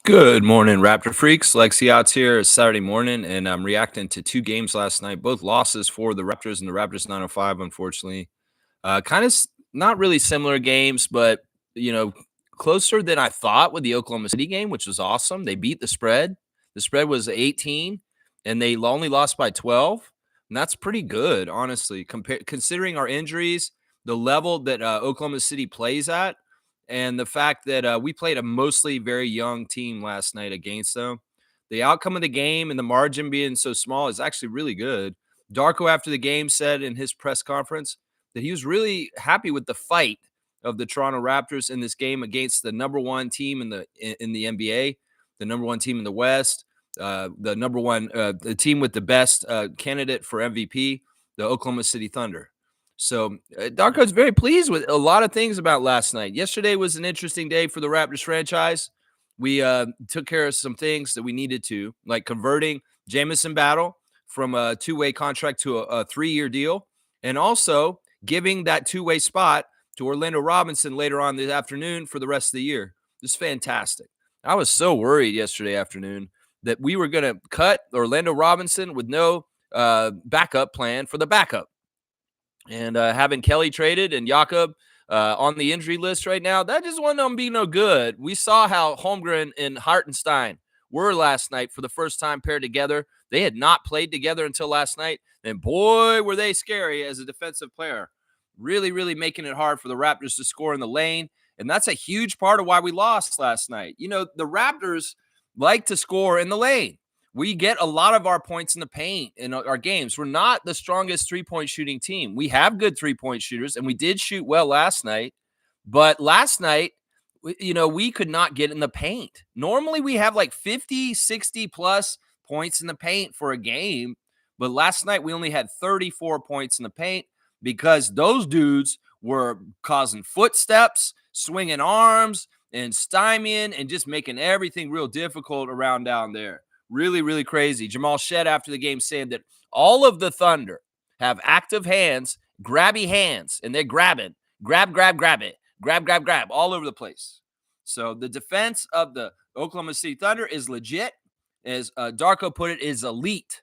Good morning, Raptor freaks. Lexi Outs here. It's Saturday morning, and I'm reacting to two games last night, both losses for the Raptors and the Raptors 905, unfortunately. Kind of not really similar games, but, you know, closer than I thought with the Oklahoma City game, which was awesome. They beat the spread. The spread was 18, and they only lost by 12. And that's pretty good, honestly, considering our injuries, the level that Oklahoma City plays at, and the fact that we played a mostly very young team last night against them. The outcome of the game and the margin being so small is actually really good. Darko, after the game, said in his press conference that he was really happy with the fight of the Toronto Raptors in this game against the number one team in the NBA, the number one team in the West, the number one the team with the best candidate for MVP, the Oklahoma City Thunder. So Darko's very pleased with a lot of things about last night. Yesterday was an interesting day for the Raptors franchise. We took care of some things that we needed to, like converting Jamison Battle from a two-way contract to a three-year deal, and also giving that two-way spot to Orlando Robinson later on this afternoon for the rest of the year. It's fantastic. I was so worried yesterday afternoon that we were going to cut Orlando Robinson with no backup plan for the backup. And having Kelly traded and Jakob on the injury list right now, that just wasn't be no good. We saw how Holmgren and Hartenstein were last night for the first time paired together. They had not played together until last night, and boy, were they scary as a defensive player. Really, really making it hard for the Raptors to score in the lane, and that's a huge part of why we lost last night. You know, the Raptors like to score in the lane. We get a lot of our points in the paint in our games. We're not the strongest three-point shooting team. We have good three-point shooters, and we did shoot well last night. But last night, we could not get in the paint. Normally, we have like 50, 60 plus points in the paint for a game. But last night, we only had 34 points in the paint because those dudes were causing footsteps, swinging arms, and stymieing, and just making everything real difficult around down there. Really, really crazy. Jamal Shed after the game saying that all of the Thunder have active hands, grabby hands, and they're grabbing. Grab it. Grab all over the place. So the defense of the Oklahoma City Thunder is legit. As Darko put it, is elite.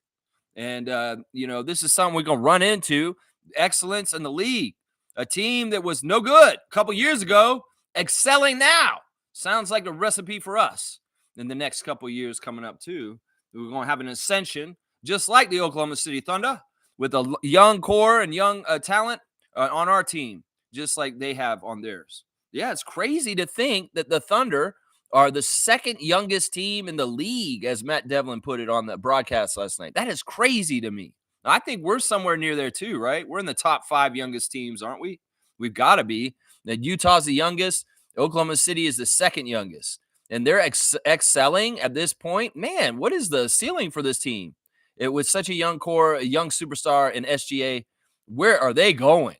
And, this is something we're going to run into. Excellence in the league. A team that was no good a couple years ago, excelling now. Sounds like a recipe for us in the next couple years coming up too. We're going to have an ascension, just like the Oklahoma City Thunder, with a young core and young talent on our team, just like they have on theirs. Yeah, it's crazy to think that the Thunder are the second youngest team in the league, as Matt Devlin put it on the broadcast last night. That is crazy to me. I think we're somewhere near there too, right? We're in the top 5 youngest teams, aren't we? We've got to be. That Utah's the youngest. Oklahoma City is the second youngest. And they're excelling at this point. Man, what is the ceiling for this team? It was such a young core, a young superstar in SGA. Where are they going?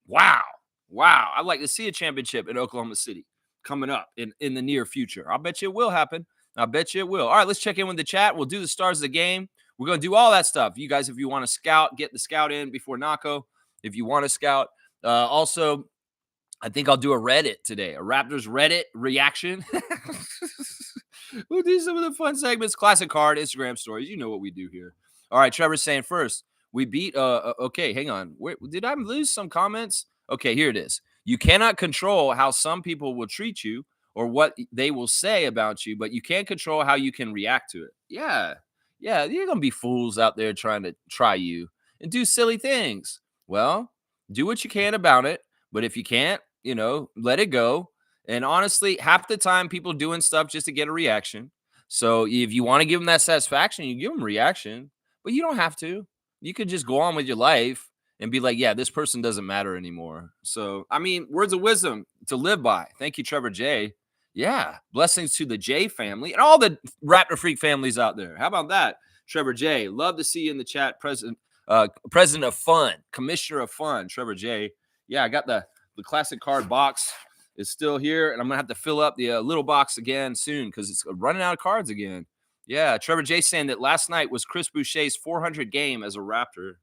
Wow. I'd like to see a championship in Oklahoma City coming up in the near future. I'll bet you it will happen. I bet you it will. All right, let's check in with the chat. We'll do the stars of the game. We're going to do all that stuff. You guys, if you want to scout, get the scout in before Nako. If you want to scout. Also, I think I'll do a Reddit today, a Raptors Reddit reaction. We'll do some of the fun segments, classic card, Instagram stories. You know what we do here. All right, Trevor's saying first, we beat, okay, hang on. Did I lose some comments? Okay, here it is. You cannot control how some people will treat you or what they will say about you, but you can control how you can react to it. Yeah, you're going to be fools out there trying to try you and do silly things. Well, do what you can about it, but if you can't, let it go. And honestly, half the time people doing stuff just to get a reaction. So if you want to give them that satisfaction, you give them a reaction, but you don't have to. You could just go on with your life and be like, yeah, this person doesn't matter anymore. So, I mean, words of wisdom to live by. Thank you, Trevor J. Yeah. Blessings to the J family and all the Raptor Freak families out there. How about that, Trevor J? Love to see you in the chat. President of Fun, Commissioner of Fun, Trevor J. Yeah, I got the classic card box is still here, and I'm going to have to fill up the little box again soon because it's running out of cards again. Yeah, Trevor J saying that last night was Chris Boucher's 400 game as a Raptor.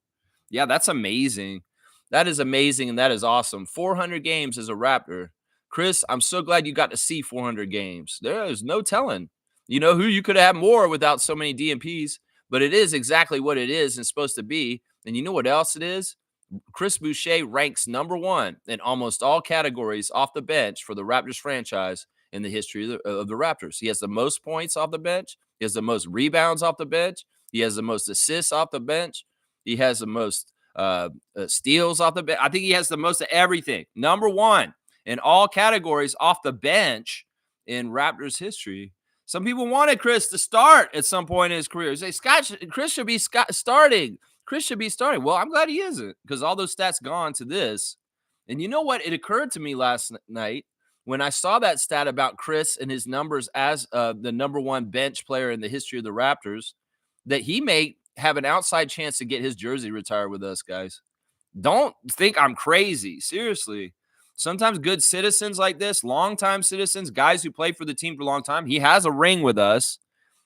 Yeah, that's amazing. That is amazing, and that is awesome. 400 games as a Raptor. Chris, I'm so glad you got to see 400 games. There is no telling. You know who you could have more without so many DMPs, but it is exactly what it is and supposed to be. And you know what else it is? Chris Boucher ranks number one in almost all categories off the bench for the Raptors franchise in the history of the Raptors. He has the most points off the bench. He has the most rebounds off the bench. He has the most assists off the bench. He has the most steals off the bench. I think he has the most of everything. Number one in all categories off the bench in Raptors history. Some people wanted Chris to start at some point in his career. They say, Chris should be starting. Chris should be starting. Well, I'm glad he isn't because all those stats gone to this. And you know what? It occurred to me last night when I saw that stat about Chris and his numbers as the number one bench player in the history of the Raptors, that he may have an outside chance to get his jersey retired with us, guys. Don't think I'm crazy. Seriously. Sometimes good citizens like this, longtime citizens, guys who play for the team for a long time, he has a ring with us.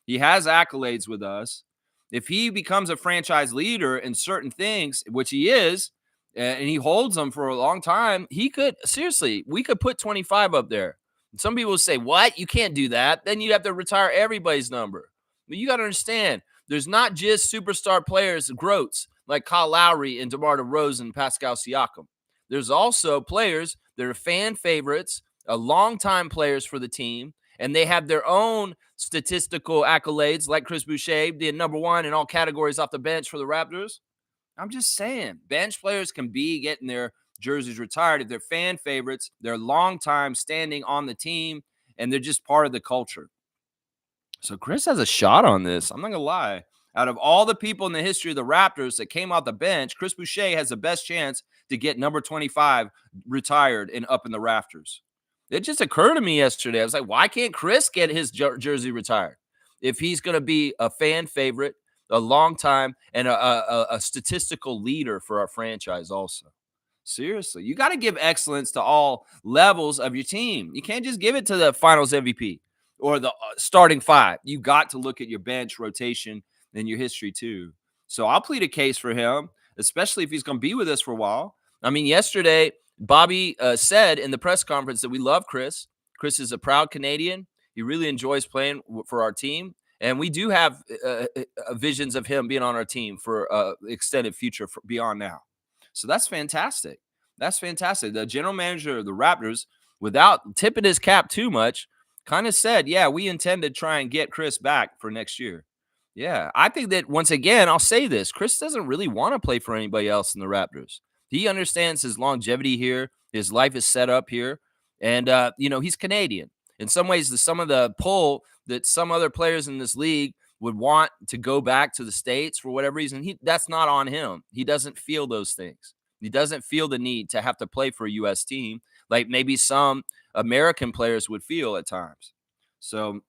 He has accolades with us. If he becomes a franchise leader in certain things, which he is, and he holds them for a long time, he could, seriously, we could put 25 up there. Some people say, what? You can't do that. Then you'd have to retire everybody's number. But you got to understand, there's not just superstar players, groats like Kyle Lowry and DeMar DeRozan and Pascal Siakam. There's also players that are fan favorites, longtime players for the team, and they have their own statistical accolades, like Chris Boucher, being number one in all categories off the bench for the Raptors. I'm just saying, bench players can be getting their jerseys retired if they're fan favorites, they're long time standing on the team, and they're just part of the culture. So Chris has a shot on this. I'm not going to lie. Out of all the people in the history of the Raptors that came off the bench, Chris Boucher has the best chance to get number 25 retired and up in the rafters. It just occurred to me yesterday. I was like, why can't Chris get his jersey retired? If he's going to be a fan favorite, a long time, and a statistical leader for our franchise also. Seriously, you got to give excellence to all levels of your team. You can't just give it to the finals MVP or the starting five. You got to look at your bench rotation and your history too. So I'll plead a case for him, especially if he's going to be with us for a while. I mean, yesterday, Bobby said in the press conference that we love Chris. Chris is a proud Canadian. He really enjoys playing for our team. And we do have visions of him being on our team for extended future beyond now. So that's fantastic. That's fantastic. The general manager of the Raptors, without tipping his cap too much, kind of said, yeah, we intend to try and get Chris back for next year. Yeah, I think that once again, I'll say this, Chris doesn't really want to play for anybody else in the Raptors. He understands his longevity here. His life is set up here. And, he's Canadian. In some ways, some of the pull that some other players in this league would want to go back to the States for whatever reason, that's not on him. He doesn't feel those things. He doesn't feel the need to have to play for a U.S. team like maybe some American players would feel at times. So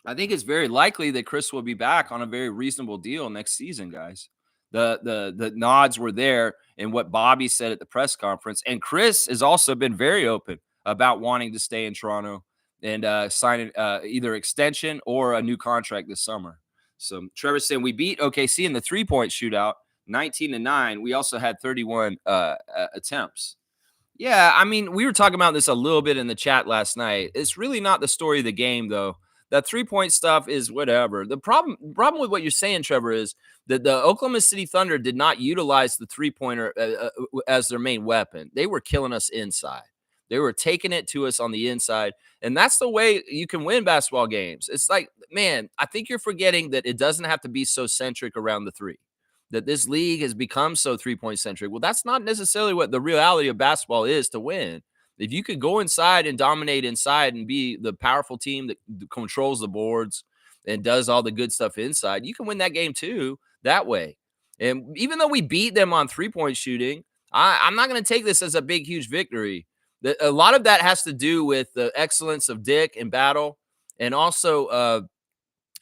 I think it's very likely that Chris will be back on a very reasonable deal next season, guys. The nods were there in what Bobby said at the press conference. And Chris has also been very open about wanting to stay in Toronto and sign either extension or a new contract this summer. So Trevor's saying we beat OKC in the 3-point shootout, 19-9. We also had 31 attempts. Yeah, I mean, we were talking about this a little bit in the chat last night. It's really not the story of the game, though. That 3-point stuff is whatever. The problem with what you're saying, Trevor, is that the Oklahoma City Thunder did not utilize the 3-pointer as their main weapon. They were killing us inside. They were taking it to us on the inside. And that's the way you can win basketball games. It's like, man, I think you're forgetting that it doesn't have to be so centric around the three, that this league has become so 3-point centric. Well, that's not necessarily what the reality of basketball is to win. If you could go inside and dominate inside and be the powerful team that controls the boards and does all the good stuff inside, you can win that game too that way. And even though we beat them on 3-point shooting, I'm not going to take this as a big, huge victory. A lot of that has to do with the excellence of Dick in battle. And also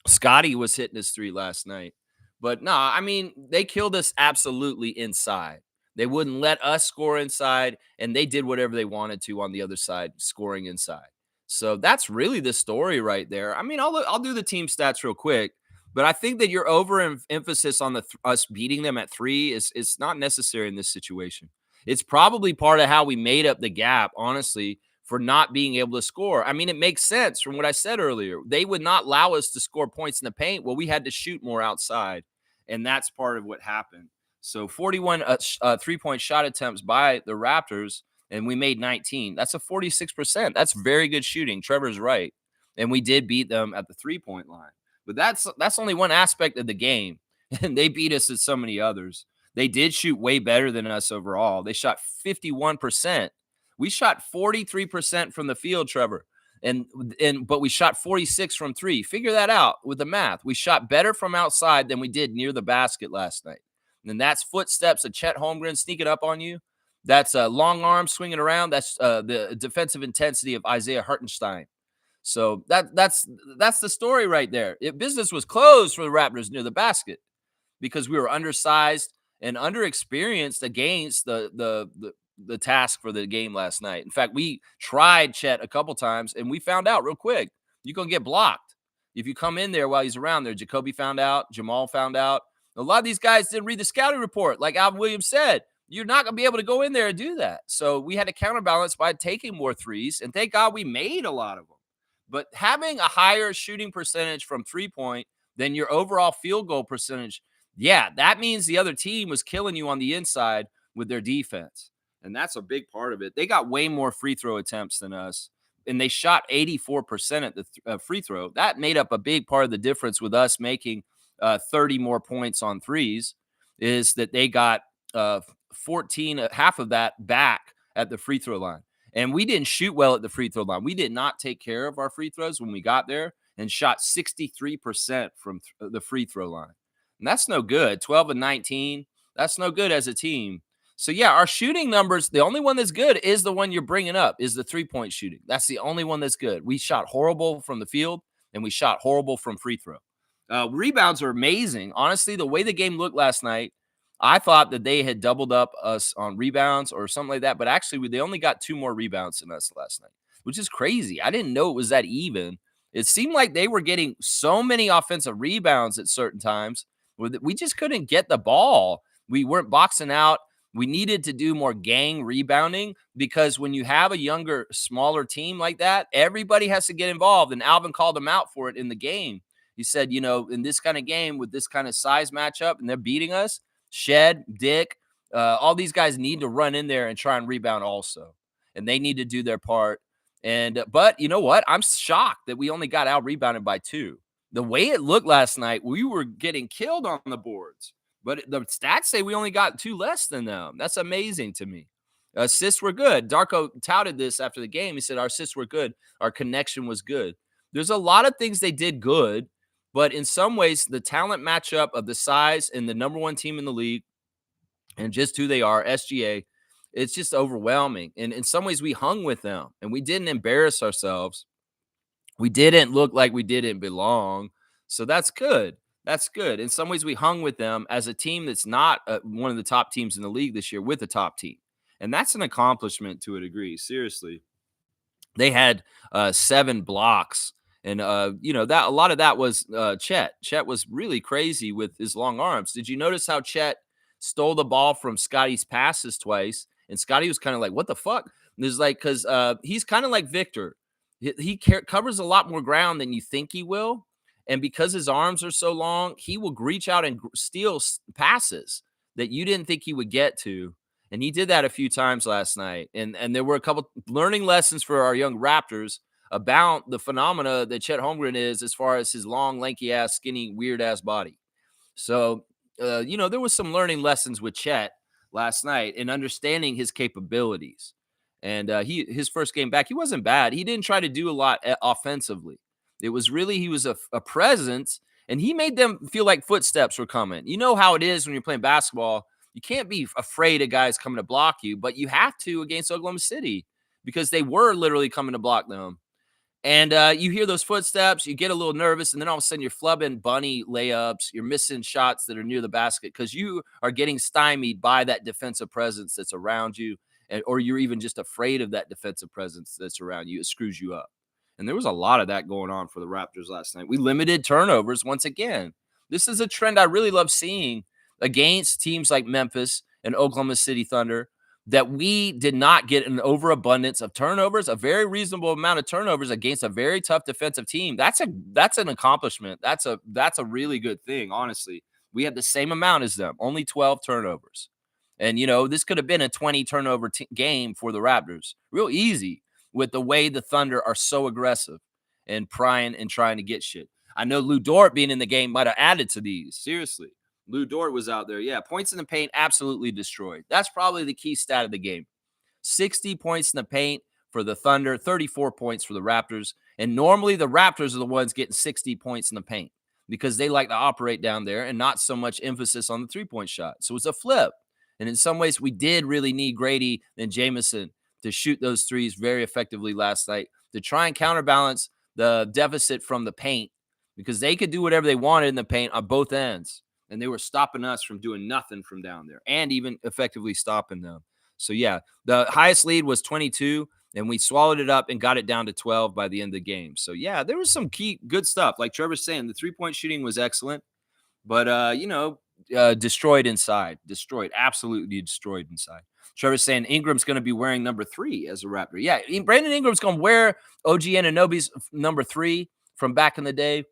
Scotty was hitting his three last night. But no, I mean, they killed us absolutely inside. They wouldn't let us score inside, and they did whatever they wanted to on the other side, scoring inside. So that's really the story right there. I mean, I'll do the team stats real quick, but I think that your overemphasis on us beating them at 3 is not necessary in this situation. It's probably part of how we made up the gap, honestly, for not being able to score. I mean, it makes sense from what I said earlier. They would not allow us to score points in the paint. Well, we had to shoot more outside, and that's part of what happened. So 41 3-point shot attempts by the Raptors, and we made 19. That's a 46%. That's very good shooting. Trevor's right. And we did beat them at the 3-point line. But that's only one aspect of the game. And they beat us at so many others. They did shoot way better than us overall. They shot 51%. We shot 43% from the field, Trevor. But we shot 46 from three. Figure that out with the math. We shot better from outside than we did near the basket last night. And that's footsteps of Chet Holmgren sneaking up on you. That's long arms swinging around. That's the defensive intensity of Isaiah Hartenstein. So that's the story right there. Business was closed for the Raptors near the basket because we were undersized and underexperienced against the task for the game last night. In fact, we tried Chet a couple times, and we found out real quick you're going to get blocked. If you come in there while he's around there, Jacoby found out, Jamal found out. A lot of these guys didn't read the scouting report. Like Alvin Williams said, you're not going to be able to go in there and do that. So we had to counterbalance by taking more threes, and thank God we made a lot of them. But having a higher shooting percentage from 3-point than your overall field goal percentage, yeah, that means the other team was killing you on the inside with their defense. And that's a big part of it. They got way more free throw attempts than us, and they shot 84% at the free throw. That made up a big part of the difference with us making 30 more points on threes, is that they got 14, half of that back at the free throw line. And we didn't shoot well at the free throw line. We did not take care of our free throws when we got there and shot 63% from the free throw line. And that's no good. 12 and 19, that's no good as a team. So, yeah, our shooting numbers, the only one that's good is the one you're bringing up, is the 3-point shooting. That's the only one that's good. We shot horrible from the field, and we shot horrible from free throw. Rebounds are amazing. Honestly, the way the game looked last night, I thought that they had doubled up us on rebounds or something like that, but actually they only got 2 more rebounds than us last night, which is crazy. I didn't know it was that even. It seemed like they were getting so many offensive rebounds at certain times where we just couldn't get the ball. We weren't boxing out. We needed to do more gang rebounding because when you have a younger, smaller team like that, everybody has to get involved. And Alvin called them out for it in the game. He said, in this kind of game with this kind of size matchup and they're beating us, Shed, Dick, all these guys need to run in there and try and rebound also. And they need to do their part. But you know what? I'm shocked that we only got out rebounded by 2. The way it looked last night, we were getting killed on the boards. But the stats say we only got 2 less than them. That's amazing to me. Assists were good. Darko touted this after the game. He said our assists were good. Our connection was good. There's a lot of things they did good. But in some ways, the talent matchup of the size and the number 1 team in the league and just who they are, SGA, it's just overwhelming. And in some ways, we hung with them and we didn't embarrass ourselves. We didn't look like we didn't belong. So that's good. That's good. In some ways, we hung with them as a team that's not one of the top teams in the league this year with a top team. And that's an accomplishment to a degree. Seriously. They had 7 blocks. And, that a lot of that was Chet. Chet was really crazy with his long arms. Did you notice how Chet stole the ball from Scotty's passes twice? And Scotty was kind of like, what the fuck? And it's like, because he's kind of like Victor. He covers a lot more ground than you think he will. And because his arms are so long, he will reach out and steal passes that you didn't think he would get to. And he did that a few times last night. And there were a couple learning lessons for our young Raptors about the phenomena that Chet Holmgren is as far as his long, lanky ass, skinny, weird ass body. So, there was some learning lessons with Chet last night and understanding his capabilities. And his first game back, he wasn't bad. He didn't try to do a lot offensively. It was really, he was a presence, and he made them feel like footsteps were coming. You know how it is when you're playing basketball. You can't be afraid of guys coming to block you, but you have to against Oklahoma City because they were literally coming to block them. And you hear those footsteps, you get a little nervous, and then all of a sudden you're flubbing bunny layups. You're missing shots that are near the basket because you are getting stymied by that defensive presence that's around you, or you're even just afraid of that defensive presence that's around you. It screws you up. And there was a lot of that going on for the Raptors last night. We limited turnovers once again. This is a trend I really love seeing against teams like Memphis and Oklahoma City Thunder. that we did not get an overabundance of turnovers, a very reasonable amount of turnovers against a very tough defensive team. That's an accomplishment. That's a really good thing, honestly. We had the same amount as them, only 12 turnovers. And this could have been a 20 turnover game for the Raptors. Real easy with the way the Thunder are so aggressive and prying and trying to get shit. I know Lou Dort being in the game might have added to these. Seriously. Lou Dort was out there. Yeah, points in the paint absolutely destroyed. That's probably the key stat of the game. 60 points in the paint for the Thunder, 34 points for the Raptors. And normally the Raptors are the ones getting 60 points in the paint because they like to operate down there and not so much emphasis on the three-point shot. So it's a flip. And in some ways, we did really need Grady and Jamison to shoot those threes very effectively last night to try and counterbalance the deficit from the paint because they could do whatever they wanted in the paint on both ends. And they were stopping us from doing nothing from down there and even effectively stopping them. So, yeah, the highest lead was 22, and we swallowed it up and got it down to 12 by the end of the game. So, yeah, there was some key good stuff. Like Trevor's saying, the three-point shooting was excellent, but, destroyed inside. Destroyed. Absolutely destroyed inside. Trevor's saying Ingram's going to be wearing number 3 as a Raptor. Yeah, Brandon Ingram's going to wear OG Anunoby's number 3 from back in the day.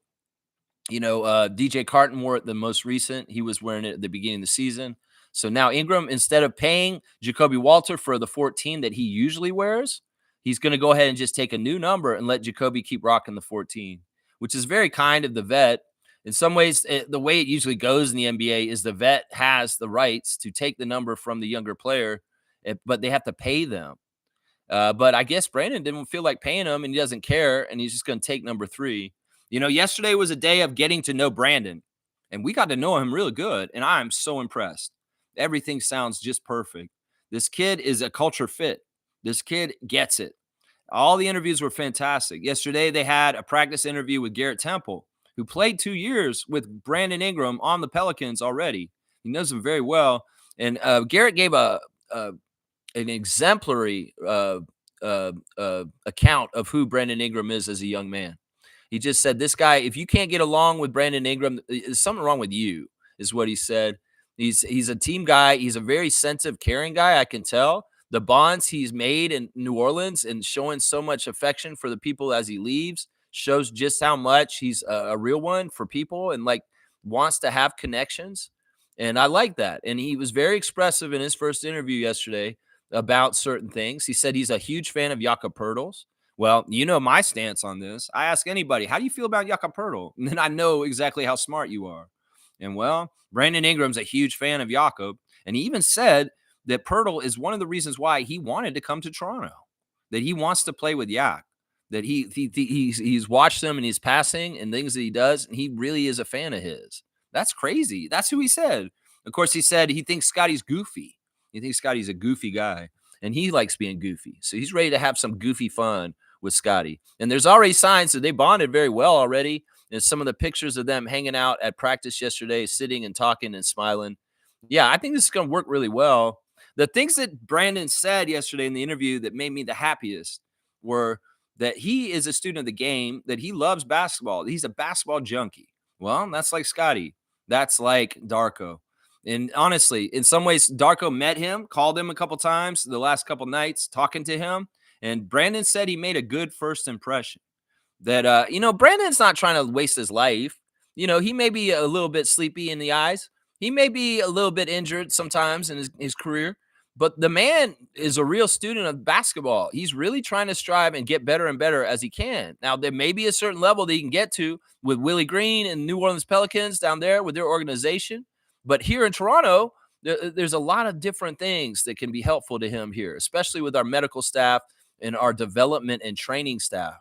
DJ Carton wore it the most recent. He was wearing it at the beginning of the season. So now Ingram, instead of paying Jacoby Walter for the 14 that he usually wears, he's going to go ahead and just take a new number and let Jacoby keep rocking the 14, which is very kind of the vet. In some ways, the way it usually goes in the NBA is the vet has the rights to take the number from the younger player, but they have to pay them. But I guess Brandon didn't feel like paying him, and he doesn't care, and he's just going to take number 3. Yesterday was a day of getting to know Brandon, and we got to know him really good, and I'm so impressed. Everything sounds just perfect. This kid is a culture fit. This kid gets it. All the interviews were fantastic. Yesterday, they had a practice interview with Garrett Temple, who played 2 years with Brandon Ingram on the Pelicans already. He knows him very well. And Garrett gave an exemplary account of who Brandon Ingram is as a young man. He just said, this guy, if you can't get along with Brandon Ingram, there's something wrong with you, is what he said. He's a team guy. He's a very sensitive, caring guy, I can tell. The bonds he's made in New Orleans and showing so much affection for the people as he leaves shows just how much he's a real one for people and wants to have connections. And I like that. And he was very expressive in his first interview yesterday about certain things. He said he's a huge fan of Jakob Poeltl's. Well, my stance on this. I ask anybody, how do you feel about Jakob Poeltl? And then I know exactly how smart you are. And well, Brandon Ingram's a huge fan of Jakob. And he even said that Poeltl is one of the reasons why he wanted to come to Toronto, that he wants to play with Yak, that he's watched him and he's passing and things that he does, and he really is a fan of his. That's crazy. That's who he said. Of course, he said he thinks Scotty's goofy. He thinks Scotty's a goofy guy, and he likes being goofy. So he's ready to have some goofy fun with Scotty. And there's already signs that they bonded very well already. And some of the pictures of them hanging out at practice yesterday, sitting and talking and smiling. Yeah, I think this is going to work really well. The things that Brandon said yesterday in the interview that made me the happiest were that he is a student of the game, that he loves basketball. He's a basketball junkie. Well, that's like Scotty. That's like Darko. And honestly, in some ways, Darko met him, called him a couple times the last couple nights, talking to him. And Brandon said he made a good first impression. That, Brandon's not trying to waste his life. He may be a little bit sleepy in the eyes. He may be a little bit injured sometimes in his career. But the man is a real student of basketball. He's really trying to strive and get better and better as he can. Now, there may be a certain level that he can get to with Willie Green and New Orleans Pelicans down there with their organization. But here in Toronto, there's a lot of different things that can be helpful to him here, especially with our medical staff and our development and training staff.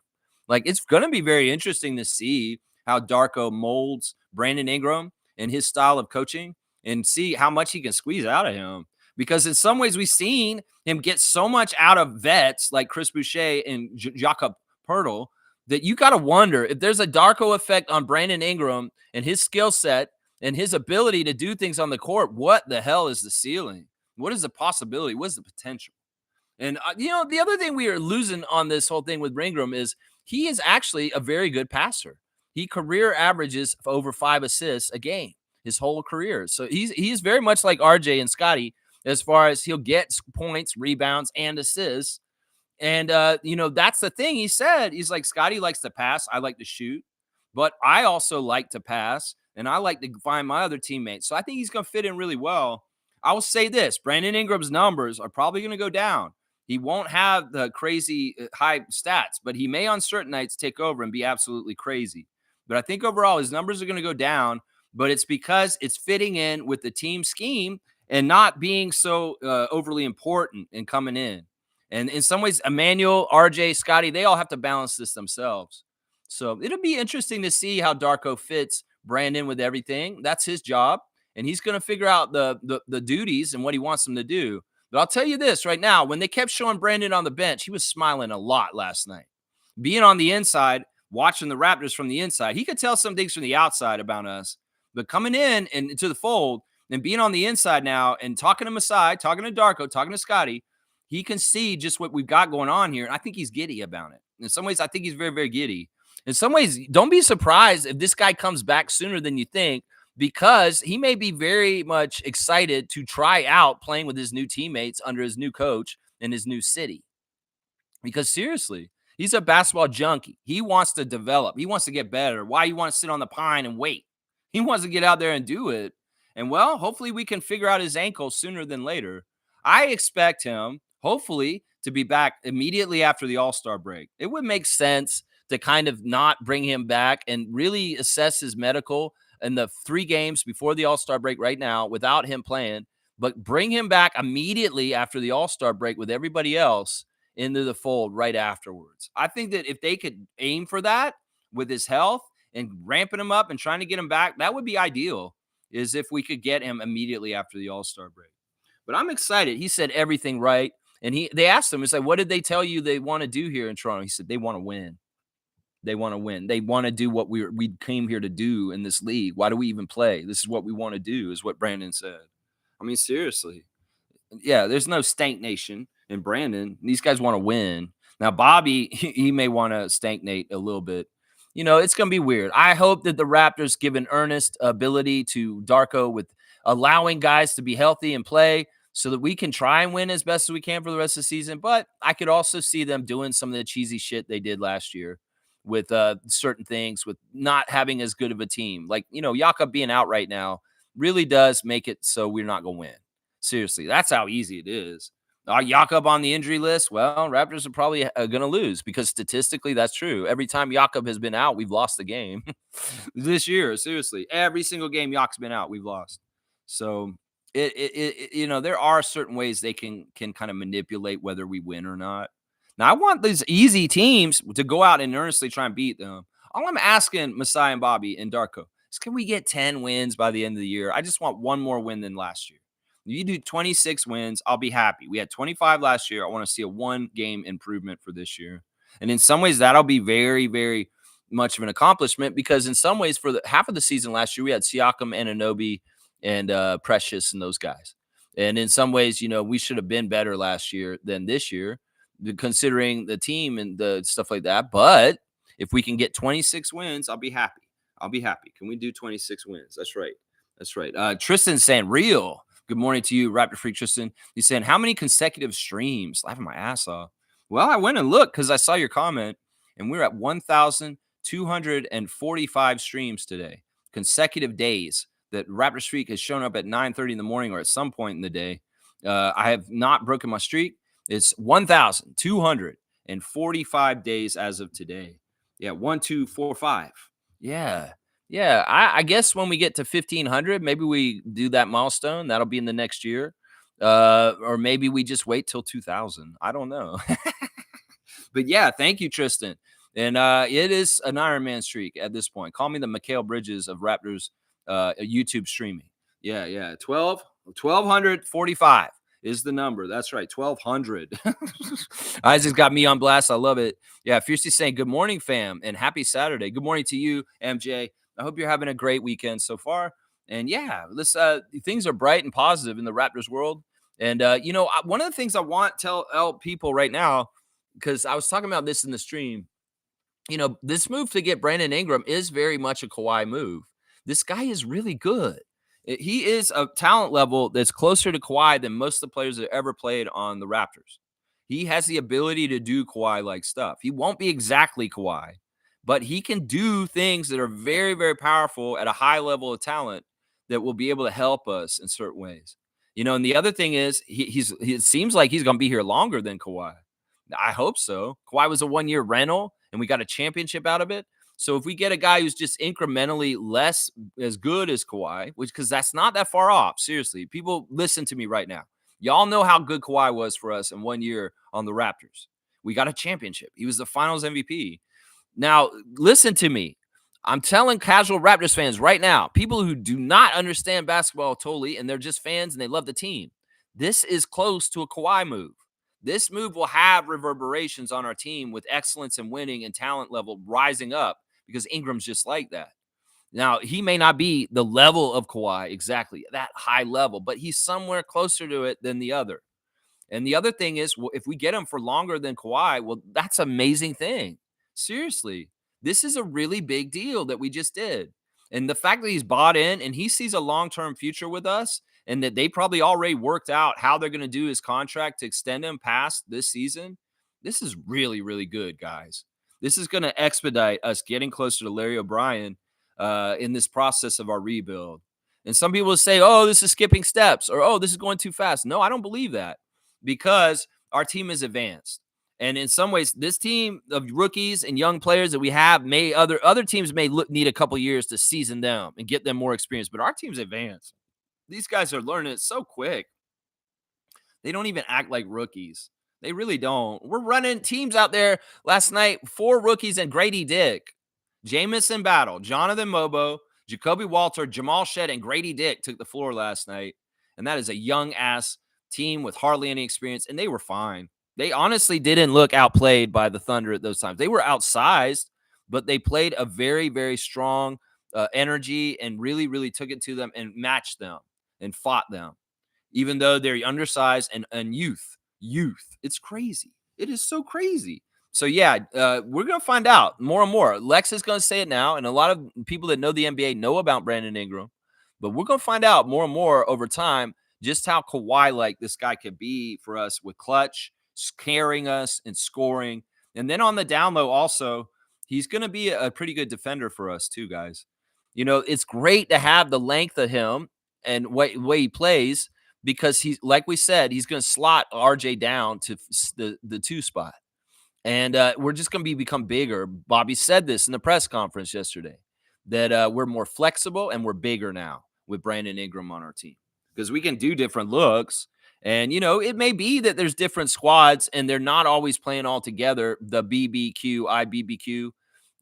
It's going to be very interesting to see how Darko molds Brandon Ingram and his style of coaching and see how much he can squeeze out of him. Because in some ways, we've seen him get so much out of vets like Chris Boucher and Jakob Poeltl that you got to wonder if there's a Darko effect on Brandon Ingram and his skill set and his ability to do things on the court. What the hell is the ceiling? What is the possibility? What's the potential? And, the other thing we are losing on this whole thing with Ingram is he is actually a very good passer. He career averages over 5 assists a game his whole career. So he is very much like RJ and Scotty, as far as he'll get points, rebounds, and assists. And that's the thing he said. He's like, Scotty likes to pass. I like to shoot, but I also like to pass and I like to find my other teammates. So I think he's going to fit in really well. I will say this: Brandon Ingram's numbers are probably going to go down. He won't have the crazy high stats, but he may on certain nights take over and be absolutely crazy. But I think overall his numbers are going to go down, but it's because it's fitting in with the team scheme and not being so overly important and coming in. And in some ways, Emmanuel, RJ, Scotty, they all have to balance this themselves. So it'll be interesting to see how Darko fits Brandon with everything. That's his job. And he's going to figure out the duties and what he wants them to do. But I'll tell you this right now, when they kept showing Brandon on the bench, he was smiling a lot last night. Being on the inside, watching the Raptors from the inside, he could tell some things from the outside about us. But coming in and into the fold and being on the inside now and talking to Masai, talking to Darko, talking to Scotty, he can see just what we've got going on here. And I think he's giddy about it. In some ways, I think he's very, very giddy. In some ways, don't be surprised if this guy comes back sooner than you think, because he may be very much excited to try out playing with his new teammates under his new coach in his new city. Because seriously, he's a basketball junkie. He wants to develop. He wants to get better. Why you want to sit on the pine and wait? He wants to get out there and do it. And well, hopefully we can figure out his ankle sooner than later. I expect him, hopefully, to be back immediately after the All-Star break. It would make sense to kind of not bring him back and really assess his medical in the 3 games before the All-Star break right now without him playing, but bring him back immediately after the All-Star break with everybody else into the fold right afterwards. I think that if they could aim for that with his health and ramping him up and trying to get him back, that would be ideal, is if we could get him immediately after the All-Star break. But I'm excited. He said everything right. And they asked him, it's like, what did they tell you they want to do here in Toronto? He said, they want to win. They want to win. They want to do what we came here to do in this league. Why do we even play? This is what we want to do, is what Brandon said. I mean, seriously. Yeah, there's no stank nation in Brandon. These guys want to win. Now, Bobby, he may want to stagnate a little bit. It's going to be weird. I hope that the Raptors give an earnest ability to Darko with allowing guys to be healthy and play so that we can try and win as best as we can for the rest of the season. But I could also see them doing some of the cheesy shit they did last year with certain things, with not having as good of a team. Like, Jakob being out right now really does make it so we're not going to win. Seriously, that's how easy it is. Jakob on the injury list, well, Raptors are probably going to lose, because statistically that's true. Every time Jakob has been out, we've lost the game. This year, seriously, every single game Jakob's been out, we've lost. So there are certain ways they can kind of manipulate whether we win or not. Now, I want these easy teams to go out and earnestly try and beat them. All I'm asking Masai and Bobby and Darko is, can we get 10 wins by the end of the year? I just want one more win than last year. You do 26 wins, I'll be happy. We had 25 last year. I want to see a 1-game improvement for this year. And in some ways, that'll be very, very much of an accomplishment, because in some ways, for the half of the season last year, we had Siakam, Anunoby, and Precious and those guys. And in some ways, we should have been better last year than this year, considering the team and the stuff like that. But if we can get 26 wins, I'll be happy. I'll be happy. Can we do 26 wins? That's right. That's right. Tristan's saying, real. Good morning to you, Raptor Freak Tristan. He's saying, how many consecutive streams? Laughing my ass off. Well, I went and looked because I saw your comment, and we're at 1,245 streams today, consecutive days that Raptor Streak has shown up at 9:30 in the morning or at some point in the day. I have not broken my streak. It's 1,245 days as of today. Yeah, 1,245. Yeah. Yeah, I guess when we get to 1,500, maybe we do that milestone. That'll be in the next year. Or maybe we just wait till 2,000. I don't know. But yeah, thank you, Tristan. And it is an Iron Man streak at this point. Call me the Mikal Bridges of Raptors YouTube streaming. Yeah. 1,245 is the number. That's right, 1,200. Isaac's got me on blast. I love it. Yeah, Fiercely saying, good morning, fam, and happy Saturday. Good morning to you, MJ. I hope you're having a great weekend so far. And yeah, things are bright and positive in the Raptors world. And, one of the things I want to tell people right now, because I was talking about this in the stream, this move to get Brandon Ingram is very much a Kawhi move. This guy is really good. He is a talent level that's closer to Kawhi than most of the players that ever played on the Raptors. He has the ability to do Kawhi-like stuff. He won't be exactly Kawhi, but he can do things that are very, very powerful at a high level of talent that will be able to help us in certain ways. And the other thing is it seems like he's going to be here longer than Kawhi. I hope so. Kawhi was a 1-year rental, and we got a championship out of it. So if we get a guy who's just incrementally less as good as Kawhi, which because that's not that far off, seriously, people listen to me right now. Y'all know how good Kawhi was for us in 1 year on the Raptors. We got a championship. He was the Finals MVP. Now, listen to me. I'm telling casual Raptors fans right now, people who do not understand basketball totally, and they're just fans and they love the team. This is close to a Kawhi move. This move will have reverberations on our team with excellence and winning and talent level rising up because Ingram's just like that. Now, he may not be the level of Kawhi exactly, that high level, but he's somewhere closer to it than the other. And the other thing is, well, if we get him for longer than Kawhi, well, that's an amazing thing. Seriously, this is a really big deal that we just did. And the fact that he's bought in and he sees a long-term future with us and that they probably already worked out how they're going to do his contract to extend him past this season, this is really, really good, guys. This is going to expedite us getting closer to Larry O'Brien in this process of our rebuild. And some people say, oh, this is skipping steps or, oh, this is going too fast. No, I don't believe that because our team is advanced. And in some ways, this team of rookies and young players that we have may other teams may need a couple years to season them and get them more experience, but our team's advanced. These guys are learning it so quick. They don't even act like rookies. They really don't. We're running teams out there last night, 4 rookies and Grady Dick, Jamison Battle, Jonathan Mobo, Jacoby Walter, Jamal Shed, and Grady Dick took the floor last night. And that is a young ass team with hardly any experience. And they were fine. They honestly didn't look outplayed by the Thunder at those times. They were outsized, but they played a very, very strong energy and really, really took it to them and matched them and fought them even though they're undersized and youth. It's crazy. It is so crazy. So yeah, we're gonna find out more and more. Lex is gonna say it now, and a lot of people that know the NBA know about Brandon Ingram, but we're gonna find out more and more over time just how Kawhi-like this guy could be for us with clutch, carrying us and scoring, and then on the down low also, he's gonna be a pretty good defender for us too, guys. It's great to have the length of him and way he plays because he's like we said, he's going to slot RJ down to the 2 spot. And we're just going to become bigger. Bobby said this in the press conference yesterday that we're more flexible and we're bigger now with Brandon Ingram on our team because we can do different looks. And, it may be that there's different squads and they're not always playing all together, the BBQ, IBBQ.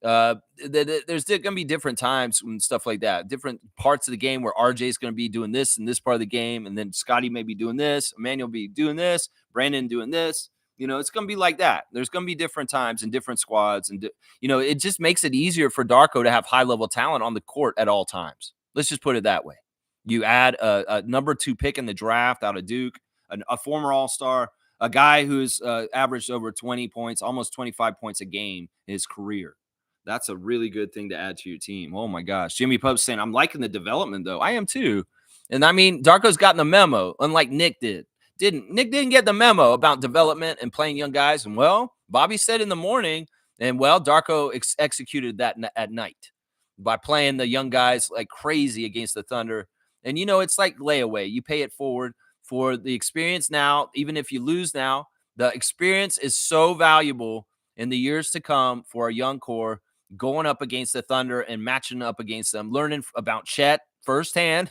There's going to be different times and stuff like that, different parts of the game where RJ is going to be doing this in this part of the game, and then Scotty may be doing this, Emmanuel be doing this, Brandon doing this. It's going to be like that. There's going to be different times and different squads, and it just makes it easier for Darko to have high level talent on the court at all times. Let's just put it that way. You add a number 2 pick in the draft out of Duke, a former All-Star, a guy who's averaged over 20 points, almost 25 points a game in his career. That's a really good thing to add to your team. Oh my gosh. Jimmy Pope's saying, I'm liking the development though. I am too. And I mean, Darko's gotten the memo, unlike Nick did. Nick didn't get the memo about development and playing young guys. And well, Bobby said in the morning, and well, Darko executed that at night by playing the young guys like crazy against the Thunder. And it's like layaway. You pay it forward for the experience now. Even if you lose now, the experience is so valuable in the years to come for a young core going up against the Thunder and matching up against them, learning about Chet firsthand.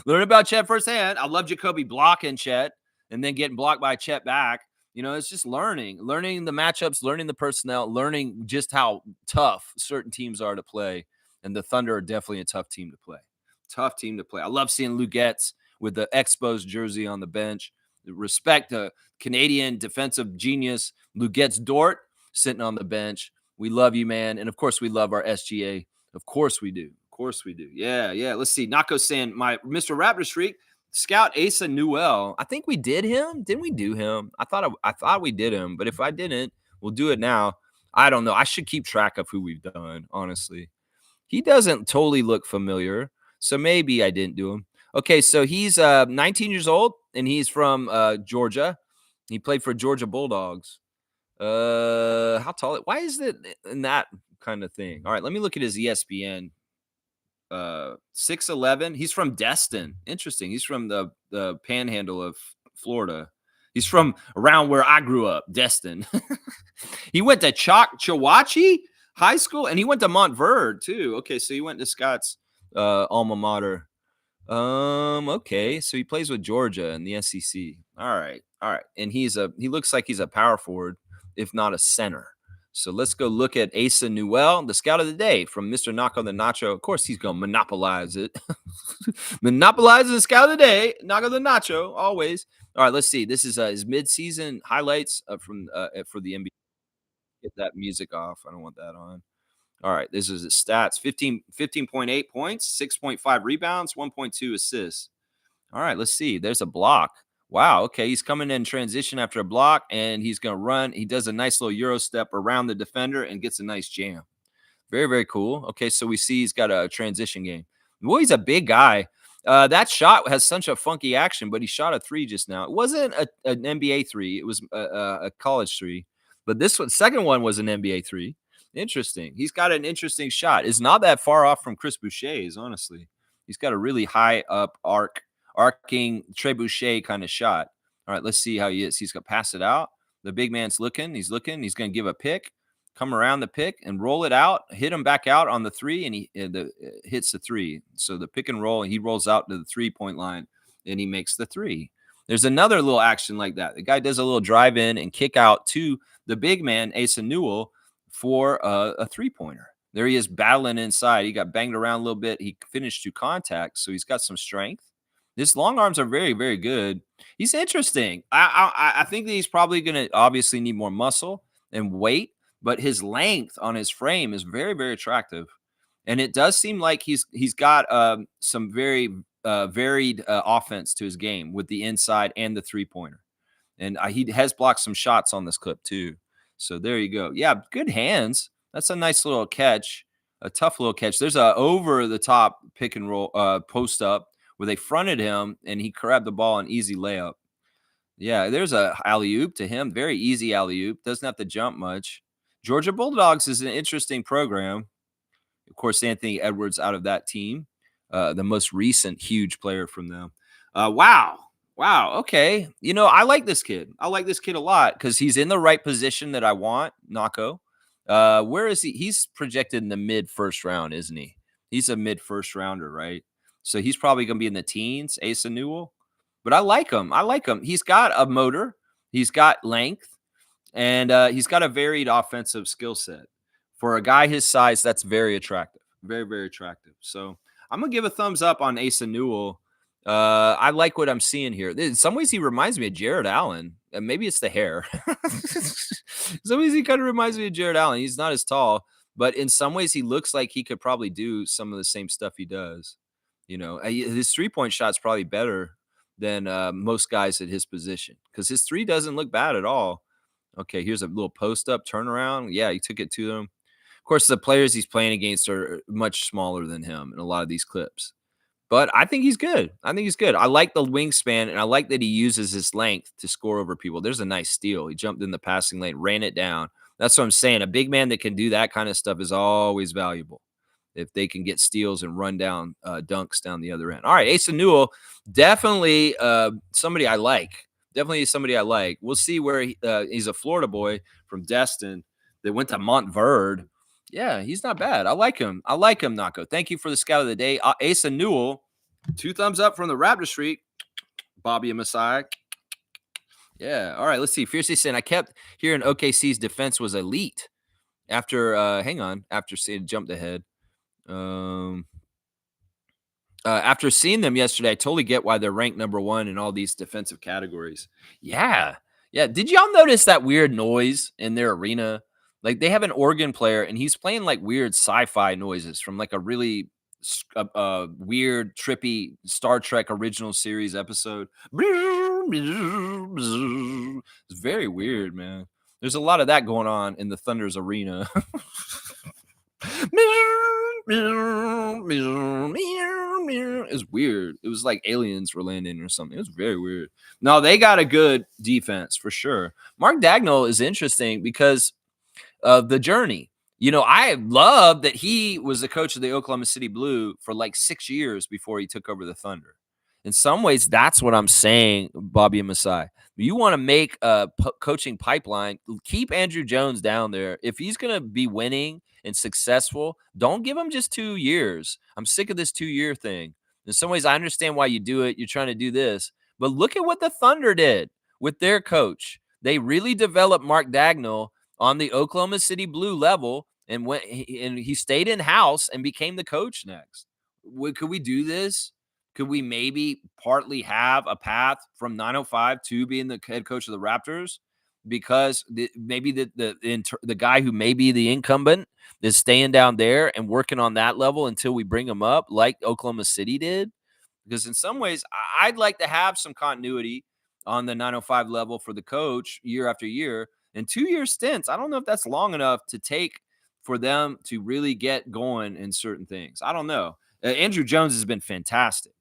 Learn about Chet firsthand. I love Jacoby blocking Chet and then getting blocked by Chet back. It's just learning the matchups, learning the personnel, learning just how tough certain teams are to play. And the Thunder are definitely a tough team to play. Tough team to play. I love seeing Lugetz with the exposed jersey on the bench. Respect to Canadian defensive genius Lugetz Dort sitting on the bench. We love you, man. And of course, we love our SGA. Of course we do. Of course we do. Yeah. Let's see. Nako saying, my Mr. Raptor Streak, scout Asa Newell. I think we did him. Didn't we do him? I thought we did him. But if I didn't, we'll do it now. I don't know. I should keep track of who we've done, honestly. He doesn't totally look familiar. So maybe I didn't do him. Okay, so he's 19 years old and he's from Georgia. He played for Georgia Bulldogs. How tall? Why is it in that kind of thing? All right, let me look at his ESPN. 6'11". He's from Destin. Interesting. He's from the panhandle of Florida. He's from around where I grew up, Destin. He went to Chouachi High School and he went to Montverde too. Okay, so he went to Scott's alma mater. Okay, so he plays with Georgia in the SEC. All right, all right, and he looks like he's a power forward, if not a center. So let's go look at Asa Newell, the scout of the day from Mr. Knock on the Nacho. Of course, he's gonna monopolize it. Monopolizing the scout of the day, Knock on the Nacho, always. All right, let's see. This is his midseason highlights from for the NBA. Get that music off. I don't want that on. All right, this is his stats: 15.8 points, 6.5 rebounds, 1.2 assists. All right, let's see. There's a block. Wow, okay, he's coming in transition after a block, and he's going to run. He does a nice little Euro step around the defender and gets a nice jam. Very, very cool. Okay, so we see he's got a transition game. Well, he's a big guy. That shot has such a funky action, but he shot a three just now. It wasn't an NBA three; it was a college three. But this one, second one, was an NBA three. Interesting. He's got an interesting shot. It's not that far off from Chris Boucher's, honestly. He's got a really high up arcing trebuchet kind of shot. All right, let's see how he is. He's going to pass it out. The big man's looking. He's looking. He's going to give a pick, come around the pick and roll it out, hit him back out on the three, and he hits the three. So the pick and roll, and he rolls out to the 3-point line, and he makes the three. There's another little action like that. The guy does a little drive in and kick out to the big man, Asa Newell, for a three-pointer. There he is battling inside. He got banged around a little bit. He finished to contact, so he's got some strength. His long arms are very, very good. He's interesting. I think that he's probably going to obviously need more muscle and weight, but his length on his frame is very, very attractive. And it does seem like he's got some very varied offense to his game with the inside and the three-pointer. And he has blocked some shots on this clip too. So there you go. Yeah, good hands. That's a nice little catch, a tough little catch. There's a over-the-top pick and roll post up where they fronted him and he grabbed the ball, an easy layup. Yeah, there's a alley-oop to him. Very easy alley-oop. Doesn't have to jump much. Georgia Bulldogs is an interesting program. Of course, Anthony Edwards out of that team, the most recent huge player from them. Wow. Okay. You know, I like this kid. I like this kid a lot because he's in the right position that I want, Nako. Where is he? He's projected in the mid-first round, isn't he? He's a mid-first rounder, right? So he's probably going to be in the teens, Asa Newell. But I like him. He's got a motor. He's got length. And he's got a varied offensive skill set. For a guy his size, that's very attractive. Very, very attractive. So I'm going to give a thumbs up on Asa Newell. I like what I'm seeing here. In some ways, he reminds me of Jared Allen. Maybe it's the hair. In some ways, he kind of reminds me of Jared Allen. He's not as tall, but in some ways, he looks like he could probably do some of the same stuff he does. You know, his 3-point shot's probably better than most guys at his position because his three doesn't look bad at all. Okay, here's a little post up turnaround. Yeah, he took it to them. Of course, the players he's playing against are much smaller than him in a lot of these clips. But I think he's good. I like the wingspan, and I like that he uses his length to score over people. There's a nice steal. He jumped in the passing lane, ran it down. That's what I'm saying. A big man that can do that kind of stuff is always valuable if they can get steals and run down dunks down the other end. All right, Asa Newell, definitely somebody I like. We'll see where he's a Florida boy from Destin that went to Montverde. Yeah, he's not bad. I like him, Nako. Thank you for the scout of the day. Asa Newell, 2 thumbs up from the Raptor Street. Bobby and Messiah. Yeah. All right, let's see. Fiercely saying, I kept hearing OKC's defense was elite after, after seeing jumped ahead. After seeing them yesterday, I totally get why they're ranked number 1 in all these defensive categories. Yeah. Did y'all notice that weird noise in their arena? Like they have an organ player and he's playing like weird sci-fi noises from like a really weird, trippy Star Trek original series episode. It's very weird, man. There's a lot of that going on in the Thunder's arena. It was weird. It was like aliens were landing or something. It was very weird. No, they got a good defense for sure. Mark Dagnall is interesting because of the journey. I love that he was the coach of the Oklahoma City Blue for like 6 years before he took over the Thunder. In some ways, that's what I'm saying, Bobby and Masai. You want to make a coaching pipeline, keep Andrew Jones down there. If he's going to be winning and successful, don't give him just 2 years. I'm sick of this 2-year thing. In some ways, I understand why you do it. You're trying to do this. But look at what the Thunder did with their coach. They really developed Mark Dagnall on the Oklahoma City Blue level, and he stayed in house and became the coach next. Could we do this? Could we maybe partly have a path from 905 to being the head coach of the Raptors? Because maybe the guy who may be the incumbent is staying down there and working on that level until we bring him up, like Oklahoma City did. Because in some ways, I'd like to have some continuity on the 905 level for the coach year after year. And 2-year stints, I don't know if that's long enough to take for them to really get going in certain things. I don't know. Andrew Jones has been fantastic.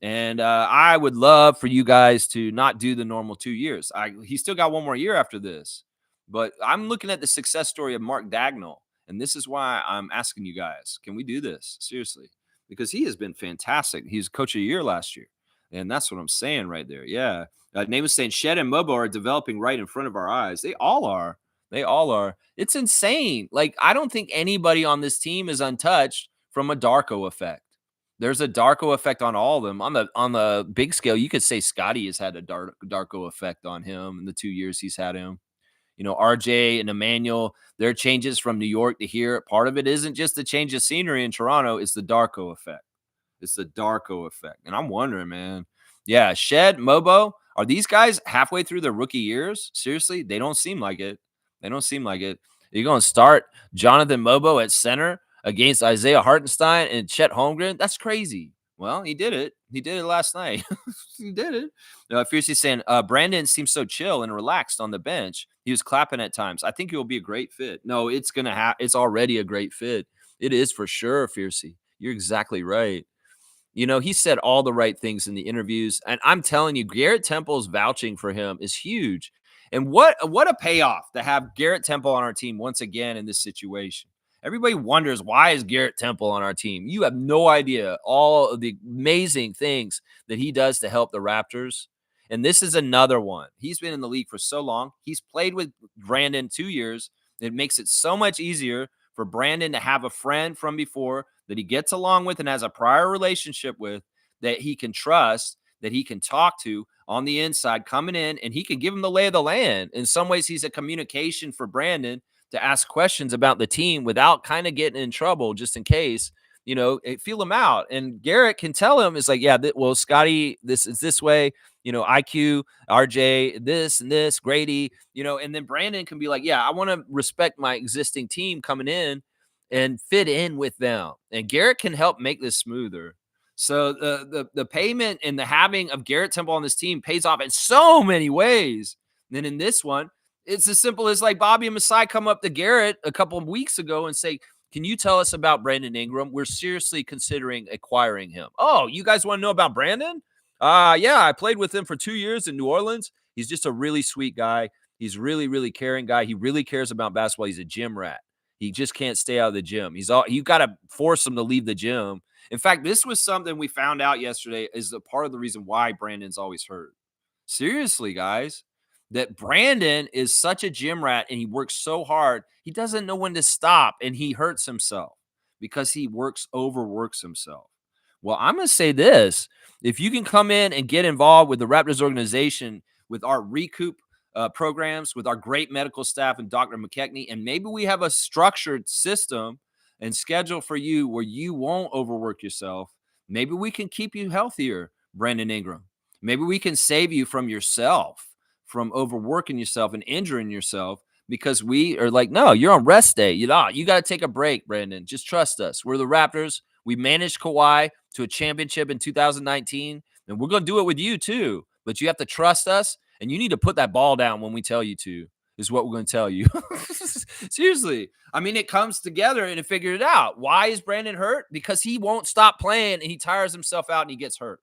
And I would love for you guys to not do the normal 2 years. He's still got one more year after this. But I'm looking at the success story of Mark Dagnall. And this is why I'm asking you guys, can we do this? Seriously. Because he has been fantastic. He was coach of the year last year. And that's what I'm saying right there. Yeah. Name is saying Shed and Mobo are developing right in front of our eyes. They all are. They all are. It's insane. Like, I don't think anybody on this team is untouched from a Darko effect. There's a Darko effect on all of them. On the big scale, you could say Scotty has had a Darko effect on him in the 2 years he's had him. RJ and Emmanuel, their changes from New York to here, part of it isn't just the change of scenery in Toronto, it's the Darko effect. It's the Darko effect. And I'm wondering, man. Yeah, Shed, Mobo, are these guys halfway through their rookie years? Seriously? They don't seem like it. They don't seem like it. You're going to start Jonathan Mobo at center against Isaiah Hartenstein and Chet Holmgren? That's crazy. Well, he did it. He did it last night. He did it. Fiercely saying, Brandon seems so chill and relaxed on the bench. He was clapping at times. I think he will be a great fit. No, it's it's already a great fit. It is for sure, Fiercey. You're exactly right. He said all the right things in the interviews. And I'm telling you, Garrett Temple's vouching for him is huge. And what a payoff to have Garrett Temple on our team once again in this situation. Everybody wonders, why is Garrett Temple on our team? You have no idea all of the amazing things that he does to help the Raptors. And this is another one. He's been in the league for so long. He's played with Brandon 2 years. It makes it so much easier for Brandon to have a friend from before that he gets along with and has a prior relationship with, that he can trust, that he can talk to on the inside coming in, and he can give him the lay of the land. In some ways, he's a communication for Brandon to ask questions about the team without kind of getting in trouble, just in case, feel him out. And Garrett can tell him, it's like, yeah, well, Scotty, this is this way, IQ, RJ, this and this, Grady, and then Brandon can be like, yeah, I want to respect my existing team coming in and fit in with them. And Garrett can help make this smoother. So the payment and the having of Garrett Temple on this team pays off in so many ways. And then in this one, it's as simple as like Bobby and Masai come up to Garrett a couple of weeks ago and say, can you tell us about Brandon Ingram? We're seriously considering acquiring him. Oh, you guys want to know about Brandon? Yeah, I played with him for 2 years in New Orleans. He's just a really sweet guy. He's really, really caring guy. He really cares about basketball. He's a gym rat. He just can't stay out of the gym. You got to force him to leave the gym. In fact, this was something we found out yesterday is a part of the reason why Brandon's always hurt. Seriously, guys, that Brandon is such a gym rat and he works so hard. He doesn't know when to stop and he hurts himself because he overworks himself. Well, I'm going to say this. If you can come in and get involved with the Raptors organization with our recoup programs, with our great medical staff and Dr. McKechnie, and maybe we have a structured system and schedule for you where you won't overwork yourself. Maybe we can keep you healthier, Brandon Ingram. Maybe we can save you from yourself, from overworking yourself and injuring yourself, because we are like, no, you're on rest day. You got to take a break, Brandon. Just trust us. We're the Raptors. We managed Kawhi to a championship in 2019, and we're going to do it with you too. But you have to trust us, and you need to put that ball down when we tell you to. is what we're going to tell you. Seriously. I mean, it comes together and it figured it out. Why is Brandon hurt? Because he won't stop playing and he tires himself out and he gets hurt.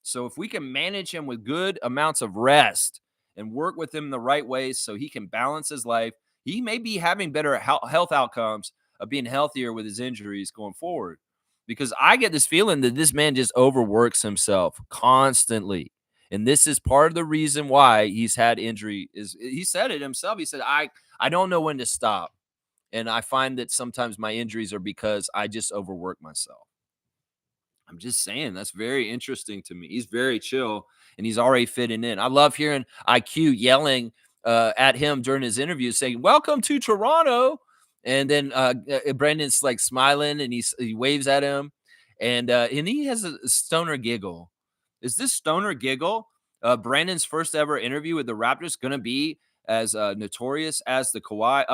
So if we can manage him with good amounts of rest and work with him the right ways so he can balance his life, he may be having better health outcomes of being healthier with his injuries going forward. Because I get this feeling that this man just overworks himself constantly. And this is part of the reason why he's had injury. Is he said it himself. He said, I don't know when to stop. And I find that sometimes my injuries are because I just overwork myself. I'm just saying that's very interesting to me. He's very chill and he's already fitting in. I love hearing IQ yelling at him during his interview, saying, "Welcome to Toronto." And then Brandon's like smiling and he waves at him, and he has a stoner giggle. Is this stoner giggle Brandon's first ever interview with the Raptors going to be as notorious as the Kawhi?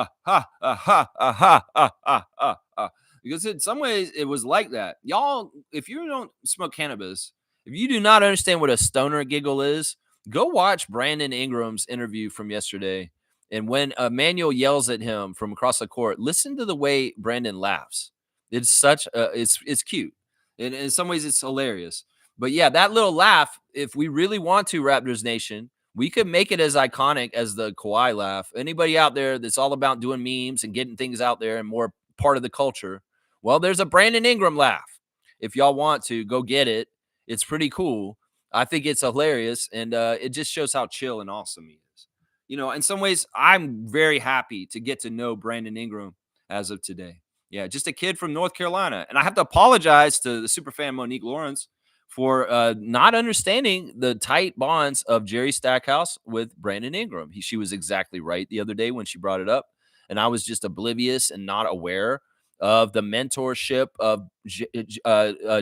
Because in some ways it was like that. Y'all, if you don't smoke cannabis, if you do not understand what a stoner giggle is, go watch Brandon Ingram's interview from yesterday. And when Emmanuel yells at him from across the court, listen to the way Brandon laughs. It's such it's cute. And in some ways it's hilarious. But yeah, that little laugh, if we really want to, Raptors Nation, we could make it as iconic as the Kawhi laugh. Anybody out there that's all about doing memes and getting things out there and more part of the culture, well, there's a Brandon Ingram laugh. If y'all want to, go get it. It's pretty cool. I think it's hilarious, and it just shows how chill and awesome he is. You know, in some ways, I'm very happy to get to know Brandon Ingram as of today. Yeah, just a kid from North Carolina. And I have to apologize to the superfan Monique Lawrence for not understanding the tight bonds of Jerry Stackhouse with Brandon Ingram. She was exactly right the other day when she brought it up. And I was just oblivious and not aware of the mentorship of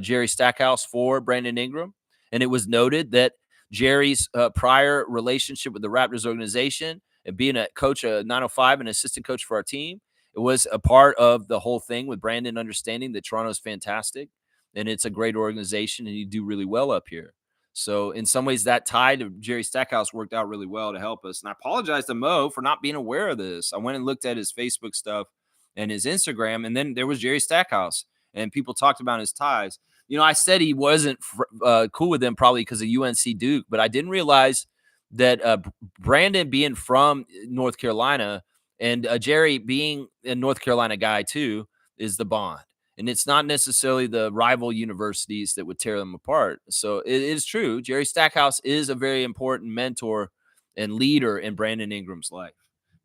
Jerry Stackhouse for Brandon Ingram. And it was noted that Jerry's prior relationship with the Raptors organization and being a coach, a 905, and assistant coach for our team, it was a part of the whole thing with Brandon understanding that Toronto's fantastic and it's a great organization and you do really well up here. So in some ways, that tie to Jerry Stackhouse worked out really well to help us. And I apologize to Mo for not being aware of this. I went and looked at his Facebook stuff and his Instagram, and then there was Jerry Stackhouse, and people talked about his ties. You know, I said he wasn't cool with them probably because of UNC Duke, but I didn't realize that Brandon being from North Carolina and Jerry being a North Carolina guy too is the bond. And it's not necessarily the rival universities that would tear them apart. So it is true. Jerry Stackhouse is a very important mentor and leader in Brandon Ingram's life.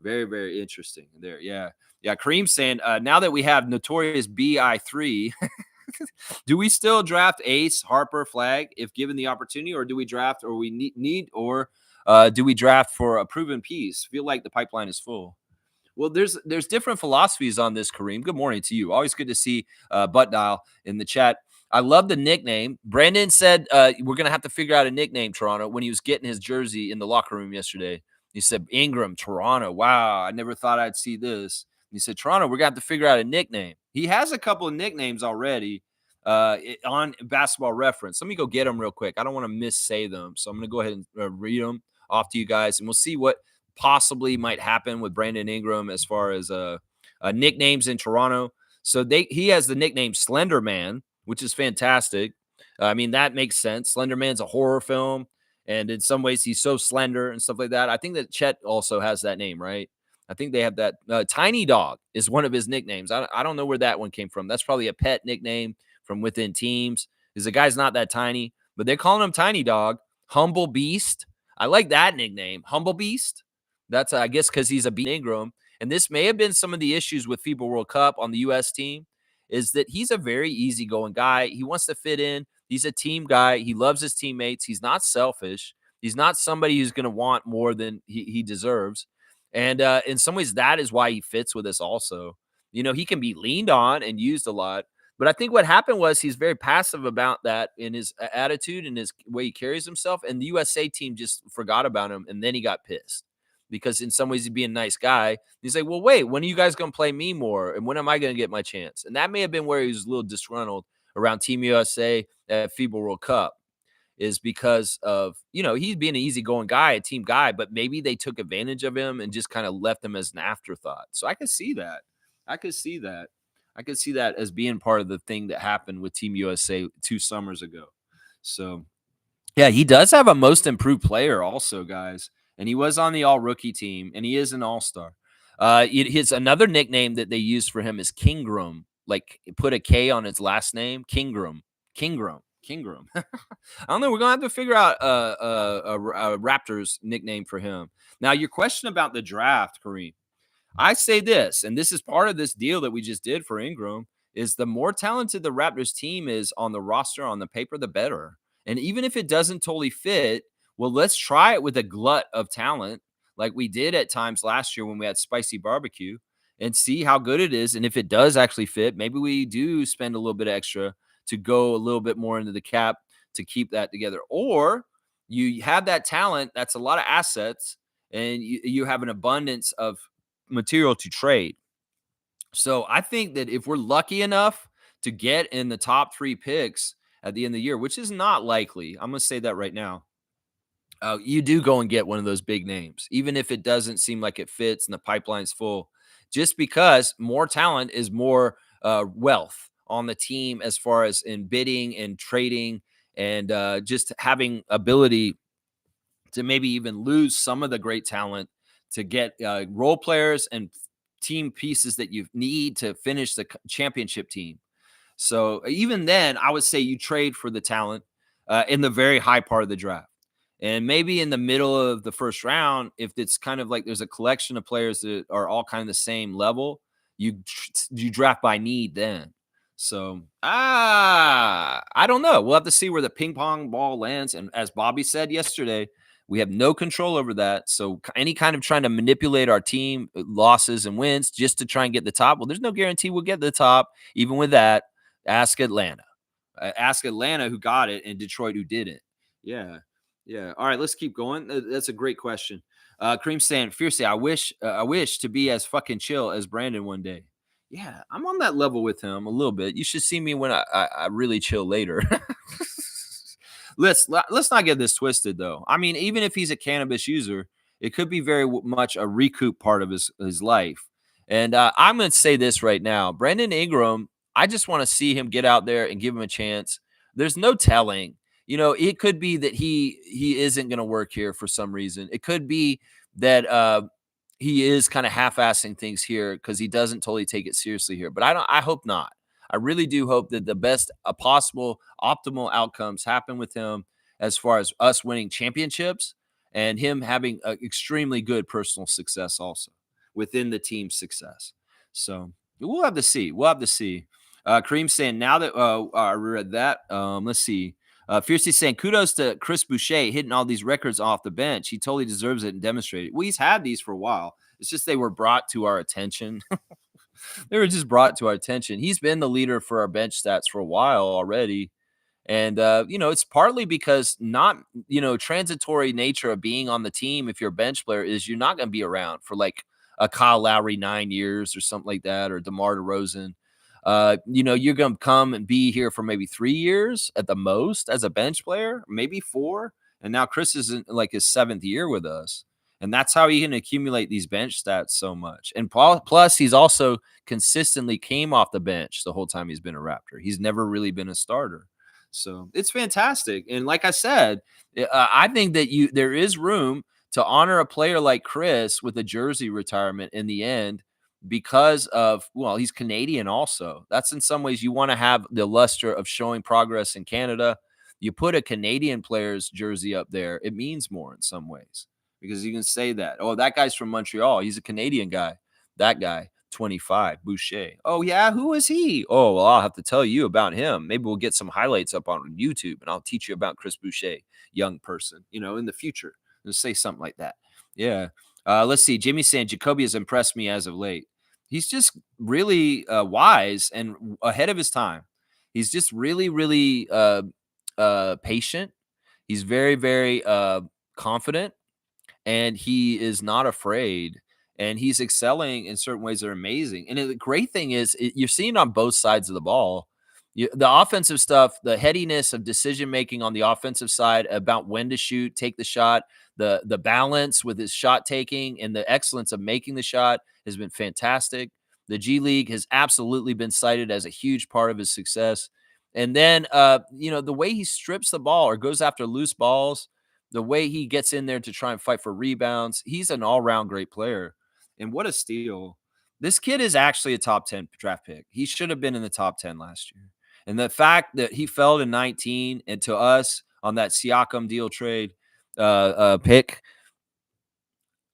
Very, very interesting there. Yeah. Yeah. Kareem saying, now that we have notorious BI3, do we still draft Ace, Harper, Flag if given the opportunity, or do we draft or we need or do we draft for a proven piece? Feel like the pipeline is full. Well, there's different philosophies on this, Kareem. Good morning to you. Always good to see Butt Dial in the chat. I love the nickname. Brandon said we're going to have to figure out a nickname, Toronto, when he was getting his jersey in the locker room yesterday. He said, Ingram, Toronto. Wow, I never thought I'd see this. He said, Toronto, we're going to have to figure out a nickname. He has a couple of nicknames already on Basketball Reference. Let me go get them real quick. I don't want to missay them. So I'm going to go ahead and read them off to you guys, and we'll see what possibly might happen with Brandon Ingram as far as nicknames in Toronto. So he has the nickname Slender Man, which is fantastic. I mean, that makes sense. Slender Man's a horror film, and in some ways he's so slender and stuff like that. I think that Chet also has that name, right? I think they have that. Tiny Dog is one of his nicknames. I don't know where that one came from. That's probably a pet nickname from within teams, because the guy's not that tiny, but they're calling him Tiny Dog. Humble Beast. I like that nickname. Humble Beast. That's, I guess, because he's a beat Ingram. And this may have been some of the issues with FIBA World Cup on the U.S. team, is that he's a very easygoing guy. He wants to fit in. He's a team guy. He loves his teammates. He's not selfish. He's not somebody who's going to want more than he deserves. And in some ways, that is why he fits with us also. You know, he can be leaned on and used a lot. But I think what happened was he's very passive about that in his attitude and his way he carries himself. And the USA team just forgot about him. And then he got pissed, because in some ways he'd be a nice guy. He's like, well, wait, when are you guys going to play me more? And when am I going to get my chance? And that may have been where he was a little disgruntled around Team USA at FIBA World Cup. is because of, he's being an easygoing guy, a team guy, but maybe they took advantage of him and just kind of left him as an afterthought. So I could see that. I could see that. I could see that as being part of the thing that happened with Team USA 2 summers ago. So yeah, he does have a most improved player also, guys. And he was on the all rookie team, and he is an all-star. His another nickname that they use for him is Kingram. Like, put a K on his last name, Kingram. Kingram. I don't know. We're gonna have to figure out a Raptors nickname for him. Now, your question about the draft, Kareem. I say this, and this is part of this deal that we just did for Ingram, is the more talented the Raptors team is on the roster, on the paper, the better. And even if it doesn't totally fit, well, let's try it with a glut of talent like we did at times last year when we had spicy barbecue and see how good it is. And if it does actually fit, maybe we do spend a little bit extra to go a little bit more into the cap to keep that together. Or you have that talent, that's a lot of assets, and you have an abundance of material to trade. So I think that if we're lucky enough to get in the top 3 picks at the end of the year, which is not likely, I'm going to say that right now, you do go and get one of those big names, even if it doesn't seem like it fits and the pipeline's full, just because more talent is more wealth on the team as far as in bidding and trading and just having ability to maybe even lose some of the great talent to get role players and team pieces that you need to finish the championship team. So even then, I would say you trade for the talent in the very high part of the draft. And maybe in the middle of the first round, if it's kind of like there's a collection of players that are all kind of the same level, you draft by need then. So I don't know. We'll have to see where the ping pong ball lands. And as Bobby said yesterday, we have no control over that. So any kind of trying to manipulate our team losses and wins just to try and get the top, well, there's no guarantee we'll get the top. Even with that, ask Atlanta. Ask Atlanta who got it and Detroit who didn't. Yeah. Yeah. All right, let's keep going. That's a great question. Cream saying fiercely, I wish to be as fucking chill as Brandon one day. Yeah, I'm on that level with him a little bit. You should see me when I really chill later. Let's not get this twisted though. I mean, even if he's a cannabis user, it could be very much a recoup part of his life. And I'm going to say this right now, Brandon Ingram. I just want to see him get out there and give him a chance. There's no telling. It could be that he isn't going to work here for some reason. It could be that he is kind of half-assing things here because he doesn't totally take it seriously here. But I hope not. I really do hope that the best possible optimal outcomes happen with him as far as us winning championships and him having extremely good personal success also within the team's success. So we'll have to see. We'll have to see. Kareem saying now that I read that. Let's see. Fiercely saying kudos to Chris Boucher hitting all these records off the bench. He totally deserves it and demonstrated. Well, he's had these for a while. It's just they were brought to our attention. They were just brought to our attention. He's been the leader for our bench stats for a while already. And, it's partly because not, transitory nature of being on the team. If you're a bench player is you're not going to be around for like a Kyle Lowry 9 years or something like that, or DeMar DeRozan. You're going to come and be here for maybe 3 years at the most as a bench player, maybe 4. And now Chris is in like his 7th year with us. And that's how he can accumulate these bench stats so much. And plus, he's also consistently came off the bench the whole time he's been a Raptor. He's never really been a starter. So it's fantastic. And like I said, I think that there is room to honor a player like Chris with a jersey retirement in the end because of, well, he's Canadian also. That's in some ways you want to have the luster of showing progress in Canada. You put a Canadian player's jersey up there, it means more in some ways because you can say that. Oh, that guy's from Montreal. He's a Canadian guy. That guy, 25, Boucher. Oh, yeah. Who is he? Oh, well, I'll have to tell you about him. Maybe we'll get some highlights up on YouTube and I'll teach you about Chris Boucher, young person, in the future. Let's say something like that. Yeah. Let's see. Jimmy saying Jacoby has impressed me as of late. He's just really wise and ahead of his time. He's just really, really patient. He's very, very confident. And he is not afraid, and he's excelling in certain ways that are amazing. And the great thing is you're seeing on both sides of the ball. The offensive stuff, the headiness of decision making on the offensive side about when to shoot, take the shot, the balance with his shot taking and the excellence of making the shot has been fantastic. The G League has absolutely been cited as a huge part of his success. And then the way he strips the ball or goes after loose balls, the way he gets in there to try and fight for rebounds, he's an all-round great player. And what a steal. This kid is actually a top 10 draft pick. He should have been in the top 10 last year. And the fact that he fell to 19 and to us on that Siakam deal trade pick,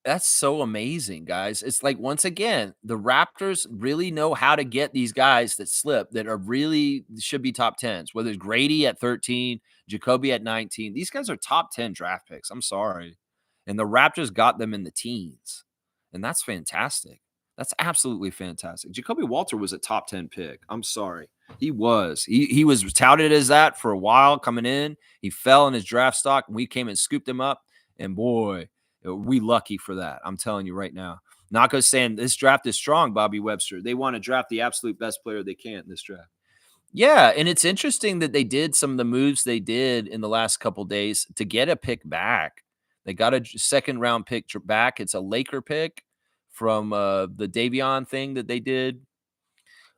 that's so amazing, guys. It's like, once again, the Raptors really know how to get these guys that slip that are really should be top 10s, whether it's Grady at 13, Jacoby at 19. These guys are top 10 draft picks. I'm sorry. And the Raptors got them in the teens. And that's fantastic. That's absolutely fantastic. Jacoby Walter was a top 10 pick. I'm sorry. He was. He was touted as that for a while coming in. He fell in his draft stock, and we came and scooped him up. And boy, we lucky for that. I'm telling you right now. Nako's saying this draft is strong, Bobby Webster. They want to draft the absolute best player they can in this draft. Yeah, and it's interesting that they did some of the moves they did in the last couple days to get a pick back. They got a second round pick back. It's a Laker pick from the Davion thing that they did.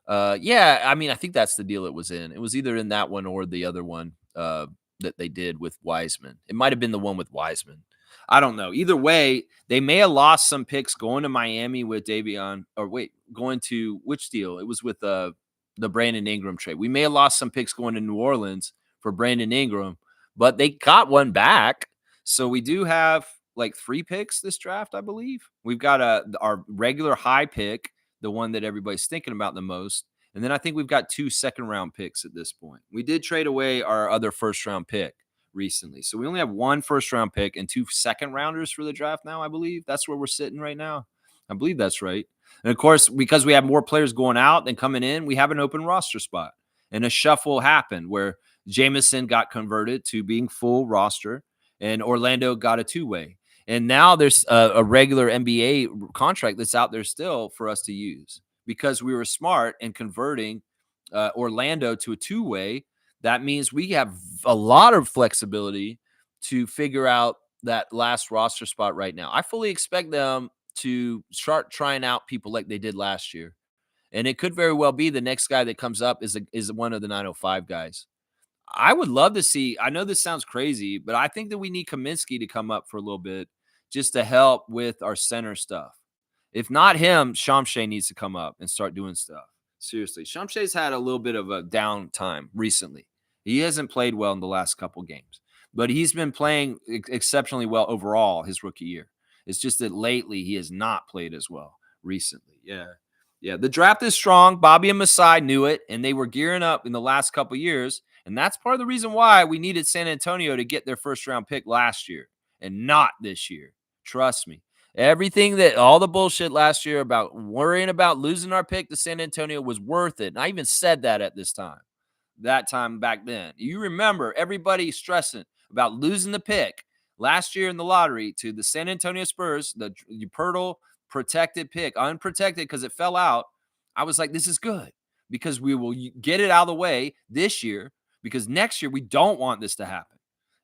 Yeah, I mean, I think that's the deal it was in. It was either in that one or the other one that they did with Wiseman. It might have been the one with Wiseman. I don't know. Either way, they may have lost some picks going to Miami with Davion, or wait, going to which deal? It was with the Brandon Ingram trade. We may have lost some picks going to New Orleans for Brandon Ingram, but they got one back. So we do have like 3 picks this draft, I believe. We've got our regular high pick, the one that everybody's thinking about the most. And then I think we've got 2 second-round picks at this point. We did trade away our other first-round pick recently. So we only have 1 first-round pick and 2 second-rounders for the draft now, I believe. That's where we're sitting right now. I believe that's right. And, of course, because we have more players going out than coming in, we have an open roster spot. And a shuffle happened where Jameson got converted to being full roster and Orlando got a 2-way. And now there's a regular NBA contract that's out there still for us to use because we were smart in converting Orlando to a 2-way. That means we have a lot of flexibility to figure out that last roster spot right now. I fully expect them to start trying out people like they did last year. And it could very well be the next guy that comes up is one of the 905 guys. I would love to see. I know this sounds crazy, but I think that we need Kaminsky to come up for a little bit just to help with our center stuff. If not him, Shamshay needs to come up and start doing stuff. Seriously, Shamshay's had a little bit of a down time recently. He hasn't played well in the last couple games, but he's been playing exceptionally well overall his rookie year. It's just that lately he has not played as well recently. Yeah. Yeah, the draft is strong. Bobby and Masai knew it, and they were gearing up in the last couple years. And that's part of the reason why we needed San Antonio to get their first round pick last year and not this year. Trust me. Everything that all the bullshit last year about worrying about losing our pick to San Antonio was worth it. And I even said that at this time, that time back then. You remember everybody stressing about losing the pick last year in the lottery to the San Antonio Spurs, the Pirtle protected pick, unprotected because it fell out. I was like, this is good because we will get it out of the way this year because next year we don't want this to happen.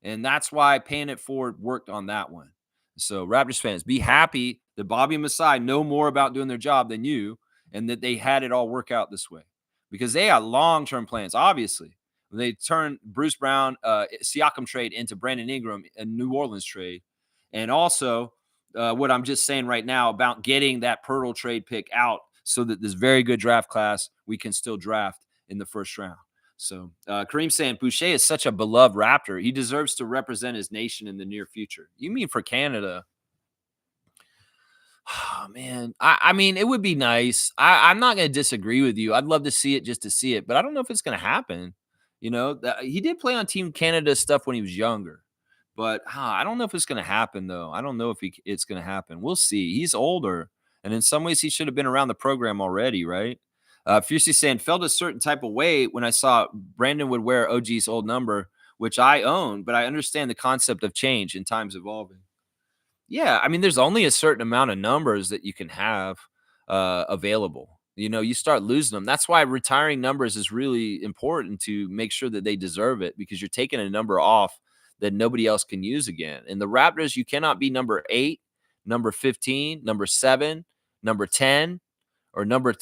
And that's why paying it forward worked on that one. So Raptors fans, be happy that Bobby and Masai know more about doing their job than you and that they had it all work out this way because they had long-term plans, obviously. They turned Bruce Brown, Siakam trade into Brandon Ingram, a New Orleans trade. And also what I'm just saying right now about getting that Pirtle trade pick out so that this very good draft class we can still draft in the first round. So Kareem saying Boucher is such a beloved Raptor. He deserves to represent his nation in the near future. You mean for Canada? Oh, man. I mean, it would be nice. I'm not going to disagree with you. I'd love to see it just to see it, but I don't know if it's going to happen. You know, he did play on Team Canada stuff when he was younger, but I don't know if it's going to happen, though. I don't know if it's going to happen. We'll see. He's older, and in some ways, he should have been around the program already, right? Fiercely saying, felt a certain type of way when I saw Brandon would wear OG's old number, which I own, but I understand the concept of change and times evolving. Yeah, I mean, there's only a certain amount of numbers that you can have available. You start losing them. That's why retiring numbers is really important to make sure that they deserve it because you're taking a number off that nobody else can use again. And the Raptors, you cannot be number 8, number 15, number 7, number 10, or number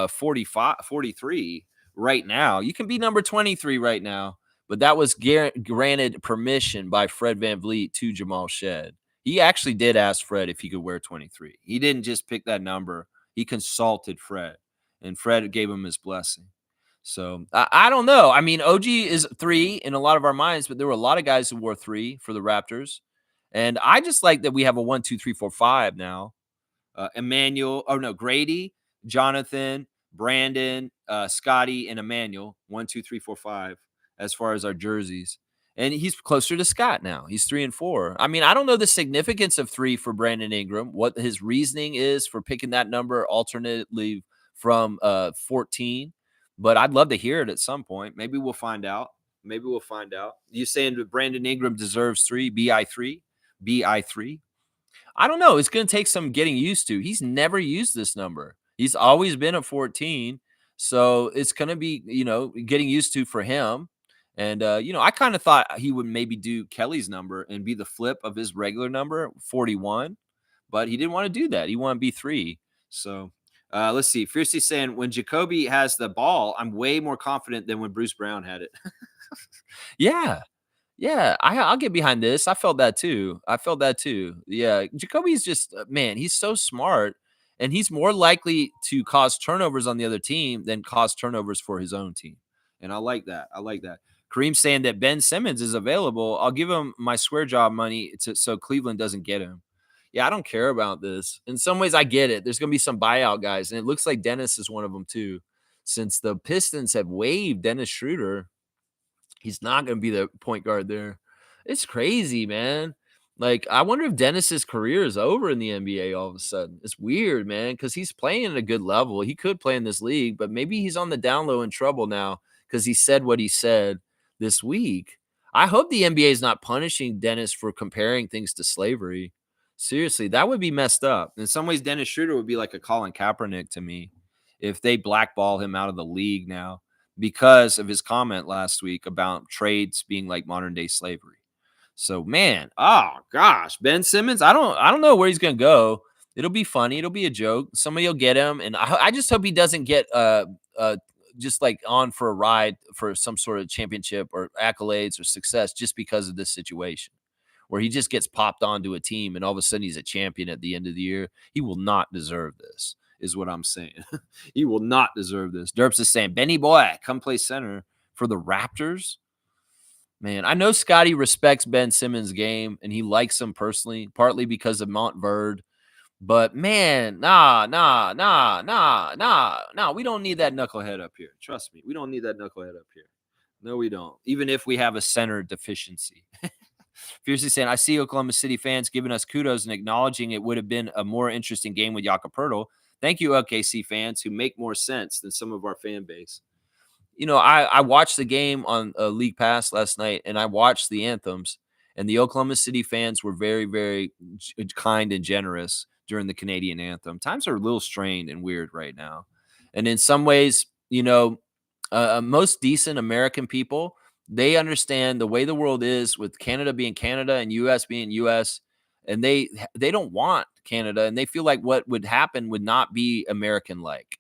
45, 43 right now. You can be number 23 right now, but that was granted permission by Fred VanVleet to Jamal Shed. He actually did ask Fred if he could wear 23. He didn't just pick that number. He consulted Fred, and Fred gave him his blessing. So I don't know. I mean, OG is 3 in a lot of our minds, but there were a lot of guys who wore 3 for the Raptors. And I just like that we have a 1, 2, 3, 4, 5 now. Emmanuel, Grady, Jonathan, Brandon, Scotty, and Emmanuel. 1, 2, 3, 4, 5 as far as our jerseys. And he's closer to Scott now. He's 3 and 4. I mean, I don't know the significance of 3 for Brandon Ingram, what his reasoning is for picking that number alternately from 14, but I'd love to hear it at some point. Maybe we'll find out. You saying that Brandon Ingram deserves 3, BI3? BI3? I don't know. It's going to take some getting used to. He's never used this number. He's always been a 14. So it's going to be, getting used to for him. And, I kind of thought he would maybe do Kelly's number and be the flip of his regular number, 41. But he didn't want to do that. He wanted to be 3. So let's see. Fiercely saying, when Jacoby has the ball, I'm way more confident than when Bruce Brown had it. Yeah. Yeah, I'll get behind this. I felt that too. Yeah, Jacoby's just man, he's so smart, and he's more likely to cause turnovers on the other team than cause turnovers for his own team. And I like that. Kareem saying that Ben Simmons is available. I'll give him my square job money so Cleveland doesn't get him. Yeah, I don't care about this. In some ways, I get it. There's going to be some buyout guys, and it looks like Dennis is one of them too. Since the Pistons have waived Dennis Schroeder, he's not going to be the point guard there. It's crazy, man. Like, I wonder if Dennis's career is over in the NBA all of a sudden. It's weird, man, because he's playing at a good level. He could play in this league, but maybe he's on the down low in trouble now because he said what he said this week. I hope the NBA is not punishing Dennis for comparing things to slavery. Seriously, that would be messed up. In some ways, Dennis Schroeder would be like a Colin Kaepernick to me if they blackball him out of the league now because of his comment last week about trades being like modern day slavery. So, man, oh gosh, Ben Simmons, I don't know where he's gonna go. It'll be funny. It'll be a joke. Somebody will get him, and I just hope he doesn't get just like on for a ride for some sort of championship or accolades or success just because of this situation, where he just gets popped onto a team and all of a sudden he's a champion at the end of the year. He will not deserve this, is what I'm saying. He will not deserve this. Derps is saying, Benny boy, come play center for the Raptors. Man, I know Scotty respects Ben Simmons' game and he likes him personally, partly because of Montverde. But man, nah. We don't need that knucklehead up here. Trust me, we don't need that knucklehead up here. No, we don't. Even if we have a center deficiency. Fiercely saying, I see Oklahoma City fans giving us kudos and acknowledging it would have been a more interesting game with Jakob Poeltl. Thank you, OKC fans, who make more sense than some of our fan base. I watched the game on League Pass last night, and I watched the anthems, and the Oklahoma City fans were very, very kind and generous during the Canadian anthem. Times are a little strained and weird right now. And in some ways, most decent American people, they understand the way the world is with Canada being Canada and U.S. being U.S., and they don't want Canada, and they feel like what would happen would not be American-like.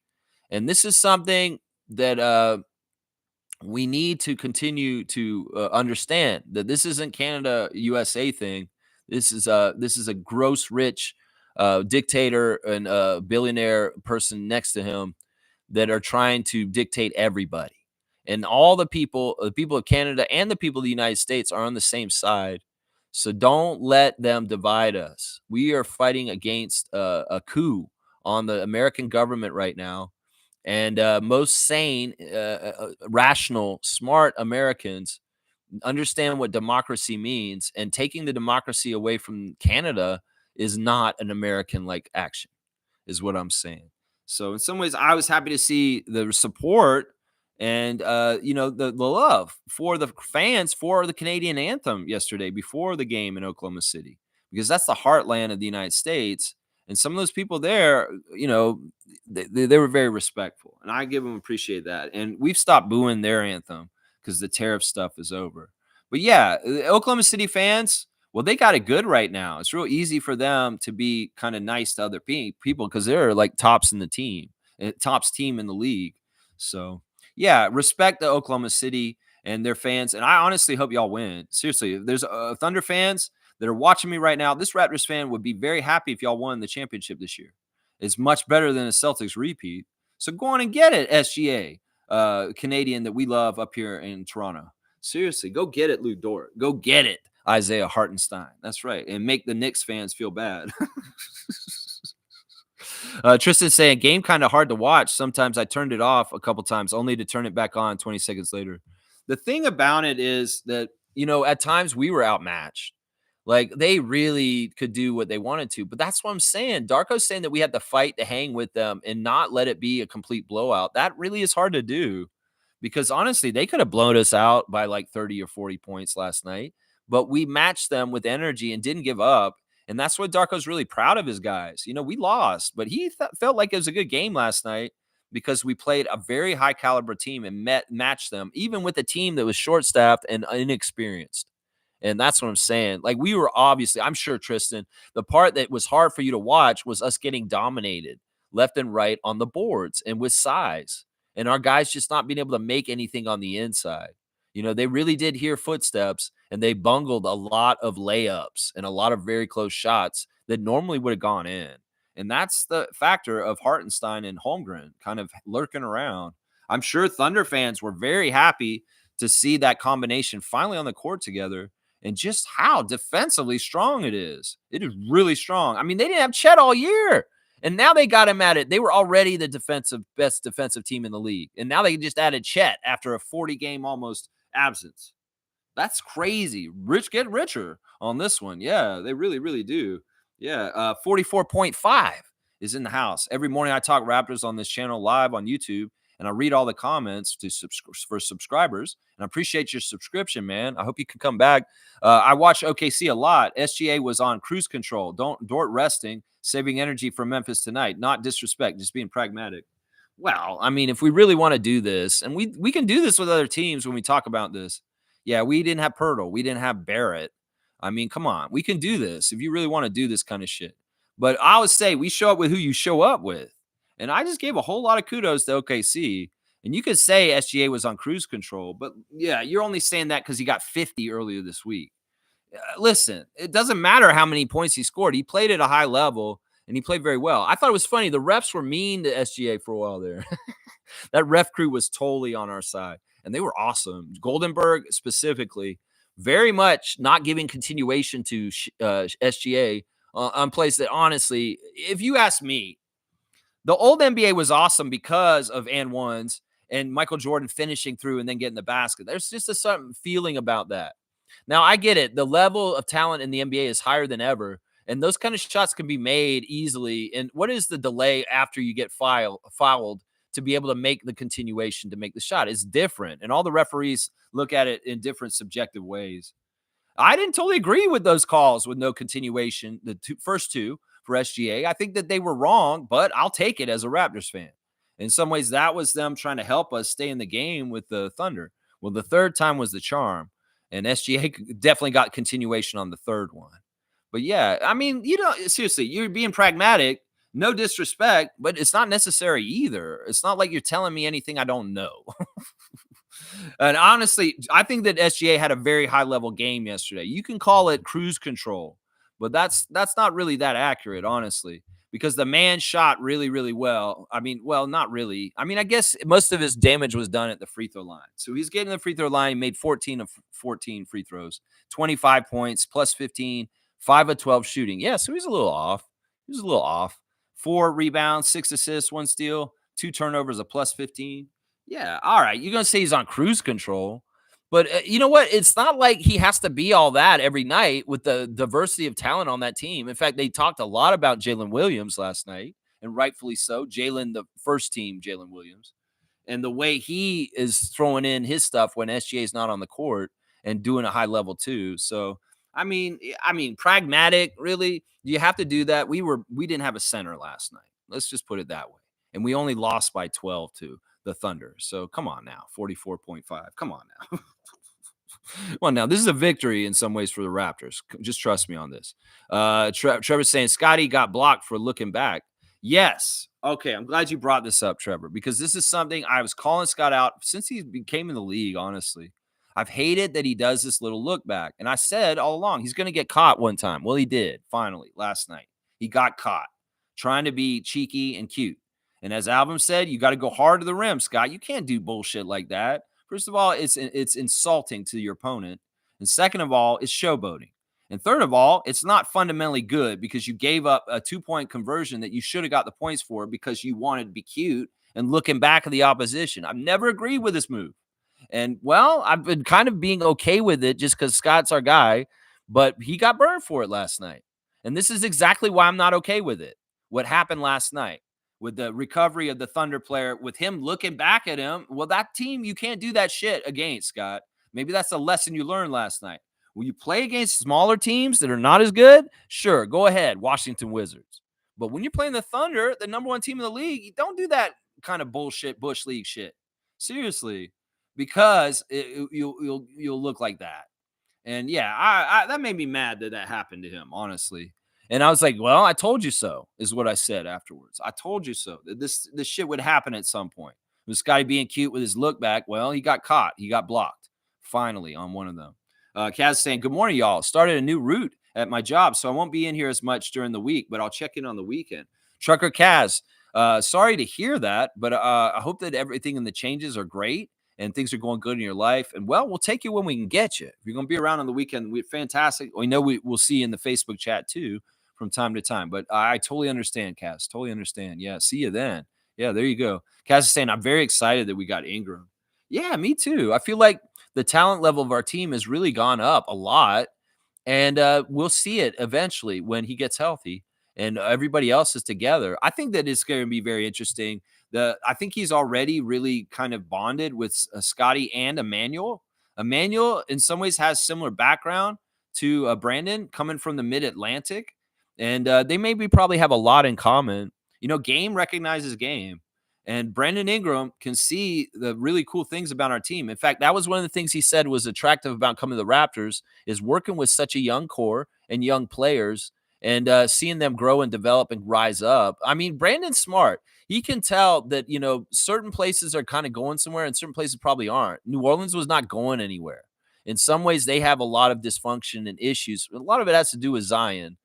And this is something that we need to continue to understand, that this isn't Canada USA thing. This is a gross rich dictator and billionaire person next to him that are trying to dictate everybody. And all the people of Canada and the people of the United States are on the same side. So don't let them divide us. We are fighting against a coup on the American government right now. And most sane, rational, smart Americans understand what democracy means. And taking the democracy away from Canada is not an American-like action, is what I'm saying. So in some ways, I was happy to see the support and the love for the fans for the Canadian anthem yesterday before the game in Oklahoma City, because that's the heartland of the United States. And some of those people there, they were very respectful, and I give them appreciate that. And we've stopped booing their anthem because the tariff stuff is over. But yeah, the Oklahoma City fans, well, they got it good right now. It's real easy for them to be kind of nice to other people because they're like tops in the team, tops team in the league. So yeah, respect the Oklahoma City and their fans. And I honestly hope y'all win. Seriously, if there's Thunder fans that are watching me right now, this Raptors fan would be very happy if y'all won the championship this year. It's much better than a Celtics repeat. So go on and get it, SGA, Canadian that we love up here in Toronto. Seriously, go get it, Lou Dort. Go get it, Isaiah Hartenstein. That's right. And make the Knicks fans feel bad. Tristan's saying, game kind of hard to watch. Sometimes I turned it off a couple times only to turn it back on 20 seconds later. The thing about it is that, at times we were outmatched. Like, they really could do what they wanted to. But that's what I'm saying. Darko's saying that we had to fight to hang with them and not let it be a complete blowout. That really is hard to do because, honestly, they could have blown us out by like 30 or 40 points last night. But we matched them with energy and didn't give up. And that's what Darko's really proud of his guys. We lost, but he felt like it was a good game last night because we played a very high caliber team and matched them, even with a team that was short staffed and inexperienced. And that's what I'm saying. Like, we were obviously, I'm sure, Tristan, the part that was hard for you to watch was us getting dominated left and right on the boards and with size. And our guys just not being able to make anything on the inside. They really did hear footsteps and they bungled a lot of layups and a lot of very close shots that normally would have gone in. And that's the factor of Hartenstein and Holmgren kind of lurking around. I'm sure Thunder fans were very happy to see that combination finally on the court together and just how defensively strong it is. It is really strong. I mean, they didn't have Chet all year. And now they got him at it. They were already the best defensive team in the league. And now they just added Chet after a 40-game almost absence. That's crazy. Get richer on this one. Yeah, they really, really do. Yeah, 44.5 is in the house. Every morning I talk Raptors on this channel live on YouTube, and I read all the comments for subscribers. And I appreciate your subscription, man. I hope you can come back. I watch OKC a lot. SGA was on cruise control. Dort resting, saving energy for Memphis tonight. Not disrespect, just being pragmatic. Well, I mean, if we really want to do this, and we can do this with other teams when we talk about this. Yeah, we didn't have Pirtle. We didn't have Barrett. I mean, come on. We can do this if you really want to do this kind of shit. But I always say we show up with who you show up with. And I just gave a whole lot of kudos to OKC. And you could say SGA was on cruise control, but yeah, you're only saying that because he got 50 earlier this week. Listen, it doesn't matter how many points he scored. He played at a high level and he played very well. I thought it was funny. The refs were mean to SGA for a while there. That ref crew was totally on our side and they were awesome. Goldenberg specifically, very much not giving continuation to SGA on plays that honestly, if you ask me, the old NBA was awesome because of and ones and Michael Jordan finishing through and then getting the basket. There's just a certain feeling about that. Now, I get it. The level of talent in the NBA is higher than ever, and those kind of shots can be made easily. And what is the delay after you get fouled to be able to make the continuation to make the shot? It's different, and all the referees look at it in different subjective ways. I didn't totally agree with those calls with no continuation, the first two for SGA. I think that they were wrong, but I'll take it as a Raptors fan. In some ways, that was them trying to help us stay in the game with the Thunder. Well, the third time was the charm, and SGA definitely got continuation on the third one. But yeah, I mean, seriously, you're being pragmatic. No disrespect, but it's not necessary either. It's not like you're telling me anything I don't know. And honestly, I think that SGA had a very high level game yesterday. You can call it cruise control, but that's not really that accurate, honestly, because the man shot really, really well. I mean, well, not really. I mean, I guess most of his damage was done at the free throw line. So he's getting the free throw line. He made 14 of 14 free throws, 25 points, plus 15, 5 of 12 shooting. Yeah, so he's a little off. 4 rebounds, 6 assists, 1 steal, 2 turnovers, a plus 15. Yeah, all right. You're going to say he's on cruise control. But you know what? It's not like he has to be all that every night with the diversity of talent on that team. In fact, they talked a lot about Jalen Williams last night, and rightfully so. The first team, Jalen Williams. And the way he is throwing in his stuff when SGA is not on the court and doing a high level too. So Pragmatic, really? Do you have to do that? We didn't have a center last night. Let's just put it that way. And we only lost by 12 to the Thunder. So come on now, 44.5. Come on now. Well, now this is a victory in some ways for the Raptors. Just trust me on this. Trevor's saying Scotty got blocked for looking back. Yes. Okay. I'm glad you brought this up, Trevor, because this is something I was calling Scott out since he became in the league, honestly. I've hated that he does this little look back. And I said all along, he's going to get caught one time. Well, he did finally last night. He got caught trying to be cheeky and cute. And as Alvin said, you got to go hard to the rim, Scott. You can't do bullshit like that. First of all, it's insulting to your opponent. And second of all, it's showboating. And third of all, it's not fundamentally good because you gave up a 2-point conversion that you should have got the points for because you wanted to be cute and looking back at the opposition. I've never agreed with this move. And well, I've been kind of being okay with it just because Scott's our guy, but he got burned for it last night. And this is exactly why I'm not okay with it. What happened last night with the recovery of the Thunder player, with him looking back at him. Well, that team, you can't do that shit against, Scott. Maybe that's a lesson you learned last night. Will you play against smaller teams that are not as good? Sure, go ahead, Washington Wizards. But when you're playing the Thunder, the number one team in the league, you don't do that kind of bullshit Bush League shit. Seriously, because you'll look like that. And yeah, I that made me mad that happened to him, honestly. And I was like, well, I told you so, is what I said afterwards. I told you so. That this shit would happen at some point. This guy being cute with his look back. Well, he got caught. He got blocked finally on one of them. Kaz saying, good morning, y'all. Started a new route at my job, so I won't be in here as much during the week, but I'll check in on the weekend. Trucker Kaz, sorry to hear that, but I hope that everything in the changes are great and things are going good in your life. And well, we'll take you when we can get you. If you're going to be around on the weekend, we're fantastic. We know we'll see you in the Facebook chat too from time to time. But I totally understand, Cass. Totally understand. Yeah, see you then. Yeah, there you go. Cass is saying, I'm very excited that we got Ingram. Yeah, me too. I feel like the talent level of our team has really gone up a lot. And we'll see it eventually when he gets healthy and everybody else is together. I think that it's going to be very interesting. I think he's already really kind of bonded with Scotty and Emmanuel. Emmanuel, in some ways, has similar background to Brandon, coming from the Mid-Atlantic, and they maybe probably have a lot in common. You know, game recognizes game. And Brandon Ingram can see the really cool things about our team. In fact, that was one of the things he said was attractive about coming to the Raptors is working with such a young core and young players and seeing them grow and develop and rise up. I mean, Brandon's smart. He can tell that, you know, certain places are kind of going somewhere and certain places probably aren't. New Orleans was not going anywhere. In some ways, they have a lot of dysfunction and issues. A lot of it has to do with Zion.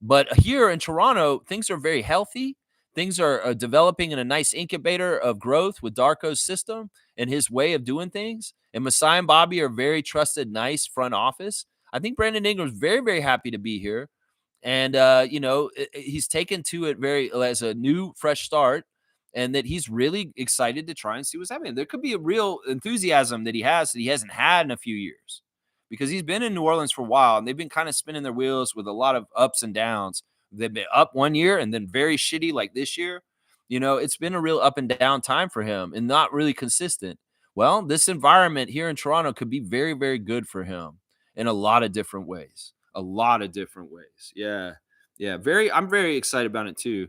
But here in Toronto, things are very healthy. Things are developing in a nice incubator of growth with Darko's system and his way of doing things. And Masai and Bobby are very trusted, nice front office. I think Brandon Ingram's very, very happy to be here. And, he's taken to it very as a new, fresh start and that he's really excited to try and see what's happening. There could be a real enthusiasm that he hasn't had in a few years because he's been in New Orleans for a while and they've been kind of spinning their wheels with a lot of ups and downs. They've been up one year and then very shitty like this year. You know, it's been a real up and down time for him and not really consistent. Well, this environment here in Toronto could be very, very good for him in a lot of different ways. A lot of different ways. Yeah. Yeah. I'm very excited about it too.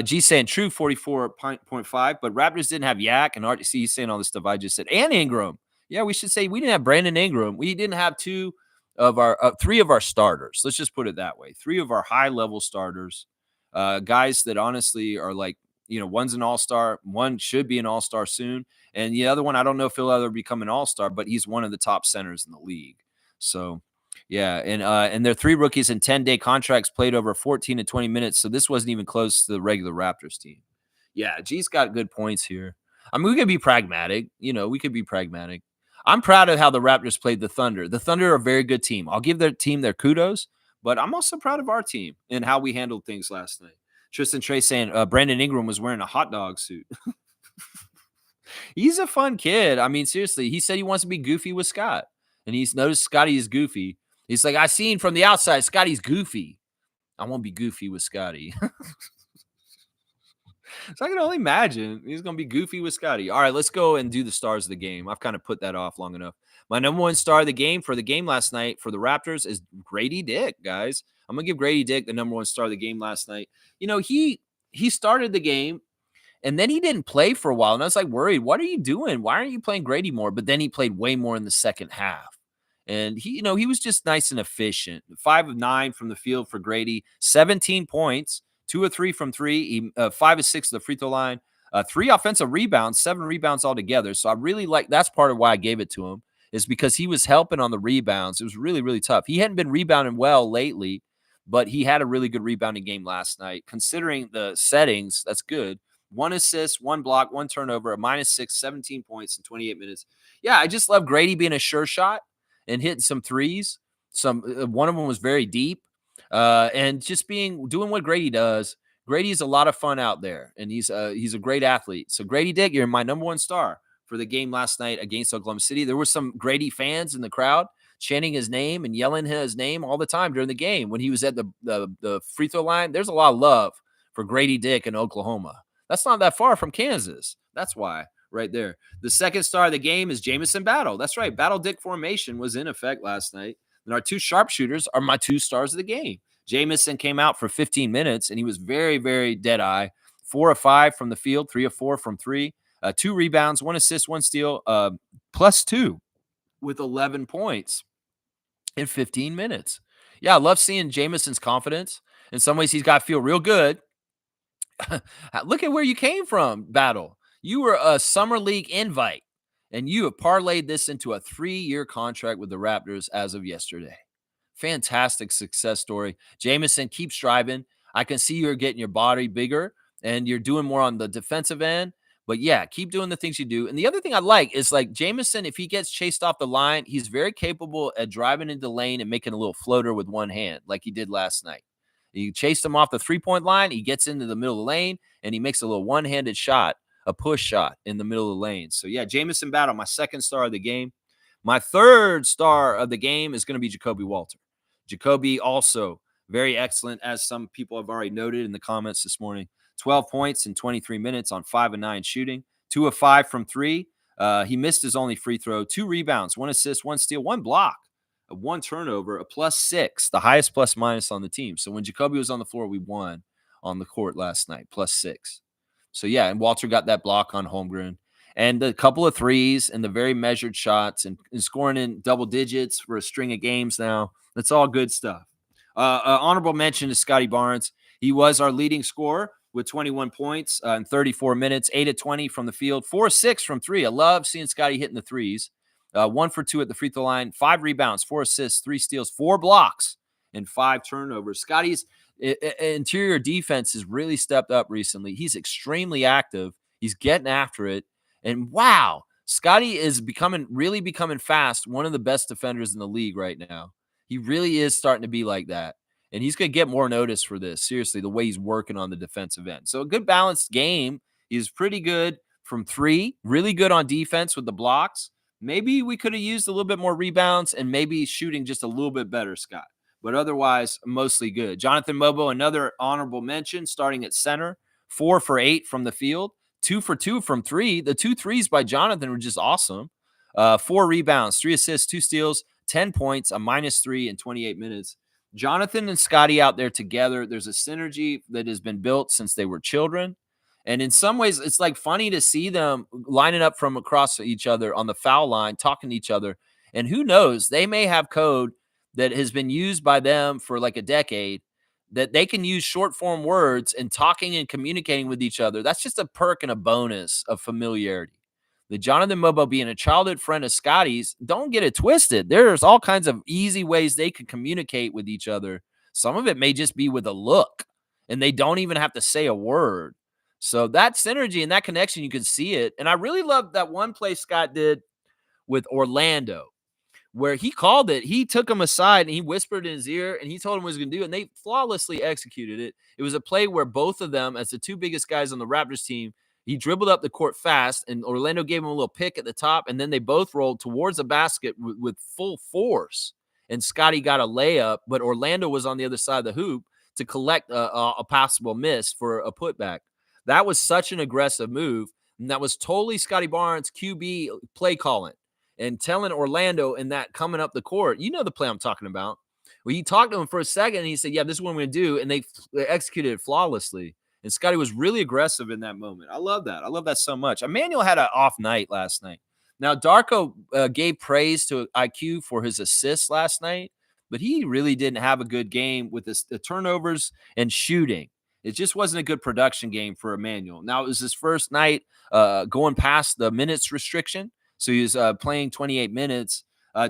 G saying true 44.5, but Raptors didn't have Yak and RTC. He's saying all this stuff I just said. And Ingram. Yeah, we should say we didn't have Brandon Ingram. We didn't have three of our starters. Let's just put it that way. Three of our high level starters, guys that honestly are like, you know, one's an all-star, one should be an all-star soon. And the other one, I don't know if he'll ever become an all-star, but he's one of the top centers in the league. So yeah. And they're three rookies in 10-day contracts played over 14 to 20 minutes. So this wasn't even close to the regular Raptors team. Yeah. G's got good points here. I mean, we could be pragmatic. You know, we could be pragmatic. I'm proud of how the Raptors played the Thunder. The Thunder are a very good team. I'll give their team their kudos, but I'm also proud of our team and how we handled things last night. Tristan Trey saying Brandon Ingram was wearing a hot dog suit. He's a fun kid. I mean, seriously, he said he wants to be goofy with Scott, and he's noticed Scotty is goofy. He's like, I seen from the outside, Scotty's goofy. I won't be goofy with Scotty. So I can only imagine he's going to be goofy with Scotty. All right, let's go and do the stars of the game. I've kind of put that off long enough. My number one star of the game for the game last night for the Raptors is Grady Dick, guys. I'm going to give Grady Dick the number one star of the game last night. He started the game and then he didn't play for a while. And I was like worried, what are you doing? Why aren't you playing Grady more? But then he played way more in the second half. And he was just nice and efficient. 5 of 9 from the field for Grady, 17 points, 2 of 3 from 3, 5 of 6 to the free throw line, 3 offensive rebounds, 7 rebounds altogether. So I really that's part of why I gave it to him, is because he was helping on the rebounds. It was really, really tough. He hadn't been rebounding well lately, but he had a really good rebounding game last night. Considering the settings, that's good. 1 assist, 1 block, 1 turnover, a -6, 17 points in 28 minutes. Yeah, I just love Grady being a sure shot and hitting some threes. One of them was very deep, and just doing what Grady does. Grady's a lot of fun out there, and he's a great athlete. So Grady Dick, you're my number one star for the game last night against Oklahoma City. There were some Grady fans in the crowd chanting his name and yelling his name all the time during the game when he was at the free throw line. There's a lot of love for Grady Dick in Oklahoma. That's not that far from Kansas. That's why right there. The second star of the game is Jamison Battle. That's right. Battle Dick formation was in effect last night. And our 2 sharpshooters are my 2 stars of the game. Jamison came out for 15 minutes, and he was very, very dead eye. 4 of 5 from the field, 3 of 4 from 3, 2 rebounds, 1 assist, 1 steal, +2 with 11 points in 15 minutes. Yeah, I love seeing Jamison's confidence. In some ways, he's got to feel real good. Look at where you came from, Battle. You were a summer league invite, and you have parlayed this into a 3-year contract with the Raptors as of yesterday. Fantastic success story. Jamison, keep striving. I can see you're getting your body bigger, and you're doing more on the defensive end. But yeah, keep doing the things you do. And the other thing I like is like Jamison, if he gets chased off the line, he's very capable at driving into the lane and making a little floater with one hand, like he did last night. He chased him off the 3-point line. He gets into the middle of the lane, and he makes a little one-handed shot, a push shot in the middle of the lane. So, yeah, Jamison Battle, my second star of the game. My third star of the game is going to be Jacoby Walter. Jacoby also very excellent, as some people have already noted in the comments this morning. 12 points in 23 minutes on 5 of 9 shooting, 2 of 5 from 3. He missed his only free throw, 2 rebounds, 1 assist, 1 steal, 1 block. 1 turnover, a +6, the highest plus minus on the team. So when Jacoby was on the floor, we won on the court last night, +6. So yeah, and Walter got that block on Holmgren. And a couple of threes and the very measured shots and scoring in double digits for a string of games now. That's all good stuff. Honorable mention to Scotty Barnes. He was our leading scorer with 21 points in 34 minutes, 8 of 20 from the field, 4 of 6 from 3. I love seeing Scotty hitting the threes. 1 for 2 at the free throw line, 5 rebounds, 4 assists, 3 steals, 4 blocks, and 5 turnovers. Scotty's interior defense has really stepped up recently. He's extremely active. He's getting after it. And wow, Scotty is really becoming fast, one of the best defenders in the league right now. He really is starting to be like that. And he's going to get more notice for this, seriously, the way he's working on the defensive end. So a good balanced game. He's pretty good from 3, really good on defense with the blocks. Maybe we could have used a little bit more rebounds and maybe shooting just a little bit better, Scott. But otherwise, mostly good. Jonathan Mobo, another honorable mention, starting at center, 4 for 8 from the field, 2 for 2 from 3. The 2 threes by Jonathan were just awesome. 4 rebounds, 3 assists, 2 steals, 10 points, a -3 in 28 minutes. Jonathan and Scotty out there together, there's a synergy that has been built since they were children. And in some ways, it's like funny to see them lining up from across each other on the foul line, talking to each other. And who knows, they may have code that has been used by them for like a decade that they can use short form words and talking and communicating with each other. That's just a perk and a bonus of familiarity. The Jonathan Mobo being a childhood friend of Scotty's, don't get it twisted. There's all kinds of easy ways they can communicate with each other. Some of it may just be with a look, and they don't even have to say a word. So that synergy and that connection, you can see it. And I really love that one play Scott did with Orlando where he called it. He took him aside and he whispered in his ear and he told him what he was going to do. And they flawlessly executed it. It was a play where both of them, as the 2 biggest guys on the Raptors team, he dribbled up the court fast and Orlando gave him a little pick at the top. And then they both rolled towards the basket with full force. And Scotty got a layup, but Orlando was on the other side of the hoop to collect a possible miss for a putback. That was such an aggressive move. And that was totally Scotty Barnes QB play calling and telling Orlando in that coming up the court. You know the play I'm talking about. Well, he talked to him for a second and he said, yeah, this is what I'm going to do. And they executed it flawlessly. And Scotty was really aggressive in that moment. I love that. I love that so much. Emmanuel had an off night last night. Now, Darko gave praise to IQ for his assists last night, but he really didn't have a good game with the turnovers and shooting. It just wasn't a good production game for Emmanuel. Now, it was his first night going past the minutes restriction. So he was playing 28 minutes,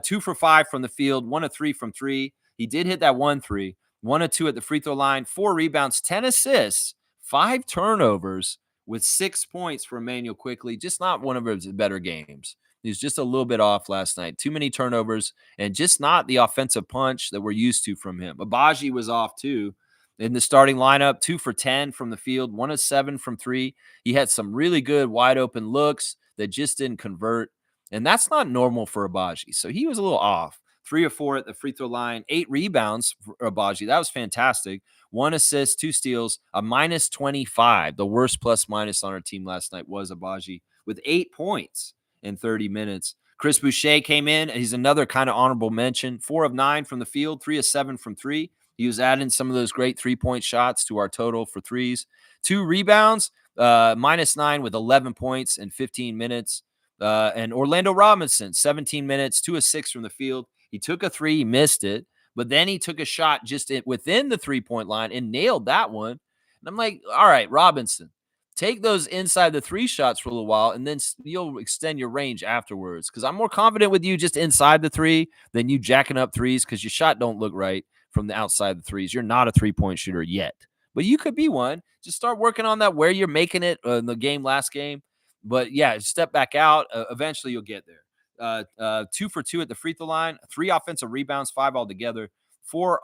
2 for 5 from the field, 1 of 3 from 3. He did hit that 1-3, 1 of 2 at the free throw line, 4 rebounds, 10 assists, 5 turnovers with 6 points for Emmanuel quickly. Just not one of his better games. He was just a little bit off last night. Too many turnovers and just not the offensive punch that we're used to from him. Abaji was off too. In the starting lineup, 2 for 10 from the field, 1 of 7 from 3. He had some really good wide open looks that just didn't convert. And that's not normal for Abaji. So he was a little off. 3 or 4 at the free throw line, 8 rebounds for Abaji. That was fantastic. 1 assist, 2 steals, a minus 25. The worst plus minus on our team last night was Abaji with 8 points in 30 minutes. Chris Boucher came in. He's another kind of honorable mention. 4 of 9 from the field, 3 of 7 from 3. He was adding some of those great 3-point shots to our total for threes. 2 rebounds, minus 9 with 11 points in 15 minutes. And Orlando Robinson, 17 minutes, 2 of 6 from the field. He took a 3, he missed it, but then he took a shot just within the 3-point line and nailed that one. And I'm like, all right, Robinson, take those inside the 3 shots for a little while, and then you'll extend your range afterwards. Because I'm more confident with you just inside the 3 than you jacking up threes because your shot don't look right from the outside the threes. You're not a 3-point shooter yet, but you could be one. Just start working on that where you're making it in the last game. But yeah, step back out. Eventually you'll get there. 2 for 2 at the free throw line, 3 offensive rebounds, 5 altogether, 4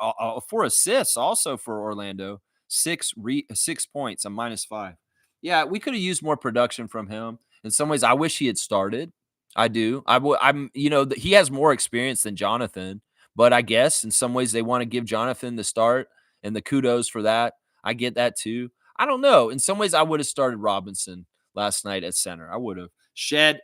assists also for Orlando, 6 points, a minus 5. Yeah, we could have used more production from him. In some ways, I wish he had started. I do. He has more experience than Jonathan, but I guess in some ways they want to give Jonathan the start and the kudos for that. I get that too. I don't know. In some ways, I would have started Robinson last night at center. I would have. Shed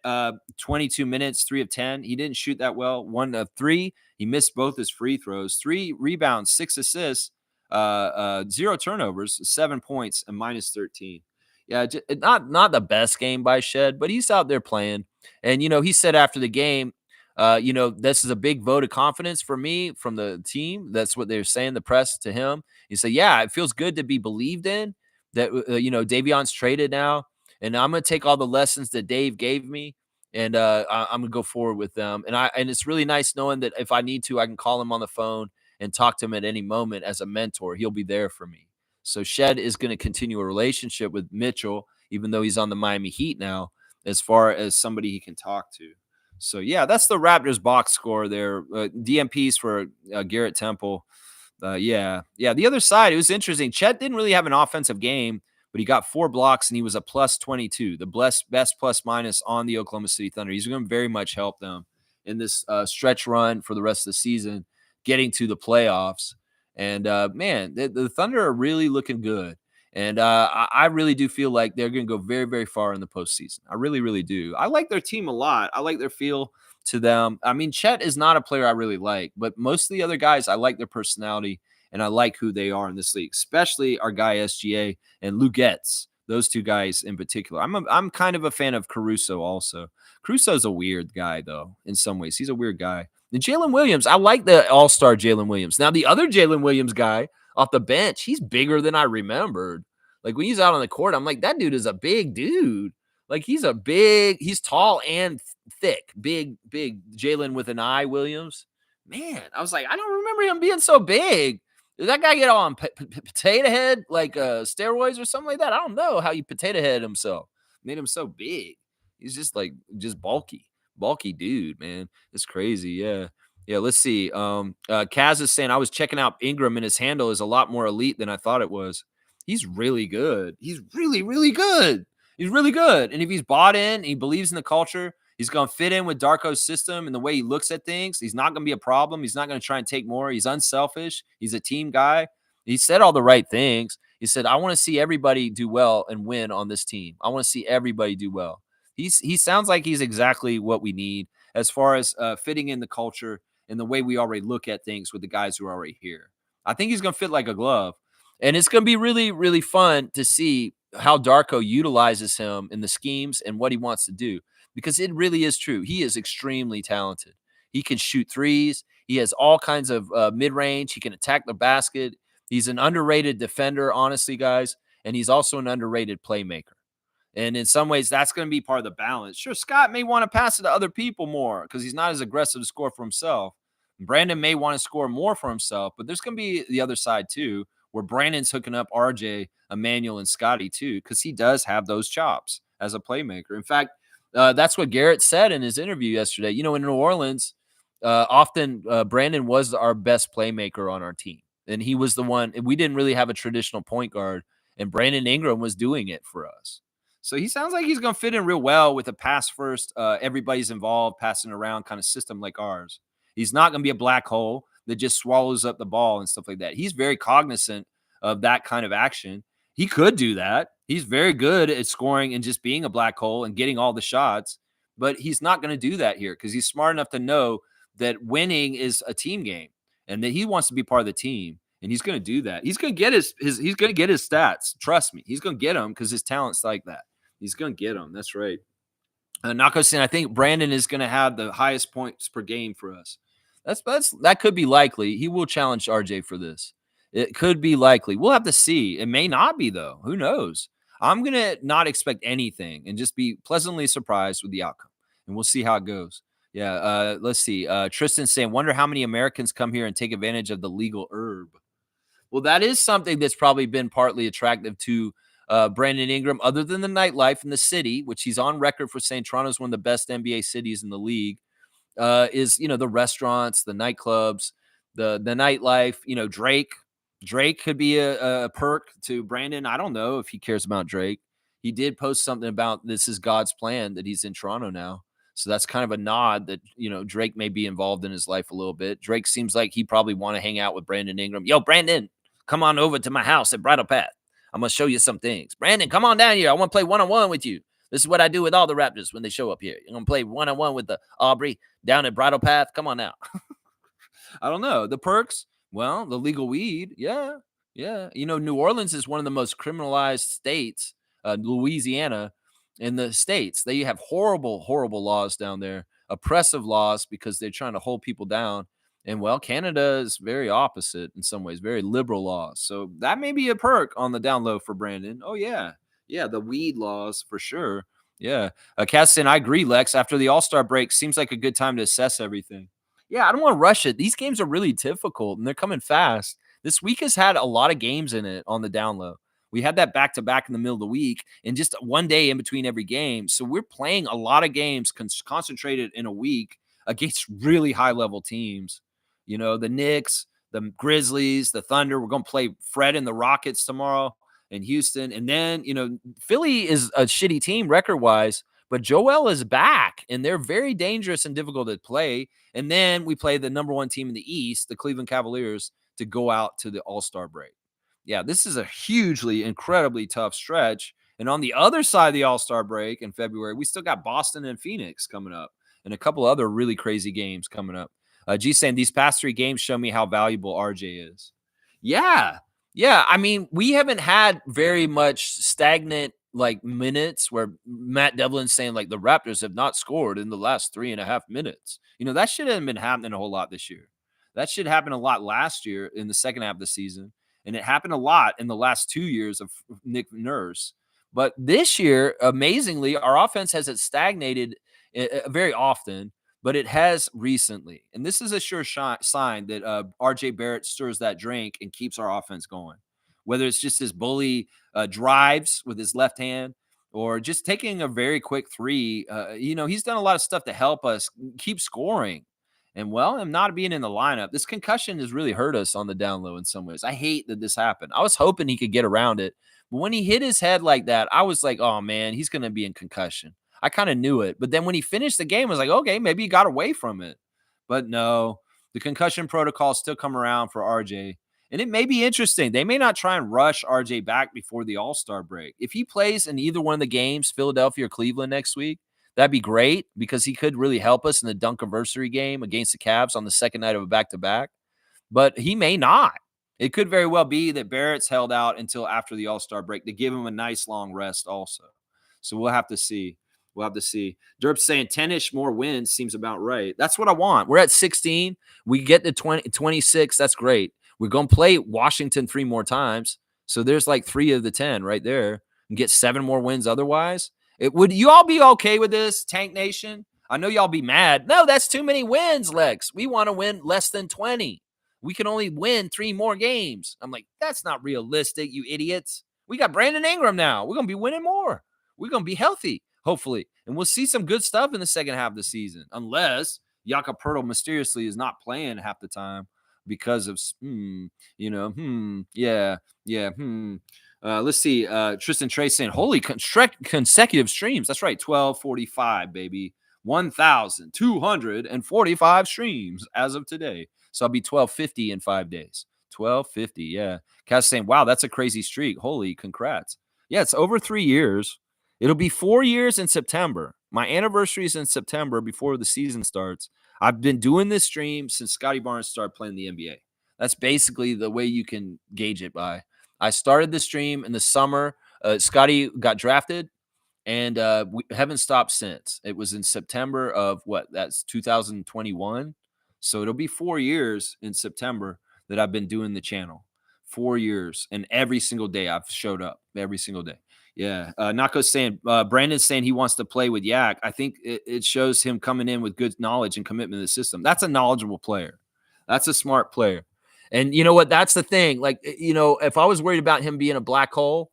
22 minutes, 3 of 10. He didn't shoot that well. 1 of 3. He missed both his free throws. 3 rebounds, 6 assists, 0 turnovers, 7 points, and minus 13. Yeah, not the best game by Shed, but he's out there playing. And he said after the game, this is a big vote of confidence for me from the team. That's what they're saying, the press to him. He said, yeah, it feels good to be believed in. That Davion's traded now. And I'm going to take all the lessons that Dave gave me, and I'm going to go forward with them. And it's really nice knowing that if I need to, I can call him on the phone and talk to him at any moment as a mentor. He'll be there for me. So Shed is going to continue a relationship with Mitchell, even though he's on the Miami Heat now, as far as somebody he can talk to. So, yeah, that's the Raptors box score there. DMPs for Garrett Temple. The other side, it was interesting. Chet didn't really have an offensive game, but he got 4 blocks and he was a plus 22, the best plus minus on the Oklahoma City Thunder. He's going to very much help them in this stretch run for the rest of the season, getting to the playoffs. And man, the Thunder are really looking good. And I really do feel like they're going to go very, very far in the postseason. I really, really do. I like their team a lot. I like their feel to them. I mean, Chet is not a player I really like, but most of the other guys, I like their personality. And I like who they are in this league, especially our guy SGA and Lugetz. Those 2 guys in particular. I'm kind of a fan of Caruso also. Caruso's a weird guy, though, in some ways. He's a weird guy. And Jalen Williams, I like the all-star Jalen Williams. Now, the other Jalen Williams guy off the bench, he's bigger than I remembered. Like, when he's out on the court, I'm like, that dude is a big dude. Like, he's tall and thick. Big Jalen with an eye Williams. Man, I was like, I don't remember him being so big. Did that guy get on potato head, like steroids or something like that? I don't know how you potato head himself. Made him so big. He's just bulky dude, man. It's crazy. Yeah. Yeah. Let's see. Kaz is saying I was checking out Ingram and his handle is a lot more elite than I thought it was. He's really good. He's really, really good. He's really good. And if he's bought in, he believes in the culture, he's going to fit in with Darko's system and the way he looks at things. He's not going to be a problem. He's not going to try and take more. He's unselfish. He's a team guy. He said all the right things. He said, "I want to see everybody do well and win on this team. I want to see everybody do well." He sounds like he's exactly what we need as far as fitting in the culture and the way we already look at things with the guys who are already here. I think he's going to fit like a glove, and it's going to be really, really fun to see how Darko utilizes him in the schemes and what he wants to do because it really is true. He is extremely talented. He can shoot threes. He has all kinds of mid range. He can attack the basket. He's an underrated defender, honestly, guys, and he's also an underrated playmaker. And in some ways, that's going to be part of the balance. Sure, Scott may want to pass it to other people more because he's not as aggressive to score for himself. Brandon may want to score more for himself, but there's going to be the other side too, where Brandon's hooking up RJ, Emmanuel, and Scotty too, because he does have those chops as a playmaker. In fact, that's what Garrett said in his interview yesterday. You know, in New Orleans, often Brandon was our best playmaker on our team. And he was the one, we didn't really have a traditional point guard, and Brandon Ingram was doing it for us. So he sounds like he's going to fit in real well with a pass first, everybody's involved, passing around kind of system like ours. He's not going to be a black hole that just swallows up the ball and stuff like that. He's very cognizant of that kind of action. He could do that. He's very good at scoring and just being a black hole and getting all the shots, but he's not going to do that here because he's smart enough to know that winning is a team game and that he wants to be part of the team. And he's going to do that. He's going to get his he's going to get his stats. Trust me. He's going to get them because his talent's like that. He's going to get them. That's right. Nako saying, I think Brandon is going to have the highest points per game for us. That could be likely. He will challenge RJ for this. It could be likely. We'll have to see. It may not be though. Who knows? I'm going to not expect anything and just be pleasantly surprised with the outcome. And we'll see how it goes. Yeah. Let's see. Tristan saying, wonder how many Americans come here and take advantage of the legal herb. Well, that is something that's probably been partly attractive to Brandon Ingram, other than the nightlife in the city, which he's on record for saying Toronto is one of the best NBA cities in the league. Is the restaurants, the nightclubs, the nightlife. Drake could be a perk to Brandon. I don't know if he cares about Drake. He did post something about this is God's plan that he's in Toronto now. So that's kind of a nod that, Drake may be involved in his life a little bit. Drake seems like he probably want to hang out with Brandon Ingram. Yo, Brandon, come on over to my house at Bridle Path. I'm going to show you some things. Brandon, come on down here. I want to play one-on-one with you. This is what I do with all the Raptors when they show up here. I'm going to play one-on-one with the Aubrey down at Bridle Path. Come on now. I don't know. The perks, well, the legal weed. Yeah. Yeah. New Orleans is one of the most criminalized states, Louisiana, in the states. They have horrible, horrible laws down there, oppressive laws because they're trying to hold people down. And well, Canada is very opposite in some ways, very liberal laws. So that may be a perk on the down low for Brandon. Oh, yeah. Yeah, the weed laws for sure. Yeah. Cassin, I agree, Lex. After the All-Star break, seems like a good time to assess everything. Yeah, I don't want to rush it. These games are really difficult and they're coming fast. This week has had a lot of games in it on the down low. We had that back to back in the middle of the week and just one day in between every game. So we're playing a lot of games concentrated in a week against really high level teams. The Knicks, the Grizzlies, the Thunder. We're going to play Fred and the Rockets tomorrow in Houston. And then, Philly is a shitty team record wise, but Joel is back and they're very dangerous and difficult to play. And then we play the number one team in the East, the Cleveland Cavaliers, to go out to the All-Star break. Yeah, this is a hugely, incredibly tough stretch. And on the other side of the All-Star break in February, we still got Boston and Phoenix coming up and a couple other really crazy games coming up. G saying these past 3 games show me how valuable RJ is. Yeah. Yeah. I mean, we haven't had very much stagnant minutes where Matt Devlin's saying the Raptors have not scored in the last 3.5 minutes. That shit hasn't been happening a whole lot this year. That shit happened a lot last year in the second half of the season. And it happened a lot in the last 2 years of Nick Nurse. But this year, amazingly, our offense hasn't stagnated very often, but it has recently. And this is a sure sign that RJ Barrett stirs that drink and keeps our offense going. Whether it's just his bully drives with his left hand or just taking a very quick three. He's done a lot of stuff to help us keep scoring. And well, him not being in the lineup, this concussion has really hurt us on the down low in some ways. I hate that this happened. I was hoping he could get around it. But when he hit his head like that, I was like, oh man, he's going to be in concussion. I kind of knew it. But then when he finished the game, I was like, okay, maybe he got away from it. But no, the concussion protocol still come around for RJ. And it may be interesting. They may not try and rush RJ back before the All-Star break. If he plays in either one of the games, Philadelphia or Cleveland next week, that'd be great because he could really help us in the Dunkiversary game against the Cavs on the second night of a back-to-back. But he may not. It could very well be that Barrett's held out until after the All-Star break to give him a nice long rest also. So we'll have to see. We'll have to see. Derp's saying 10-ish more wins seems about right. That's what I want. We're at 16. We get to 26. That's great. We're going to play Washington 3 more times. So there's like 3 of the 10 right there and get 7 more wins otherwise. Would you all be okay with this, Tank Nation? I know y'all be mad. No, that's too many wins, Lex. We want to win less than 20. We can only win 3 more games. I'm like, that's not realistic, you idiots. We got Brandon Ingram now. We're going to be winning more. We're going to be healthy, hopefully. And we'll see some good stuff in the second half of the season, unless Jakob Poeltl mysteriously is not playing half the time because of, let's see. Tristan Trey saying, holy consecutive streams. That's right, 1245, baby. 1,245 streams as of today. So I'll be 1250 in 5 days. 1250, yeah. Cass saying, wow, that's a crazy streak. Holy congrats. Yeah, it's over 3 years. It'll be 4 years in September. My anniversary is in September before the season starts. I've been doing this stream since Scotty Barnes started playing the NBA. That's basically the way you can gauge it by. I started the stream in the summer. Scotty got drafted, and we haven't stopped since. It was in September of that's 2021. So it'll be 4 years in September that I've been doing the channel. 4 years, and every single day I've showed up. Every single day. Yeah. Nako's saying, Brandon's saying he wants to play with Yak. I think it shows him coming in with good knowledge and commitment to the system. That's a knowledgeable player. That's a smart player. And you know what? That's the thing. Like, if I was worried about him being a black hole,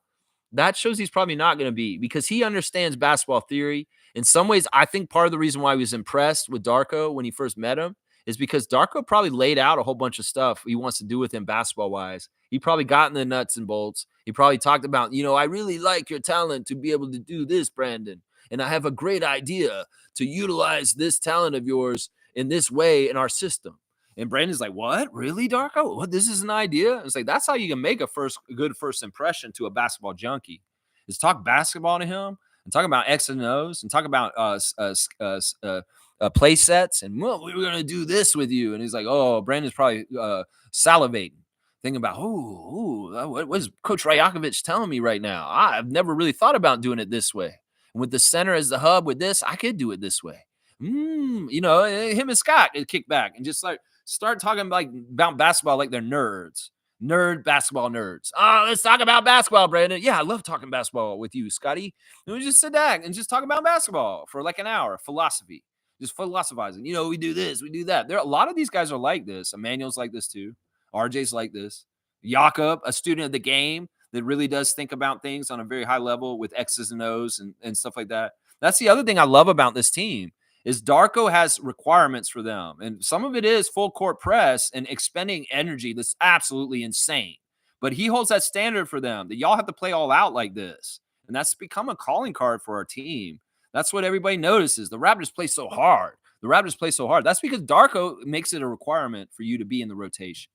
that shows he's probably not going to be, because he understands basketball theory. In some ways, I think part of the reason why he was impressed with Darko when he first met him is because Darko probably laid out a whole bunch of stuff he wants to do with him basketball-wise. He probably got in the nuts and bolts. He probably talked about, I really like your talent to be able to do this, Brandon. And I have a great idea to utilize this talent of yours in this way in our system. And Brandon's like, what? Really, Darko? What? This is an idea? It's like, that's how you can make a good first impression to a basketball junkie, is talk basketball to him and talk about X and O's and talk about play sets. And, well, we're going to do this with you. And he's like, oh, Brandon's probably salivating, thinking about, what is Coach Rajakovic telling me right now? I've never really thought about doing it this way. And with the center as the hub with this, I could do it this way. Him and Scott would kick back and just like start talking about basketball like they're nerds. Basketball nerds. Let's talk about basketball, Brandon. Yeah, I love talking basketball with you, Scotty. And we just sit down and just talk about basketball for like an hour. Philosophy. Just philosophizing. We do this, we do that. A lot of these guys are like this. Emmanuel's like this too. RJ's like this. Jakob, a student of the game that really does think about things on a very high level with X's and O's and stuff like that. That's the other thing I love about this team is Darko has requirements for them. And some of it is full court press and expending energy that's absolutely insane. But he holds that standard for them that y'all have to play all out like this. And that's become a calling card for our team. That's what everybody notices. The Raptors play so hard. That's because Darko makes it a requirement for you to be in the rotation.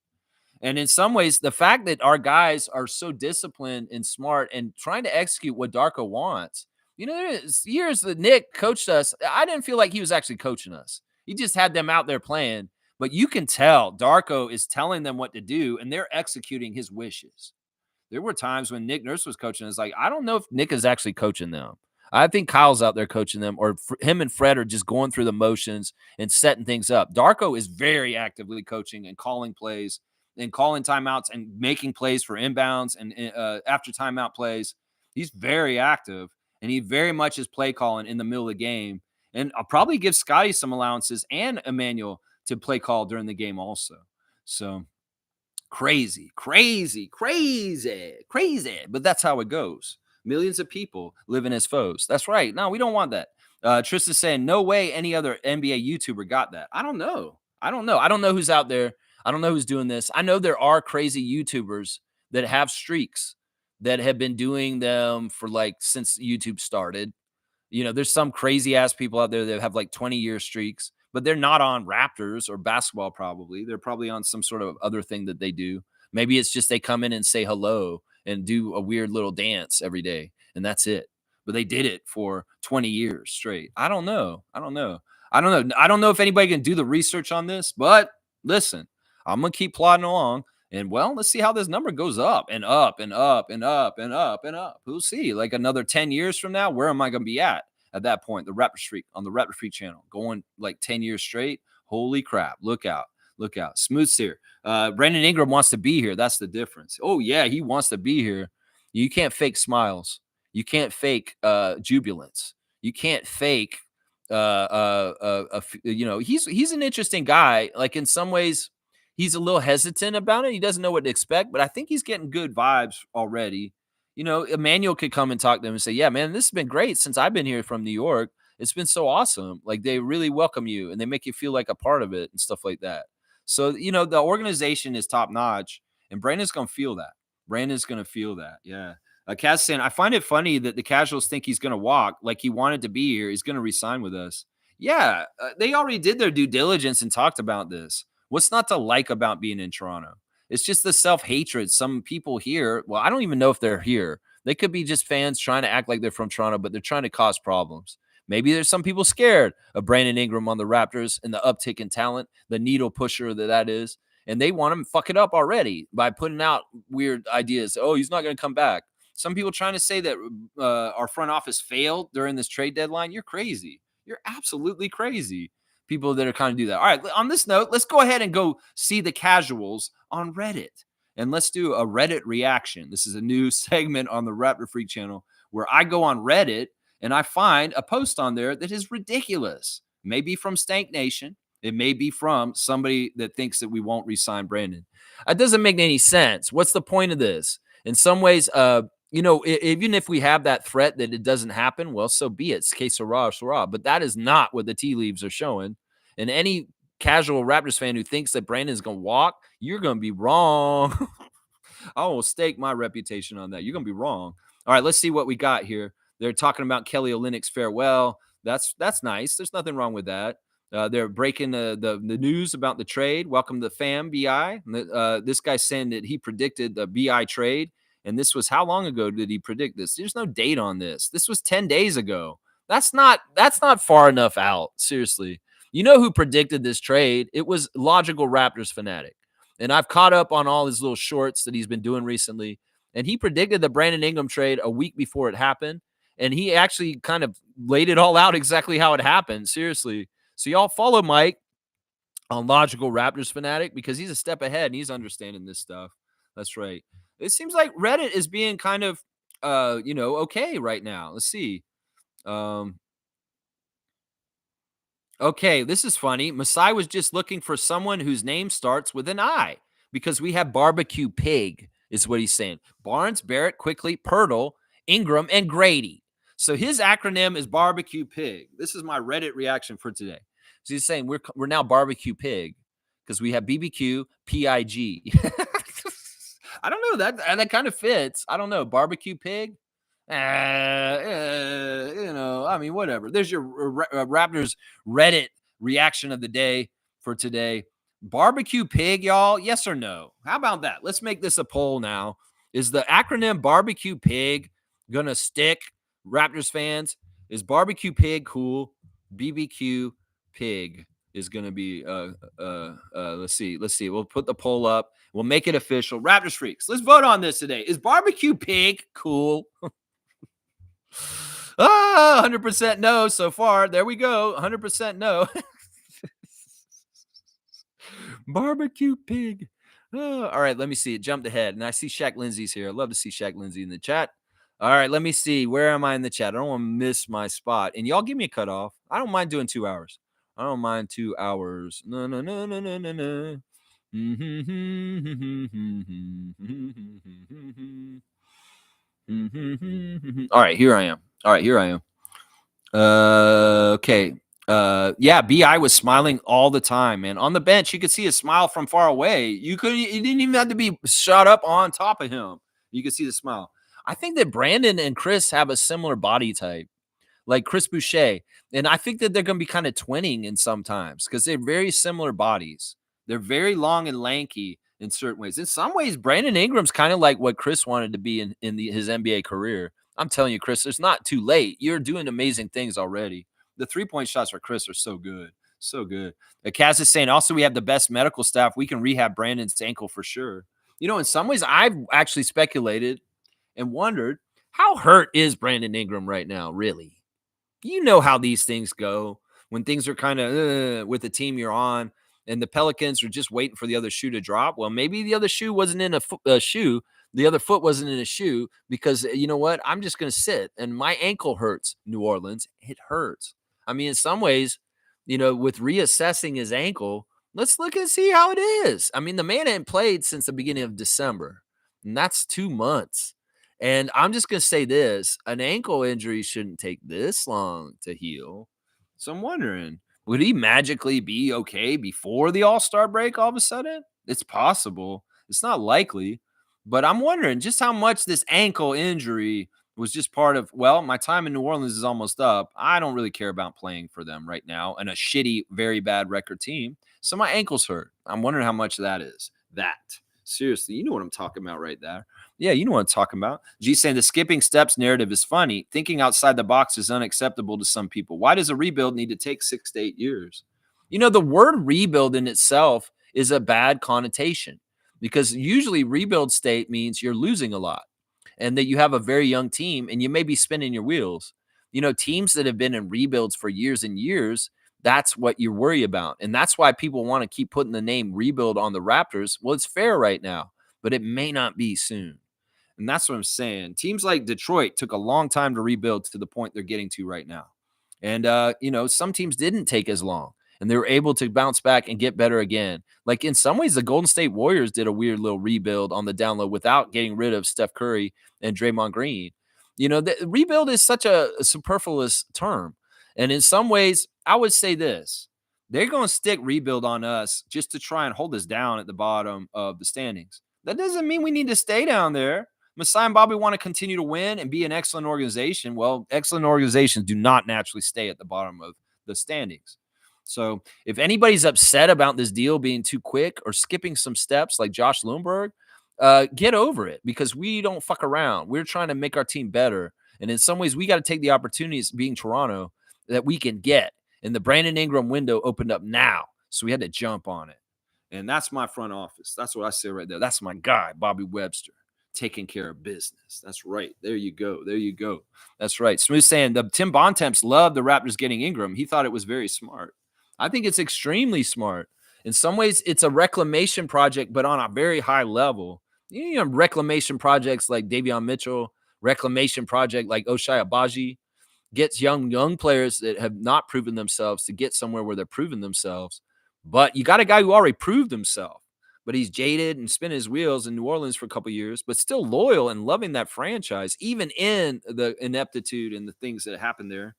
And in some ways, the fact that our guys are so disciplined and smart and trying to execute what Darko wants. There's years that Nick coached us. I didn't feel like he was actually coaching us. He just had them out there playing. But you can tell Darko is telling them what to do, and they're executing his wishes. There were times when Nick Nurse was coaching us. Like, I don't know if Nick is actually coaching them. I think Kyle's out there coaching them, or him and Fred are just going through the motions and setting things up. Darko is very actively coaching and calling plays and calling timeouts and making plays for inbounds and after timeout plays. He's very active. And he very much is play calling in the middle of the game. And I'll probably give Scotty some allowances and Emmanuel to play call during the game also. So crazy. But that's how it goes. Millions of people living as foes. That's right. No, we don't want that. Trista's saying, no way any other NBA YouTuber got that. I don't know. I don't know who's out there. I don't know who's doing this. I know there are crazy YouTubers that have streaks that have been doing them for since YouTube started. There's some crazy ass people out there that have 20-year streaks, but they're not on Raptors or basketball. Probably they're probably on some sort of other thing that they do. Maybe it's just they come in and say hello and do a weird little dance every day, and that's it. But they did it for 20 years straight. I don't know. I don't know. I don't know. I don't know if anybody can do the research on this, but listen, I'm gonna keep plodding along. And well, let's see how this number goes up and up and up and up and up and up. We'll see. Like another 10 years from now, where am I gonna be at that point? The Raptor Streak on the Raptor Freak channel, going like 10 years straight. Holy crap. Look out. Look out. Smooth here. Brandon Ingram wants to be here. That's the difference. Oh, yeah, he wants to be here. You can't fake smiles. You can't fake jubilance. You can't fake he's an interesting guy. Like in some ways, he's a little hesitant about it. He doesn't know what to expect, but I think he's getting good vibes already. Emmanuel could come and talk to him and say, yeah, man, this has been great since I've been here from New York. It's been so awesome. Like they really welcome you and they make you feel like a part of it and stuff like that. So, the organization is top notch and Brandon's going to feel that. Brandon's going to feel that. Yeah. Kaz saying, I find it funny that the casuals think he's going to walk like he wanted to be here. He's going to resign with us. Yeah. They already did their due diligence and talked about this. What's not to like about being in Toronto? It's just the self-hatred. Some people here, well, I don't even know if they're here. They could be just fans trying to act like they're from Toronto, but they're trying to cause problems. Maybe there's some people scared of Brandon Ingram on the Raptors and the uptick in talent, the needle pusher that is. And they want him to fuck it up already by putting out weird ideas. Oh, he's not going to come back. Some people trying to say that our front office failed during this trade deadline. You're crazy. You're absolutely crazy. People that are kind of do that. All right. On this note, let's go ahead and go see the casuals on Reddit. And let's do a Reddit reaction. This is a new segment on the Raptor Freak channel where I go on Reddit and I find a post on there that is ridiculous. Maybe from Stank Nation. It may be from somebody that thinks that we won't re-sign Brandon. It doesn't make any sense. What's the point of this? In some ways, even if we have that threat that it doesn't happen, well, so be it. It's que sera. But that is not what the tea leaves are showing. And any casual Raptors fan who thinks that Brandon's going to walk, you're going to be wrong. I will stake my reputation on that. You're going to be wrong. All right, let's see what we got here. They're talking about Kelly Olynyk's farewell. That's nice. There's nothing wrong with that. They're breaking the news about the trade. Welcome to fam, BI. This guy's saying that he predicted the BI trade. And this was how long ago did he predict this? There's no date on this. This was 10 days ago. That's not far enough out. Seriously. You know who predicted this trade? It was Logical Raptors Fanatic. And I've caught up on all his little shorts that he's been doing recently. And he predicted the Brandon Ingram trade a week before it happened. And he actually kind of laid it all out exactly how it happened. Seriously. So y'all follow Mike on Logical Raptors Fanatic because he's a step ahead and he's understanding this stuff. That's right. It seems like Reddit is being kind of, okay right now. Let's see. Okay, this is funny. Masai was just looking for someone whose name starts with an I because we have Barbecue Pig, is what he's saying. Barnes, Barrett, Quickly, Pirtle, Ingram, and Grady. So his acronym is Barbecue Pig. This is my Reddit reaction for today. So he's saying we're now Barbecue Pig because we have BBQ, PIG. I don't know. That kind of fits. I don't know. Barbecue Pig. I mean, whatever. There's your Raptors Reddit reaction of the day for today. Barbecue Pig, y'all. Yes or no? How about that? Let's make this a poll now. Is the acronym Barbecue Pig gonna stick, Raptors fans? Is Barbecue Pig cool? BBQ Pig is going to be let's see. We'll put the poll up. We'll make it official. Raptors Freaks, let's vote on this today. Is Barbecue Pig cool? 100% no so far. There we go. 100% no. Barbecue Pig. All right, let me see. It jumped ahead. And I see Shaq Lindsay's here. I love to see Shaq Lindsay in the chat. All right, let me see. Where am I in the chat? I don't want to miss my spot. And y'all give me a cutoff. I don't mind doing 2 hours. I don't mind 2 hours. No. All right, here I am. Okay. Yeah, BI was smiling all the time, man. On the bench, you could see a smile from far away. You didn't even have to be shot up on top of him. You could see the smile. I think that Brandon and Chris have a similar body type, like Chris Boucher. And I think that they're going to be kind of twinning in sometimes because they're very similar bodies. They're very long and lanky. in certain ways. In some ways, Brandon Ingram's kind of like what Chris wanted to be in his NBA career. I'm telling you, Chris, it's not too late. You're doing amazing things already. The 3-point shots for Chris are so good. So good. Kaz is saying also we have the best medical staff. We can rehab Brandon's ankle for sure. In some ways, I've actually speculated and wondered how hurt is Brandon Ingram right now, really? You know how these things go when things are kind of with the team you're on, and the Pelicans are just waiting for the other shoe to drop. Well, maybe the other shoe wasn't in a shoe. The other foot wasn't in a shoe because you know what? I'm just going to sit and my ankle hurts. New Orleans, it hurts. I mean, in some ways, with reassessing his ankle, let's look and see how it is. I mean, the man hadn't played since the beginning of December, and that's 2 months. And I'm just going to say this, an ankle injury shouldn't take this long to heal. So I'm wondering, would he magically be okay before the All-Star break all of a sudden? It's possible. It's not likely. But I'm wondering just how much this ankle injury was just part of, well, my time in New Orleans is almost up. I don't really care about playing for them right now and a shitty, very bad record team. So my ankle's hurt. I'm wondering how much that is. That. Seriously, you know what I'm talking about right there. Yeah, you know what I'm talking about. G saying the skipping steps narrative is funny. Thinking outside the box is unacceptable to some people. Why does a rebuild need to take 6 to 8 years? The word rebuild in itself is a bad connotation because usually rebuild state means you're losing a lot and that you have a very young team and you may be spinning your wheels. Teams that have been in rebuilds for years and years, that's what you worry about. And that's why people want to keep putting the name rebuild on the Raptors. Well, it's fair right now, but it may not be soon. And that's what I'm saying. Teams like Detroit took a long time to rebuild to the point they're getting to right now. And, some teams didn't take as long and they were able to bounce back and get better again. Like in some ways, the Golden State Warriors did a weird little rebuild on the down low without getting rid of Steph Curry and Draymond Green. The rebuild is such a superfluous term. And in some ways, I would say this. They're going to stick rebuild on us just to try and hold us down at the bottom of the standings. That doesn't mean we need to stay down there. Masai and Bobby want to continue to win and be an excellent organization. Well, excellent organizations do not naturally stay at the bottom of the standings. So if anybody's upset about this deal being too quick or skipping some steps like Josh Lundberg, get over it because we don't fuck around. We're trying to make our team better. And in some ways, we got to take the opportunities being Toronto that we can get. And the Brandon Ingram window opened up now. So we had to jump on it. And that's my front office. That's what I say right there. That's my guy, Bobby Webster, taking care of business. That's right. There you go. There you go. That's right. Smooth saying the Tim Bontemps loved the Raptors getting Ingram. He thought it was very smart. I think it's extremely smart. In some ways, it's a reclamation project, but on a very high level. Reclamation projects like Davion Mitchell, reclamation project like Oshai Abaji gets young players that have not proven themselves to get somewhere where they're proving themselves. But you got a guy who already proved himself, but he's jaded and spinning his wheels in New Orleans for a couple of years, but still loyal and loving that franchise, even in the ineptitude and the things that happened there.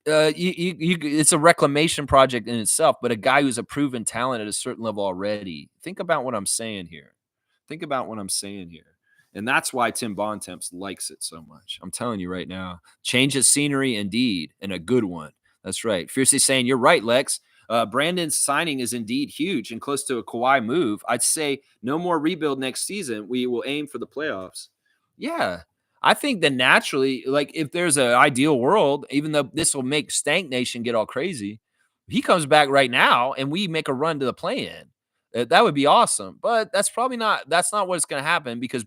It's a reclamation project in itself, but a guy who's a proven talent at a certain level already. Think about what I'm saying here. Think about what I'm saying here. And that's why Tim Bontemps likes it so much. I'm telling you right now. Change of scenery indeed, and a good one. That's right. Fiercely saying, you're right, Lex. Brandon's signing is indeed huge and close to a Kawhi move. I'd say no more rebuild next season. We will aim for the playoffs. Yeah. I think that naturally, like if there's an ideal world, even though this will make Stank Nation get all crazy, he comes back right now and we make a run to the play-in. That would be awesome, but that's not what's going to happen because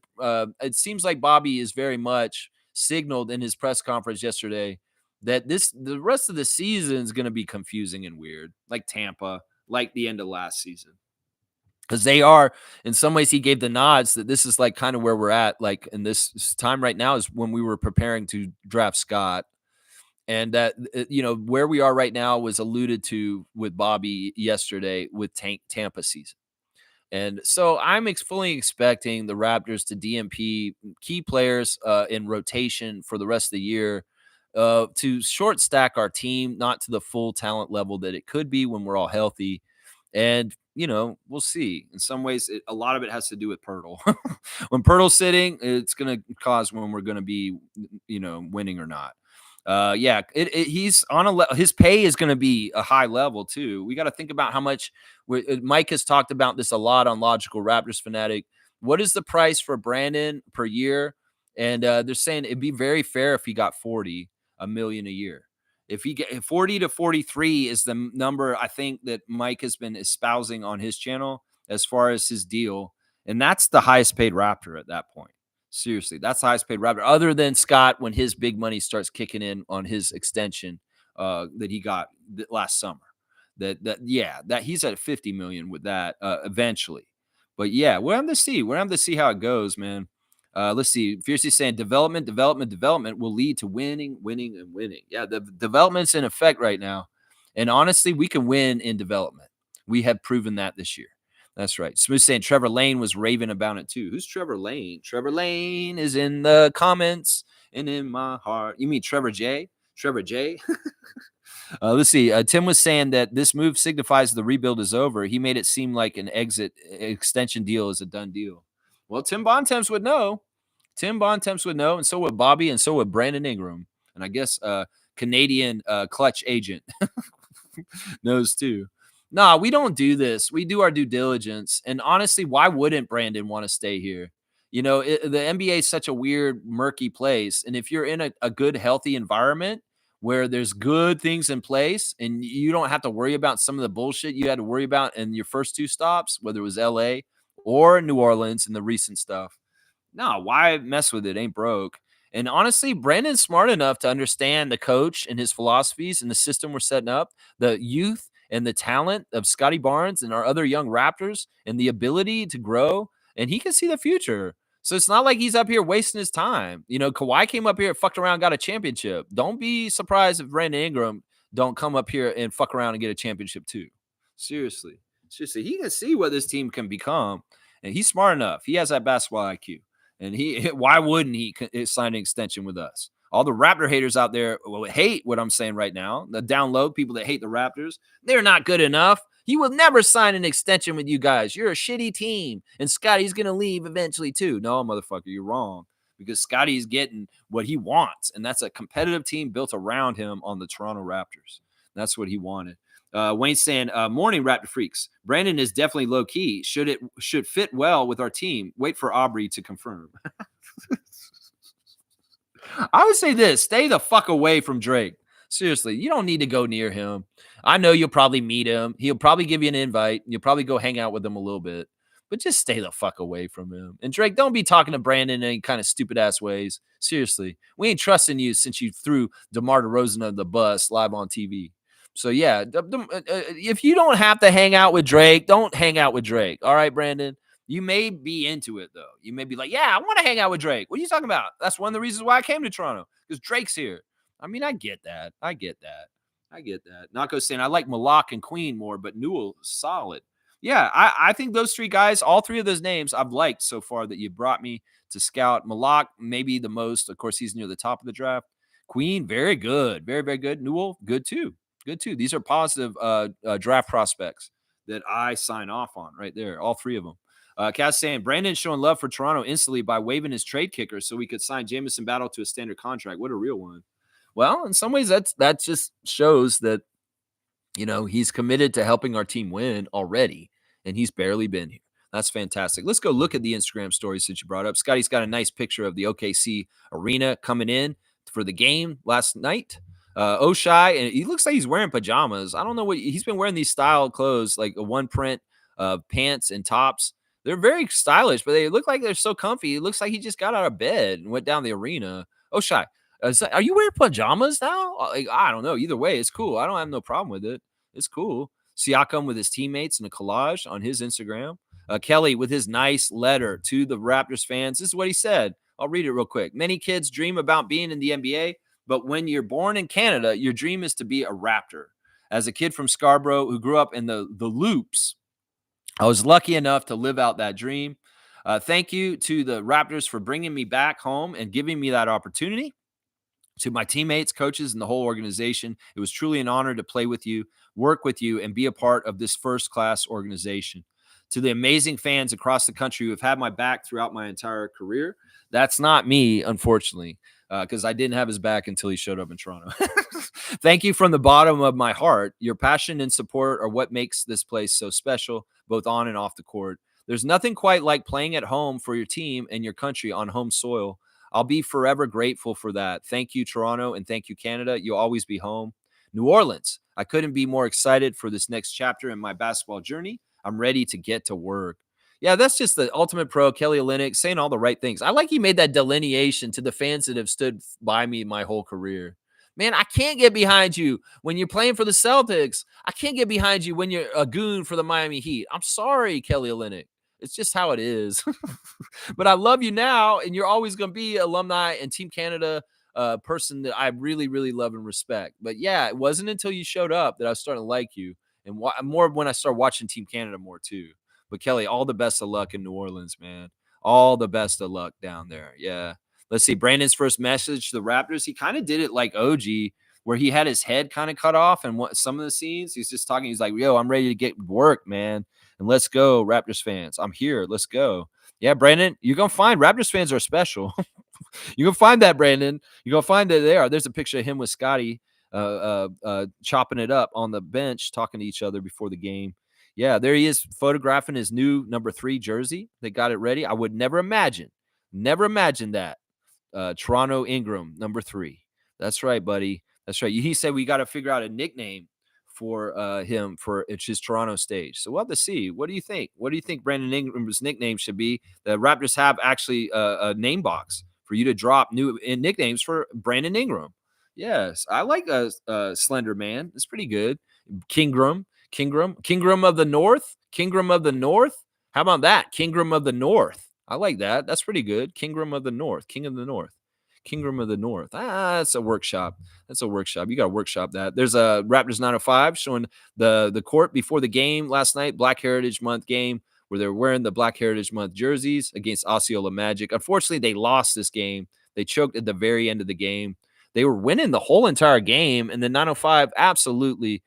it seems like Bobby is very much signaled in his press conference yesterday that the rest of the season is going to be confusing and weird, like Tampa, like the end of last season. Because they are, in some ways, he gave the nods that this is like kind of where we're at, like in this time right now is when we were preparing to draft Scott. And that, where we are right now was alluded to with Bobby yesterday with Tampa season. And so I'm fully expecting the Raptors to DMP key players in rotation for the rest of the year to short stack our team, not to the full talent level that it could be when we're all healthy. And, we'll see. In some ways, a lot of it has to do with Pirtle. When Pirtle's sitting, it's going to cause when we're going to be, winning or not. Yeah, he's on his pay is going to be a high level too. We got to think about how much Mike has talked about this a lot on Logical Raptors Fanatic. What is the price for Brandon per year? And they're saying it'd be very fair if he got 40 a million a year. If he get 40 to 43 is the number I think that Mike has been espousing on his channel as far as his deal. And that's the highest paid Raptor at that point. Seriously, that's the highest paid Raptor, other than Scott when his big money starts kicking in on his extension that he got last summer. That he's at 50 million with that eventually. But yeah, we're having to see. We're having to see how it goes, man. Let's see. Fiercely saying development will lead to winning, winning, and winning. Yeah, the development's in effect right now. And honestly, we can win in development. We have proven that this year. That's right. Smooth saying Trevor Lane was raving about it too. Who's Trevor Lane? Trevor Lane is in the comments and in my heart. You mean Trevor J? Trevor J? Let's see. Tim was saying that this move signifies the rebuild is over. He made it seem like an extension deal is a done deal. Well, Tim Bontemps would know. Tim Bontemps would know, and so would Bobby, and so would Brandon Ingram. And I guess Canadian clutch agent knows too. Nah, we don't do this. We do our due diligence. And honestly, why wouldn't Brandon want to stay here? You know, the NBA is such a weird, murky place. And if you're in a good, healthy environment where there's good things in place and you don't have to worry about some of the bullshit you had to worry about in your first two stops, whether it was LA or New Orleans and the recent stuff, no, why mess with it? Ain't broke. And honestly, Brandon's smart enough to understand the coach and his philosophies and the system we're setting up, the youth and the talent of Scotty Barnes and our other young Raptors and the ability to grow. And he can see the future. So it's not like he's up here wasting his time. You know, Kawhi came up here, fucked around, got a championship. Don't be surprised if Brandon Ingram don't come up here and fuck around and get a championship too. Seriously. Seriously. He can see what this team can become. And he's smart enough. He has that basketball IQ. And why wouldn't he sign an extension with us? All the Raptor haters out there will hate what I'm saying right now. The down low people that hate the Raptors, they're not good enough. He will never sign an extension with you guys. You're a shitty team. And Scotty's going to leave eventually too. No, motherfucker, you're wrong. Because Scotty's getting what he wants. And that's a competitive team built around him on the Toronto Raptors. That's what he wanted. Wayne saying, morning Raptor freaks. Brandon is definitely low key. Should fit well with our team. Wait for Aubrey to confirm. I would say this: stay the fuck away from Drake. Seriously, you don't need to go near him. I know you'll probably meet him. He'll probably give you an invite. You'll probably go hang out with him a little bit, but just stay the fuck away from him. And Drake, don't be talking to Brandon in any kind of stupid ass ways. Seriously, we ain't trusting you since you threw DeMar DeRozan under the bus live on TV. So yeah, if you don't have to hang out with Drake, don't hang out with Drake. All right, Brandon. You may be into it though. You may be like, yeah, I want to hang out with Drake. What are you talking about? That's one of the reasons why I came to Toronto, because Drake's here. I mean, I get that. I get that. Nako saying I like Malak and Queen more, but Newell is solid. Yeah, I think those three guys, all three of those names, I've liked so far that you brought me to scout. Malak, maybe the most. Of course, he's near the top of the draft. Queen, very good. Very, very good. Newell, good too. Good too. These are positive draft prospects that I sign off on right there. All three of them. Cass saying Brandon showing love for Toronto instantly by waiving his trade kicker so we could sign Jamison Battle to a standard contract. What a real one. Well, in some ways, that just shows that, you know, he's committed to helping our team win already, and he's barely been here. That's fantastic. Let's go look at the Instagram stories that you brought up. Scotty's got a nice picture of the OKC arena coming in for the game last night. Oshai, and he looks like he's wearing pajamas. I don't know what he's been wearing, these style clothes, like a one print pants and tops. They're very stylish, but they look like they're so comfy. It looks like he just got out of bed and went down the arena. Oshai, are you wearing pajamas now? Like, I don't know. Either way, it's cool. I don't have no problem with it. It's cool. Siakam with his teammates in a collage on his Instagram. Kelly with his nice letter to the Raptors fans. This is what he said. I'll read it real quick. Many kids dream about being in the NBA, but when you're born in Canada, your dream is to be a Raptor. As a kid from Scarborough who grew up in the Loops, I was lucky enough to live out that dream. Thank you to the Raptors for bringing me back home and giving me that opportunity. To my teammates, coaches, and the whole organization, it was truly an honor to play with you, work with you, and be a part of this first-class organization. To the amazing fans across the country who have had my back throughout my entire career, that's not me, unfortunately. because I didn't have his back until he showed up in Toronto. Thank you from the bottom of my heart. Your passion and support are what makes this place so special, both on and off the court. There's nothing quite like playing at home for your team and your country on home soil. I'll be forever grateful for that. Thank you, Toronto, and thank you, Canada. You'll always be home. New Orleans, I couldn't be more excited for this next chapter in my basketball journey. I'm ready to get to work. Yeah, that's just the ultimate pro, Kelly Olynyk, saying all the right things. I like he made that delineation to the fans that have stood by me my whole career. Man, I can't get behind you when you're playing for the Celtics. I can't get behind you when you're a goon for the Miami Heat. I'm sorry, Kelly Olynyk. It's just how it is. But I love you now, and you're always going to be alumni and Team Canada person that I really, really love and respect. But yeah, it wasn't until you showed up that I was starting to like you, and more when I started watching Team Canada more too. But Kelly, all the best of luck in New Orleans, man. All the best of luck down there. Yeah. Let's see. Brandon's first message to the Raptors. He kind of did it like OG, where he had his head kind of cut off. And what some of the scenes, he's just talking. He's like, yo, I'm ready to get work, man. And let's go, Raptors fans. I'm here. Let's go. Yeah, Brandon, you're going to find Raptors fans are special. You can find that, Brandon. You're going to find that there. There's a picture of him with Scotty chopping it up on the bench, talking to each other before the game. Yeah, there he is photographing his new number 3 jersey. They got it ready. I would never imagine that. Toronto Ingram, number 3. That's right, buddy. That's right. He said we got to figure out a nickname for him for it's his Toronto stage. So we'll have to see. What do you think? What do you think Brandon Ingram's nickname should be? The Raptors have actually a name box for you to drop new nicknames for Brandon Ingram. Yes, I like Slender Man. It's pretty good. Kingram of the North. Kingram of the North. How about that? Kingram of the North. I like that. That's pretty good. Kingram of the North. King of the North. Kingram of the North. That's a workshop. That's a workshop. You got to workshop that. There's a Raptors 905 showing the court before the game last night, Black Heritage Month game, where they're wearing the Black Heritage Month jerseys against Osceola Magic. Unfortunately, they lost this game. They choked at the very end of the game. They were winning the whole entire game, and the 905 absolutely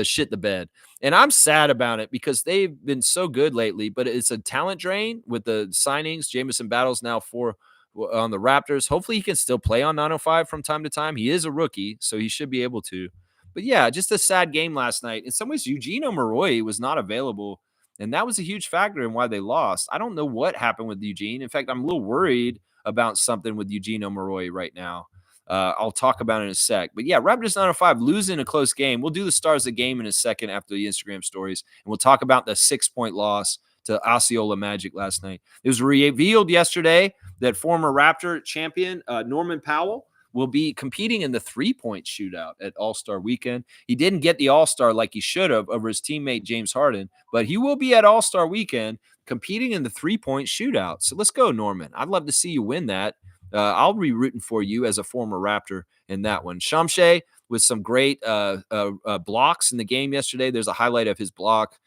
shit the bed. And I'm sad about it because they've been so good lately, but it's a talent drain with the signings. Jamison Battles now on the Raptors. Hopefully he can still play on 905 from time to time. He is a rookie, so he should be able to. But yeah, just a sad game last night. In some ways, Eugene Omoruyi was not available, and that was a huge factor in why they lost. I don't know what happened with Eugene. In fact, I'm a little worried about something with Eugene Omoruyi right now. I'll talk about it in a sec. But yeah, Raptors 905 losing a close game. We'll do the stars of the game in a second after the Instagram stories, and we'll talk about the 6-point loss to Osceola Magic last night. It was revealed yesterday that former Raptor champion Norman Powell will be competing in the 3-point shootout at All-Star Weekend. He didn't get the All-Star like he should have over his teammate James Harden, but he will be at All-Star Weekend competing in the 3-point shootout. So let's go, Norman. I'd love to see you win that. I'll be rooting for you as a former Raptor in that one. Shamshe with some great blocks in the game yesterday. There's a highlight of his block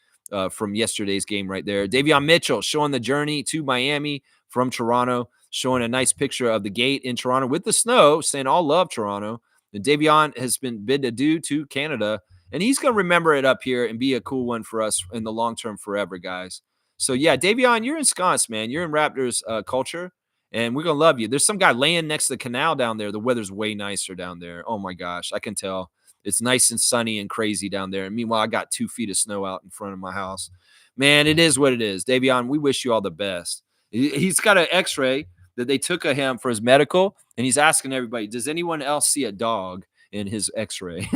from yesterday's game right there. Davion Mitchell showing the journey to Miami from Toronto, showing a nice picture of the gate in Toronto with the snow, saying all love Toronto. And Davion has been bid adieu to Canada, and he's going to remember it up here and be a cool one for us in the long term forever, guys. So, yeah, Davion, you're ensconced, man. You're in Raptors culture. And we're going to love you. There's some guy laying next to the canal down there. The weather's way nicer down there. Oh, my gosh. I can tell. It's nice and sunny and crazy down there. And meanwhile, I got 2 feet of snow out in front of my house. Man, it is what it is. Davion, we wish you all the best. He's got an x-ray that they took of him for his medical, and he's asking everybody, does anyone else see a dog in his x-ray?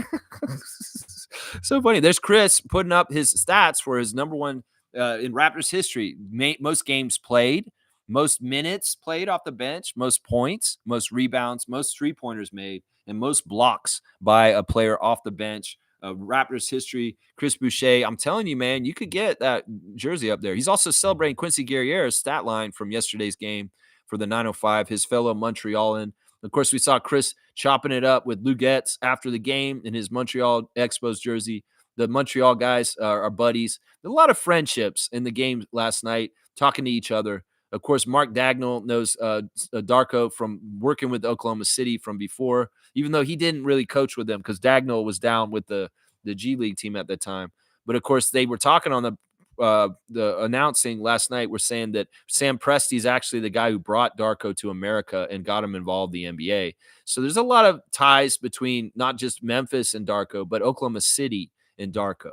So funny. There's Chris putting up his stats for his number one in Raptors history. Most games played. Most minutes played off the bench, most points, most rebounds, most three-pointers made, and most blocks by a player off the bench. Raptors history, Chris Boucher. I'm telling you, man, you could get that jersey up there. He's also celebrating Quincy Guerriero's stat line from yesterday's game for the 905, his fellow Montrealan. Of course, we saw Chris chopping it up with Lugettes after the game in his Montreal Expos jersey. The Montreal guys are buddies. A lot of friendships in the game last night, talking to each other. Of course, Mark Dagnall knows Darko from working with Oklahoma City from before, even though he didn't really coach with them because Dagnall was down with the G League team at the time. But, of course, they were talking on the the announcing last night were saying that Sam Presti's actually the guy who brought Darko to America and got him involved in the NBA. So there's a lot of ties between not just Memphis and Darko, but Oklahoma City and Darko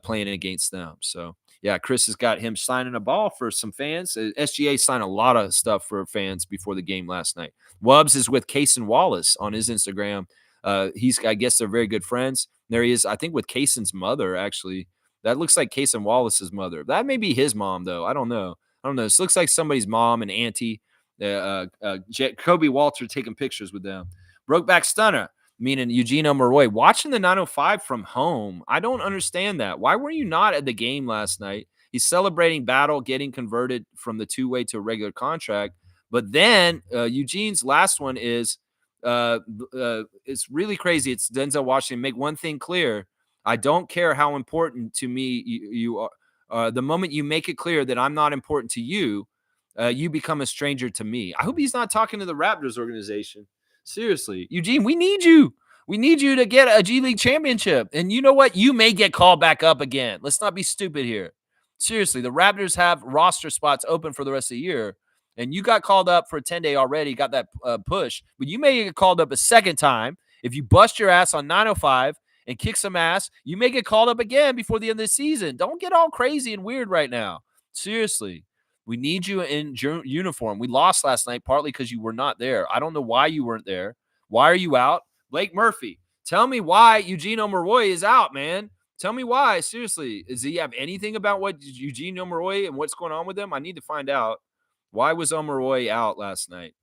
playing against them. So yeah, Chris has got him signing a ball for some fans. SGA signed a lot of stuff for fans before the game last night. Wubbs is with Cason Wallace on his Instagram. I guess they're very good friends. There he is, I think, with Kason's mother, actually. That looks like Cason Wallace's mother. That may be his mom, though. I don't know. This looks like somebody's mom and auntie. Kobe Walter taking pictures with them. Brokeback Stunner, meaning Eugene Omoruyi, watching the 905 from home. I don't understand that. Why were you not at the game last night? He's celebrating Battle getting converted from the two-way to a regular contract. But then Eugene's last one is it's really crazy. It's Denzel Washington. Make one thing clear. I don't care how important to me you are. The moment you make it clear that I'm not important to you, you become a stranger to me. I hope he's not talking to the Raptors organization. Seriously, Eugene, we need you. We need you to get a G League championship. And you know what? You may get called back up again. Let's not be stupid here. Seriously, the Raptors have roster spots open for the rest of the year. And you got called up for a 10-day already, got that push. But you may get called up a second time. If you bust your ass on 905 and kick some ass, you may get called up again before the end of the season. Don't get all crazy and weird right now. Seriously. We need you in uniform. We lost last night partly because you were not there. I don't know why you weren't there. Why are you out? Blake Murphy, tell me why Eugene Omoruyi is out, man. Tell me why. Seriously. Does he have anything about what Eugene Omoruyi and what's going on with him? I need to find out. Why was Omoruyi out last night?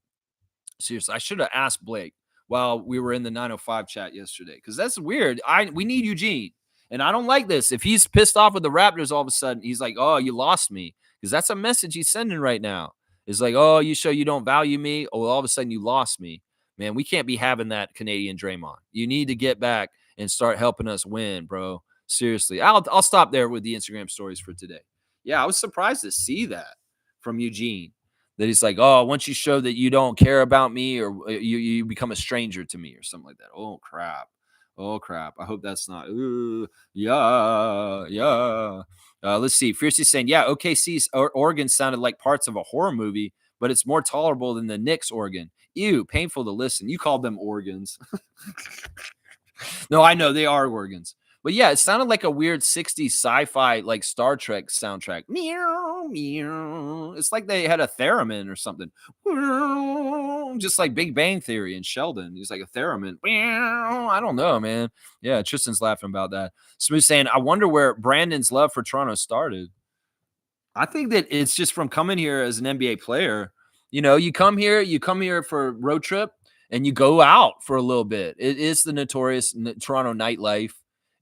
Seriously, I should have asked Blake while we were in the 905 chat yesterday because that's weird. We need Eugene. And I don't like this. If he's pissed off with the Raptors all of a sudden, he's like, oh, you lost me. Because that's a message he's sending right now. It's like, oh, you show you don't value me. Oh, all of a sudden you lost me. Man, we can't be having that Canadian Draymond. You need to get back and start helping us win, bro. Seriously. I'll stop there with the Instagram stories for today. Yeah, I was surprised to see that from Eugene. That he's like, oh, once you show that you don't care about me or you become a stranger to me or something like that. Oh, crap. Oh, crap. I hope that's not. Ooh, yeah. Let's see. Fiercey saying, yeah, OKC's organ sounded like parts of a horror movie, but it's more tolerable than the Knicks organ. Ew, painful to listen. You called them organs. No, I know they are organs. But yeah, it sounded like a weird 60s sci-fi, like Star Trek soundtrack. Meow, meow. It's like they had a theremin or something. Just like Big Bang Theory and Sheldon. He's like a theremin. I don't know, man. Yeah, Tristan's laughing about that. Smooth saying, I wonder where Brandon's love for Toronto started. I think that it's just from coming here as an NBA player. You know, you come here for a road trip and you go out for a little bit. It is the notorious Toronto nightlife.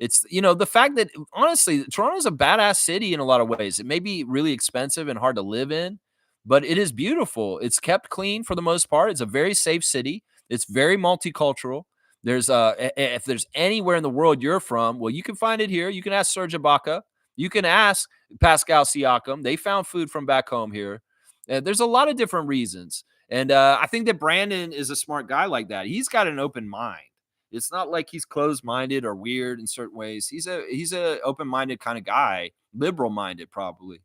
It's, the fact that honestly, Toronto's a badass city in a lot of ways. It may be really expensive and hard to live in, but it is beautiful. It's kept clean for the most part. It's a very safe city. It's very multicultural. There's if there's anywhere in the world you're from, well, you can find it here. You can ask Serge Ibaka. You can ask Pascal Siakam. They found food from back home here. There's a lot of different reasons. And I think that Brandon is a smart guy like that. He's got an open mind. It's not like he's closed-minded or weird in certain ways. He's a open-minded kind of guy, liberal-minded probably.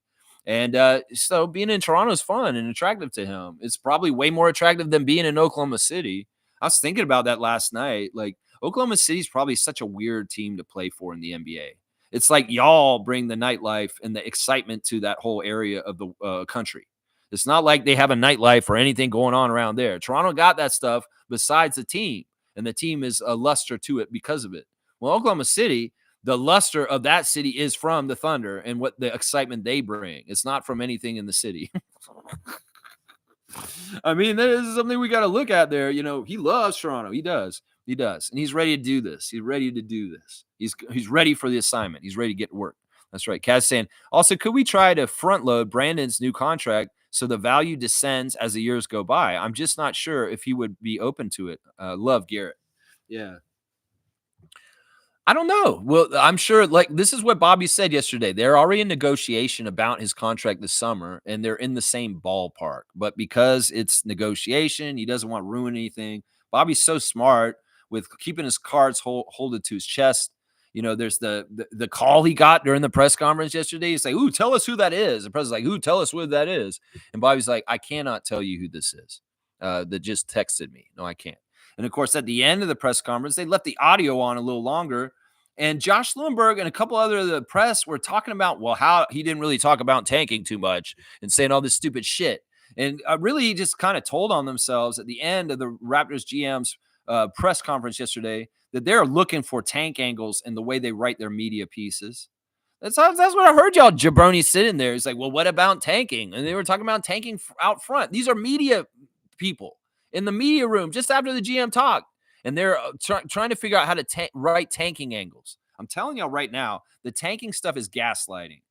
And so being in Toronto is fun and attractive to him. It's probably way more attractive than being in Oklahoma City. I was thinking about that last night. Like, Oklahoma City is probably such a weird team to play for in the NBA. It's like y'all bring the nightlife and the excitement to that whole area of the country. It's not like they have a nightlife or anything going on around there. Toronto got that stuff besides the team, and the team is a luster to it because of it. Well, Oklahoma City, the luster of that city is from the Thunder and what the excitement they bring. It's not from anything in the city. I mean, that is something we got to look at there. He loves Toronto. He does. He does. And he's ready to do this. He's ready to do this. He's ready for the assignment. He's ready to get to work. That's right. Kaz saying, also, could we try to front load Brandon's new contract so the value descends as the years go by? I'm just not sure if he would be open to it. Love, Garrett. Yeah. I don't know. Well, I'm sure, like, this is what Bobby said yesterday. They're already in negotiation about his contract this summer, and they're in the same ballpark. But because it's negotiation, he doesn't want to ruin anything. Bobby's so smart with keeping his cards holded to his chest. There's the call he got during the press conference yesterday. He's like, "Ooh, tell us who that is." The president's like, "Ooh, tell us what that is." And Bobby's like, "I cannot tell you who this is. That just texted me. No, I can't." And of course, at the end of the press conference, they left the audio on a little longer. And Josh Lewinberg and a couple other of the press were talking about, well, how he didn't really talk about tanking too much and saying all this stupid shit. And really, he just kind of told on themselves at the end of the Raptors GM's press conference yesterday that they're looking for tank angles in the way they write their media pieces. That's what I heard y'all jabroni sitting there. It's like, well, what about tanking? And they were talking about tanking out front. These are media people in the media room just after the GM talk, and they're trying to figure out how to write tanking angles. I'm telling y'all right now, the tanking stuff is gaslighting.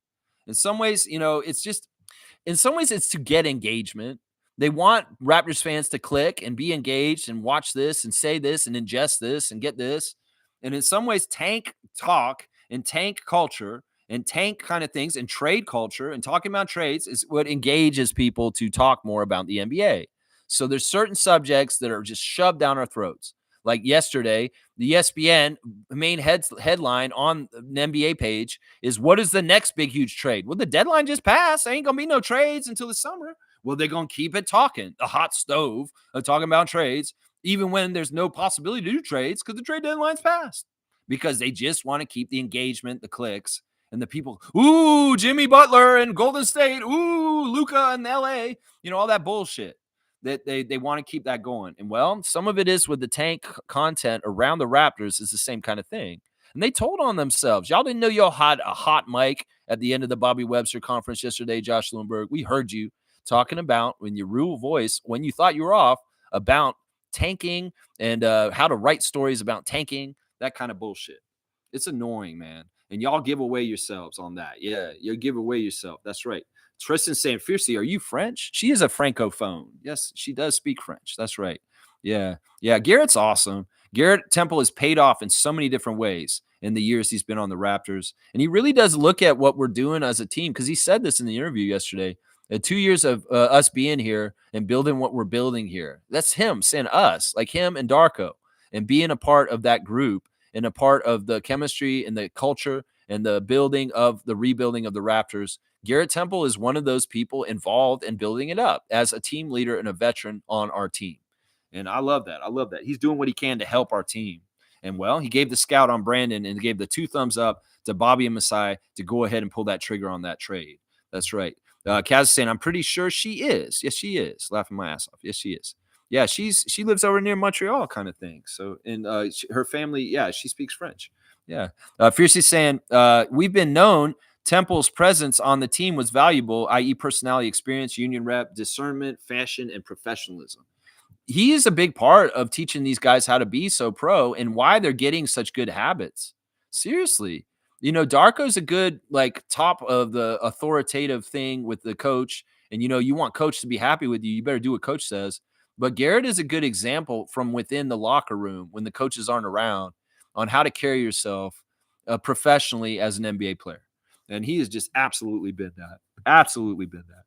In some ways, it's to get engagement. They want Raptors fans to click and be engaged and watch this and say this and ingest this and get this. And in some ways, tank talk and tank culture and tank kind of things and trade culture and talking about trades is what engages people to talk more about the NBA. So there's certain subjects that are just shoved down our throats. Like yesterday, the ESPN main headline on the NBA page is, what is the next big, huge trade? Well, the deadline just passed. There ain't going to be no trades until the summer. Well, they're going to keep it talking, a hot stove of talking about trades, even when there's no possibility to do trades because the trade deadline's passed. Because they just want to keep the engagement, the clicks, and the people. Ooh, Jimmy Butler and Golden State. Ooh, Luka and LA. All that bullshit. That they want to keep that going. And well, some of it is with the tank content around the Raptors is the same kind of thing. And they told on themselves. Y'all didn't know y'all had a hot mic at the end of the Bobby Webster conference yesterday, Josh Lewinberg. We heard you talking about, in your real voice, when you thought you were off, about tanking and how to write stories about tanking, that kind of bullshit. It's annoying, man. And y'all give away yourselves on that. Yeah, you give away yourself. That's right. Tristan saying, Fiercey, are you French? She is a francophone. Yes, she does speak French. That's right. Yeah. Yeah. Garrett's awesome. Garrett Temple has paid off in so many different ways in the years he's been on the Raptors. And he really does look at what we're doing as a team, because he said this in the interview yesterday. 2 years of us being here and building what we're building here. That's him saying us, like him and Darko, and being a part of that group and a part of the chemistry and the culture and the building of the rebuilding of the Raptors. Garrett Temple is one of those people involved in building it up as a team leader and a veteran on our team. And I love that. I love that. He's doing what he can to help our team. And well, he gave the scout on Brandon and gave the 2 thumbs up to Bobby and Masai to go ahead and pull that trigger on that trade. That's right. Kaz is saying, I'm pretty sure she is. Yes, she is. Laughing my ass off. Yes, she is. Yeah, she lives over near Montreal kind of thing. So, and her family, yeah, she speaks French. Yeah. Fiercey saying, we've been known Temple's presence on the team was valuable, i.e. personality, experience, union rep, discernment, fashion, and professionalism. He is a big part of teaching these guys how to be so pro and why they're getting such good habits. Seriously. Darko's a good, top of the authoritative thing with the coach. And, you want coach to be happy with you. You better do what coach says. But Garrett is a good example from within the locker room when the coaches aren't around on how to carry yourself professionally as an NBA player. And he has just absolutely been that. Absolutely been that.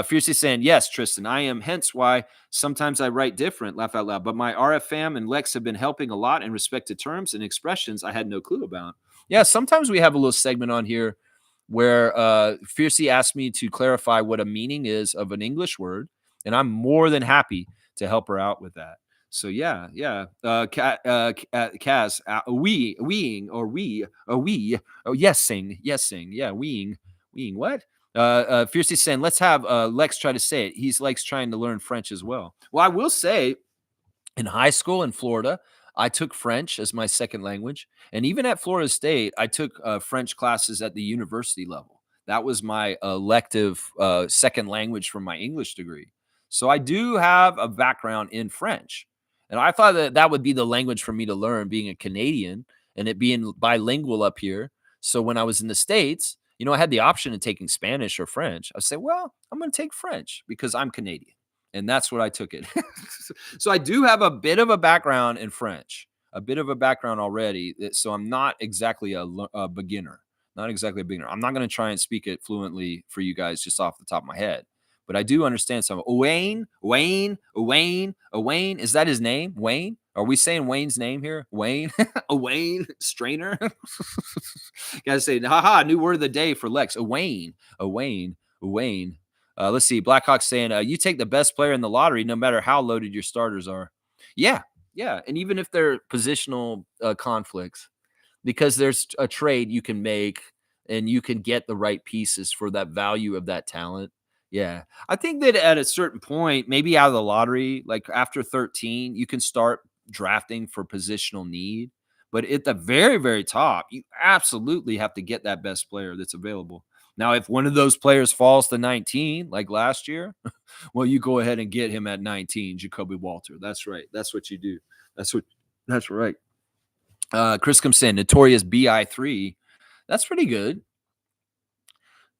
Fiercely saying, yes, Tristan, I am. Hence why sometimes I write different, laugh out loud. But my RF fam and Lex have been helping a lot in respect to terms and expressions I had no clue about. Yeah, sometimes we have a little segment on here where Fiercey asked me to clarify what a meaning is of an English word. And I'm more than happy to help her out with that. So yeah. Kaz, weeing, or we, oh yes, sing, yeah, weeing, what? Fiercely saying, let's have Lex try to say it. He's Lex trying to learn French as well. Well, I will say, in high school in Florida, I took French as my second language, and even at Florida State, I took French classes at the university level. That was my elective second language from my English degree. So I do have a background in French. And I thought that would be the language for me to learn, being a Canadian and it being bilingual up here. So when I was in the States, I had the option of taking Spanish or French. I said, well, I'm going to take French because I'm Canadian. And that's what I took it. So I do have a bit of a background in French, a bit of a background already. So I'm not exactly a beginner, not exactly a beginner. I'm not going to try and speak it fluently for you guys just off the top of my head. But I do understand some. Wayne. Is that his name? Wayne? Are we saying Wayne's name here? Wayne? A Wayne Strainer? Gotta say, haha, new word of the day for Lex. A Wayne. A Wayne. A Wayne. Let's see. Blackhawks saying, you take the best player in the lottery no matter how loaded your starters are. Yeah. Yeah. And even if they're positional conflicts, because there's a trade you can make and you can get the right pieces for that value of that talent. Yeah. I think that at a certain point, maybe out of the lottery, like after 13, you can start drafting for positional need. But at the very, very top, you absolutely have to get that best player that's available. Now, if one of those players falls to 19, like last year, well, you go ahead and get him at 19, Jacoby Walter. That's right. That's what you do. That's right. Chris comes saying Notorious BI3. That's pretty good.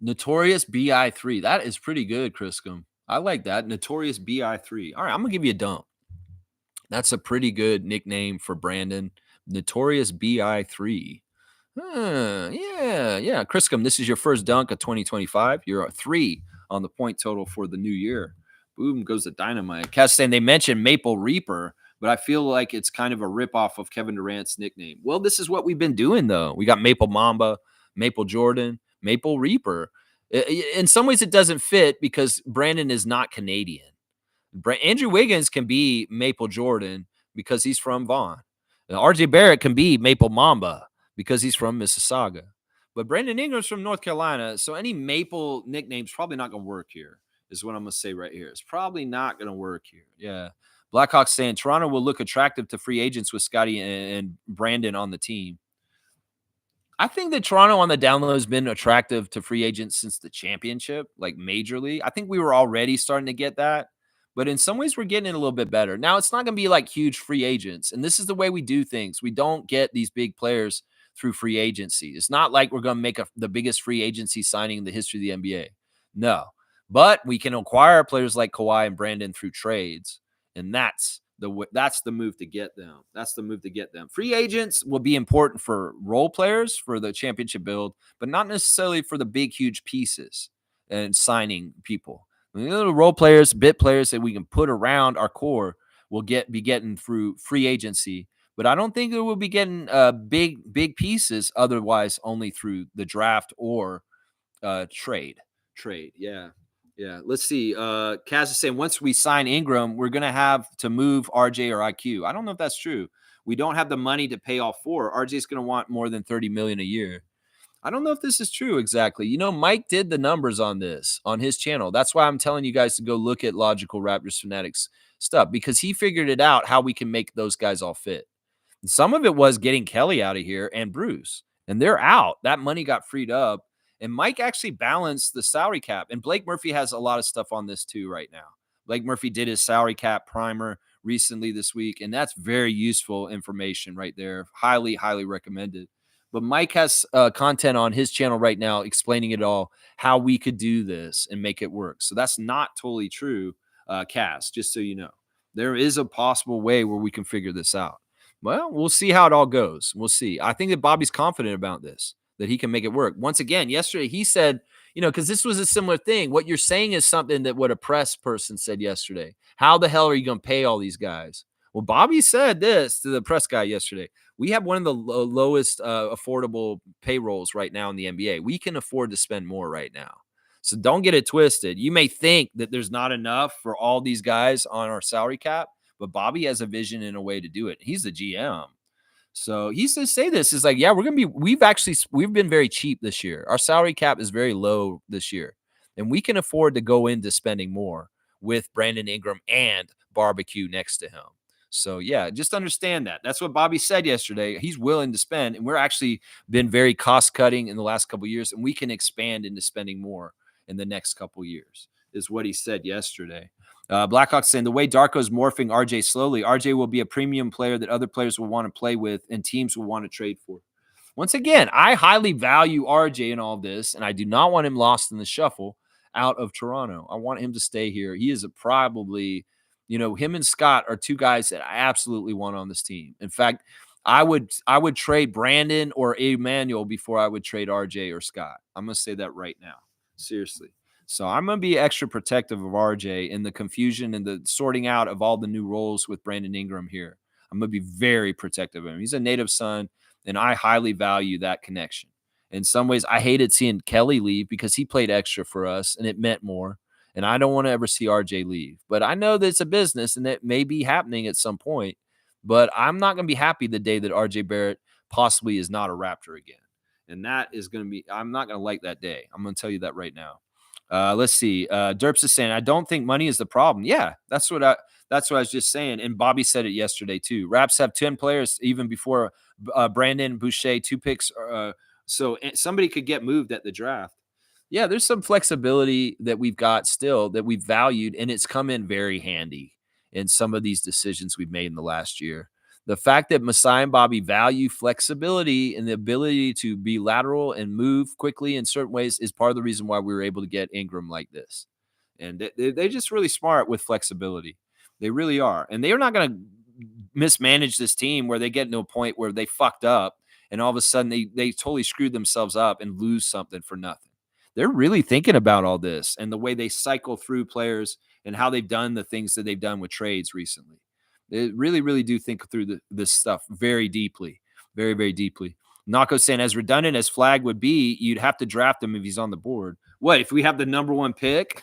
Notorious BI3. That is pretty good, Criscom. I like that. Notorious BI3. All right, I'm going to give you a dump. That's a pretty good nickname for Brandon. Notorious BI3. Yeah. Criscom, this is your first dunk of 2025. You're a 3 on the point total for the new year. Boom goes the dynamite. Cass saying they mentioned Maple Reaper, but I feel like it's kind of a ripoff of Kevin Durant's nickname. Well, this is what we've been doing, though. We got Maple Mamba, Maple Jordan, Maple Reaper. In some ways, it doesn't fit because Brandon is not Canadian. Andrew Wiggins can be Maple Jordan because he's from Vaughan. RJ Barrett can be Maple Mamba because he's from Mississauga. But Brandon Ingram's from North Carolina, so any Maple nickname's probably not going to work here, is what I'm going to say right here. It's probably not going to work here. Yeah. Blackhawks saying Toronto will look attractive to free agents with Scotty and Brandon on the team. I think that Toronto on the down low has been attractive to free agents since the championship, like majorly. I think we were already starting to get that. But in some ways, we're getting it a little bit better. Now, it's not going to be like huge free agents. And this is the way we do things. We don't get these big players through free agency. It's not like we're going to make the biggest free agency signing in the history of the NBA. No. But we can acquire players like Kawhi and Brandon through trades. And that's the move to get them. That's the move to get them. Free agents will be important for role players for the championship build, but not necessarily for the big, huge pieces and signing people. The role players, bit players that we can put around our core will be getting through free agency. But I don't think that we'll be getting big pieces otherwise only through the draft or trade. Yeah. Let's see. Kaz is saying once we sign Ingram, we're going to have to move RJ or IQ. I don't know if that's true. We don't have the money to pay all 4. RJ's going to want more than $30 million a year. I don't know if this is true exactly. You know, Mike did the numbers on this on his channel. That's why I'm telling you guys to go look at Logical Raptors Fanatics stuff, because he figured it out how we can make those guys all fit. And some of it was getting Kelly out of here and Bruce, and they're out. That money got freed up. And Mike actually balanced the salary cap. And Blake Murphy has a lot of stuff on this too right now. Blake Murphy did his salary cap primer recently this week, and that's very useful information right there. Highly, highly recommended. But Mike has content on his channel right now explaining it all, how we could do this and make it work. So that's not totally true, Cass, just so you know. There is a possible way where we can figure this out. Well, we'll see how it all goes. We'll see. I think that Bobby's confident about this, that he can make it work. Once again, yesterday he said, because this was a similar thing. What you're saying is something that what a press person said yesterday. How the hell are you going to pay all these guys? Well, Bobby said this to the press guy yesterday. We have one of the lowest affordable payrolls right now in the NBA. We can afford to spend more right now. So don't get it twisted. You may think that there's not enough for all these guys on our salary cap, but Bobby has a vision and a way to do it. He's the GM. So he says, say this is like, yeah, we've been very cheap this year. Our salary cap is very low this year, and we can afford to go into spending more with Brandon Ingram and Barbecue next to him. So yeah, just understand that. That's what Bobby said yesterday. He's willing to spend, and we're actually been very cost cutting in the last couple of years, and we can expand into spending more in the next couple of years, is what he said yesterday. Blackhawks saying the way Darko's morphing RJ slowly, RJ will be a premium player that other players will want to play with and teams will want to trade for. Once again, I highly value RJ in all this, and I do not want him lost in the shuffle out of Toronto. I want him to stay here. He is probably, him and Scott are two guys that I absolutely want on this team. In fact, I would trade Brandon or Emmanuel before I would trade RJ or Scott. I'm going to say that right now. Seriously. So I'm going to be extra protective of RJ in the confusion and the sorting out of all the new roles with Brandon Ingram here. I'm going to be very protective of him. He's a native son, and I highly value that connection. In some ways, I hated seeing Kelly leave because he played extra for us and it meant more. And I don't want to ever see RJ leave. But I know that it's a business and it may be happening at some point. But I'm not going to be happy the day that RJ Barrett possibly is not a Raptor again. And that is going to be, I'm not going to like that day. I'm going to tell you that right now. Let's see. Derps is saying, I don't think money is the problem. Yeah, that's what I was just saying. And Bobby said it yesterday too. Raps have 10 players even before Brandon Boucher, 2 picks. So somebody could get moved at the draft. Yeah, there's some flexibility that we've got still that we've valued, and it's come in very handy in some of these decisions we've made in the last year. The fact that Masai and Bobby value flexibility and the ability to be lateral and move quickly in certain ways is part of the reason why we were able to get Ingram like this. And they're just really smart with flexibility. They really are. And they are not going to mismanage this team where they get to a point where they fucked up and all of a sudden they totally screwed themselves up and lose something for nothing. They're really thinking about all this and the way they cycle through players and how they've done the things that they've done with trades recently. They really, really do think through this stuff very deeply, very, very deeply. Nako saying, as redundant as Flag would be, you'd have to draft him if he's on the board. What, if we have the number 1 pick?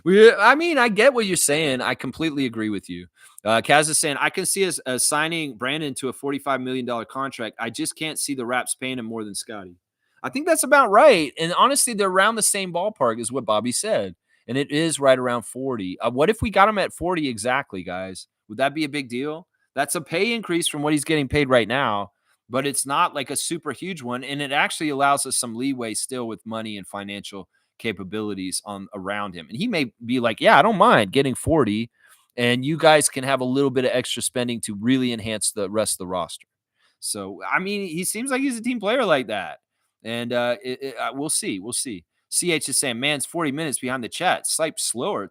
I mean, I get what you're saying. I completely agree with you. Kaz is saying, I can see us signing Brandon to a $45 million contract. I just can't see the Raps paying him more than Scotty. I think that's about right. And honestly, they're around the same ballpark as what Bobby said. And it is right around 40. What if we got him at 40 exactly, guys? Would that be a big deal? That's a pay increase from what he's getting paid right now, but it's not like a super huge one. And it actually allows us some leeway still with money and financial capabilities on around him. And he may be like, yeah, I don't mind getting 40. And you guys can have a little bit of extra spending to really enhance the rest of the roster. So, I mean, he seems like he's a team player like that. And we'll see. We'll see. CH is saying, man's 40 minutes behind the chat. Type slower.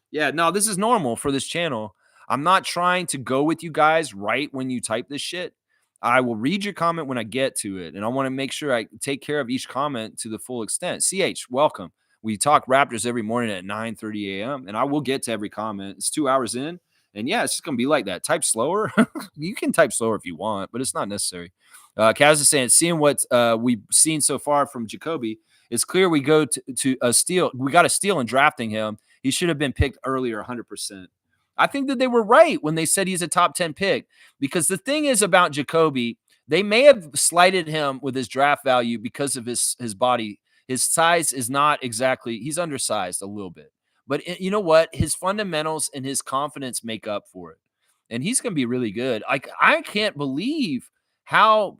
Yeah, no, this is normal for this channel. I'm not trying to go with you guys right when you type this shit. I will read your comment when I get to it. And I want to make sure I take care of each comment to the full extent. CH, welcome. We talk Raptors every morning at 9:30 a.m. And I will get to every comment. It's 2 hours in. And yeah, it's just going to be like that. Type slower. You can type slower if you want, but it's not necessary. Kaz is saying, seeing what we've seen so far from Jacoby, it's clear we go to a steal. We got a steal in drafting him. He should have been picked earlier, 100%. I think that they were right when they said he's a top 10 pick, because the thing is about Jacoby, they may have slighted him with his draft value because of his body. His size is not exactly, he's undersized a little bit. But you know what? His fundamentals and his confidence make up for it. And he's going to be really good. I can't believe how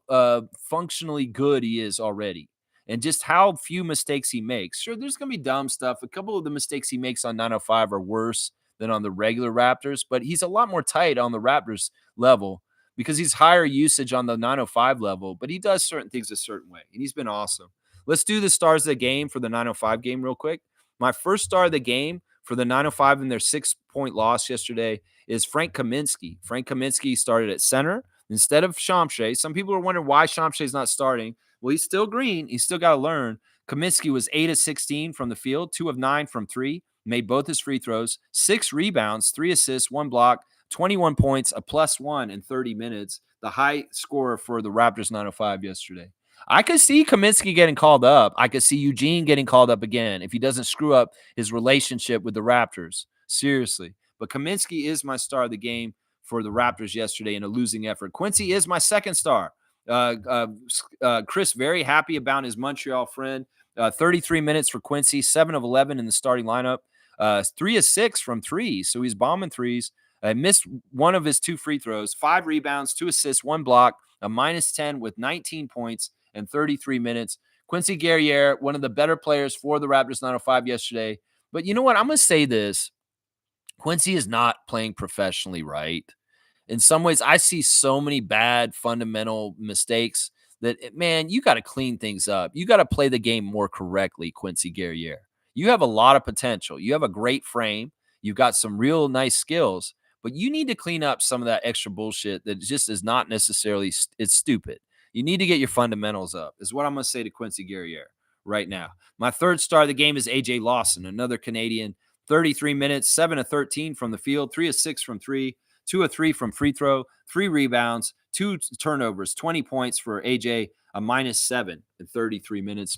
functionally good he is already and just how few mistakes he makes. Sure, there's going to be dumb stuff. A couple of the mistakes he makes on 905 are worse than on the regular Raptors, but he's a lot more tight on the Raptors level because he's higher usage on the 905 level, but he does certain things a certain way, and he's been awesome. Let's do the stars of the game for the 905 game real quick. My first star of the game for the 905 in their 6-point loss yesterday is Frank Kaminsky. Frank Kaminsky started at center instead of Shamshay. Some people are wondering why Shamshay's not starting. Well, he's still green. He's still got to learn. Kaminsky was 8 of 16 from the field, 2 of 9 from 3, made both his free throws, 6 rebounds, 3 assists, 1 block, 21 points, a +1 in 30 minutes, the high scorer for the Raptors 905 yesterday. I could see Kaminsky getting called up. I could see Eugene getting called up again if he doesn't screw up his relationship with the Raptors. Seriously. But Kaminsky is my star of the game for the Raptors yesterday in a losing effort. Quincy is my second star. Chris, very happy about his Montreal friend. 33 minutes for Quincy, 7 of 11 in the starting lineup. 3 of 6 from threes, so he's bombing threes. Missed one of his 2 free throws, 5 rebounds, 2 assists, 1 block, a -10 with 19 points and 33 minutes. Quincy Guerriere, one of the better players for the Raptors 905 yesterday. But you know what? I'm going to say this. Quincy is not playing professionally right. In some ways, I see so many bad fundamental mistakes that, man, you got to clean things up. You got to play the game more correctly, Quincy Guerriere. You have a lot of potential. You have a great frame. You've got some real nice skills, but you need to clean up some of that extra bullshit that just is not necessarily, it's stupid. You need to get your fundamentals up, is what I'm going to say to Quincy Guerriere right now. My third star of the game is A.J. Lawson, another Canadian. 33 minutes, 7 of 13 from the field, 3 of 6 from 3. 2 of 3 from free throw, 3 rebounds, 2 turnovers, 20 points for AJ, a -7 in 33 minutes.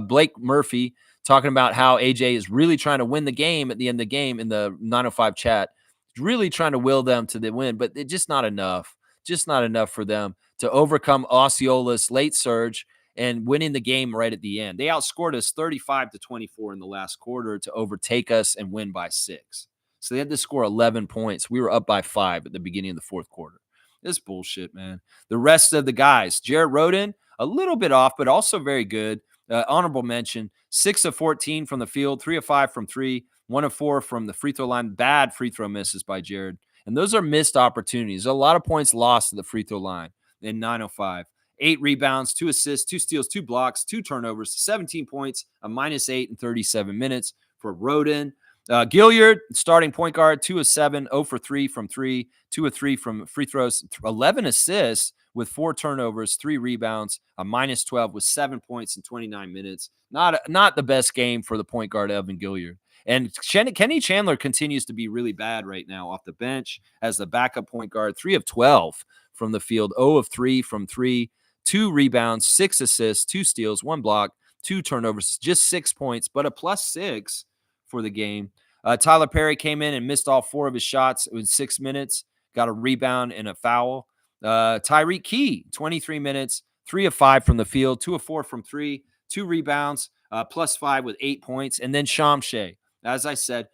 Blake Murphy talking about how AJ is really trying to win the game at the end of the game in the 905 chat. Really trying to will them to the win, but it's just not enough. Just not enough for them to overcome Osceola's late surge and winning the game right at the end. They outscored us 35-24 in the last quarter to overtake us and win by 6. So they had to score 11 points. We were up by 5 at the beginning of the fourth quarter. This bullshit, man. The rest of the guys, Jared Rhoden, a little bit off, but also very good. Honorable mention, 6 of 14 from the field, 3 of 5 from 3, 1 of 4 from the free throw line. Bad free throw misses by Jared. And those are missed opportunities. A lot of points lost to the free throw line in 905. 8 rebounds, 2 assists, 2 steals, 2 blocks, 2 turnovers, 17 points, a -8 in 37 minutes for Rhoden. Gilliard, starting point guard, 2 of 7, 0 for 3 from 3, 2 of 3 from free throws, 11 assists with 4 turnovers, 3 rebounds, a -12 with 7 points in 29 minutes. Not the best game for the point guard, Evan Gilliard. And Kenny Chandler continues to be really bad right now off the bench as the backup point guard, 3 of 12 from the field, 0 of 3 from 3, 2 rebounds, 6 assists, 2 steals, 1 block, 2 turnovers, just 6 points, but a +6 for the game. Tyler Perry came in and missed all 4 of his shots in 6 minutes, got a rebound and a foul. Tyreek Key, 23 minutes, 3 of 5 from the field, 2 of 4 from 3, 2 rebounds, +5 with 8 points. And then Shamshay, as I said,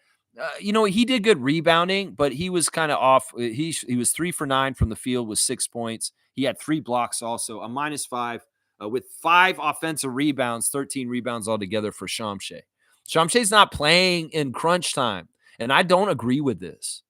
he did good rebounding, but he was kind of off. He was 3 for 9 from the field with 6 points. He had 3 blocks also, a -5 with 5 offensive rebounds, 13 rebounds altogether for Shamshay. Shamshay's not playing in crunch time, and I don't agree with this.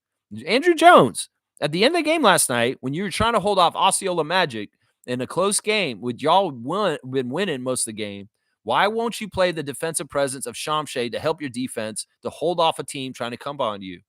Andrew Jones, at the end of the game last night, when you were trying to hold off Osceola Magic in a close game, with y'all been winning most of the game, why won't you play the defensive presence of Shamshay to help your defense to hold off a team trying to come on you?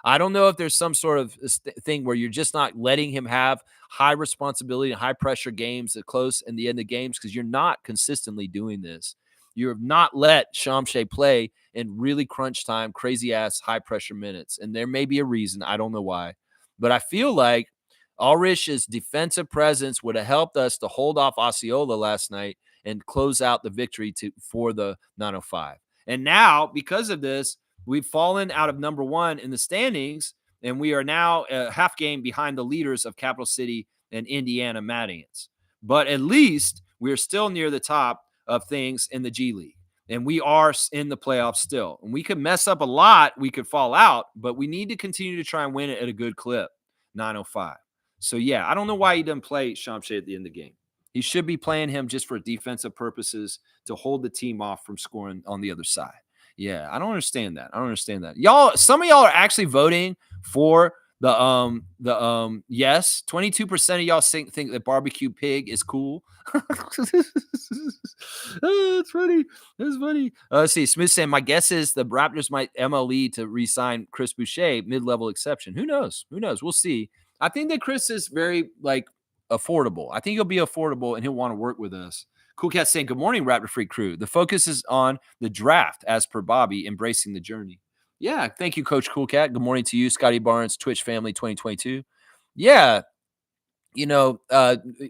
I don't know if there's some sort of thing where you're just not letting him have high responsibility and high pressure games at close in the end of games because you're not consistently doing this. You have not let Shamshay play in really crunch time, crazy ass high pressure minutes. And there may be a reason. I don't know why. But I feel like Ulrich's defensive presence would have helped us to hold off Osceola last night and close out the victory for the 905. And now, because of this, we've fallen out of number 1 in the standings, and we are now a half game behind the leaders of Capital City and Indiana Madians. But at least we're still near the top of things in the G League. And we are in the playoffs still. And we could mess up a lot. We could fall out, but we need to continue to try and win it at a good clip, 905. So, yeah, I don't know why he doesn't play Shamshay at the end of the game. He should be playing him just for defensive purposes to hold the team off from scoring on the other side. Yeah, I don't understand that. Y'all, some of y'all are actually voting for the yes. 22% of y'all think that barbecue pig is cool. It's funny. It's funny. Let's see. Smith saying, my guess is the Raptors might MLE to re-sign Chris Boucher, mid-level exception. Who knows? We'll see. I think that Chris is very affordable. I think he'll be affordable and he'll want to work with us. Cool Cat saying, good morning, Raptor Freak crew. The focus is on the draft as per Bobby, embracing the journey. Yeah, thank you, Coach Cool Cat. Good morning to you, Scotty Barnes, Twitch family 2022. Yeah,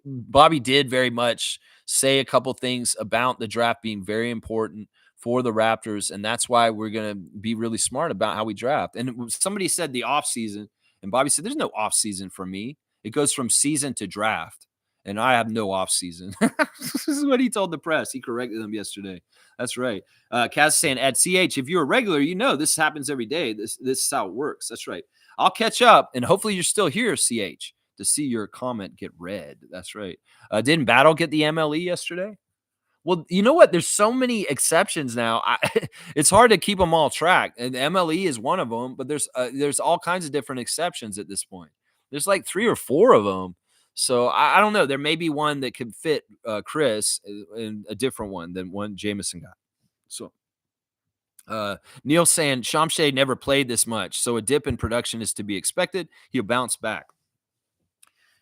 Bobby did very much say a couple things about the draft being very important for the Raptors, and that's why we're going to be really smart about how we draft. And somebody said the offseason, and Bobby said, there's no offseason for me. It goes from season to draft, and I have no offseason. This is what he told the press. He corrected them yesterday. That's right. Kaz saying, at CH, if you're a regular, this happens every day. This is how it works. That's right. I'll catch up, and hopefully you're still here, CH, to see your comment get read. That's right. Didn't Battle get the MLE yesterday? Well, you know what? There's so many exceptions now. It's hard to keep them all track. And the MLE is one of them, but there's all kinds of different exceptions at this point. There's like 3 or 4 of them. So I don't know. There may be one that could fit Chris and a different one than one Jameson got. So Neil saying Shamshay never played this much, so a dip in production is to be expected. He'll bounce back.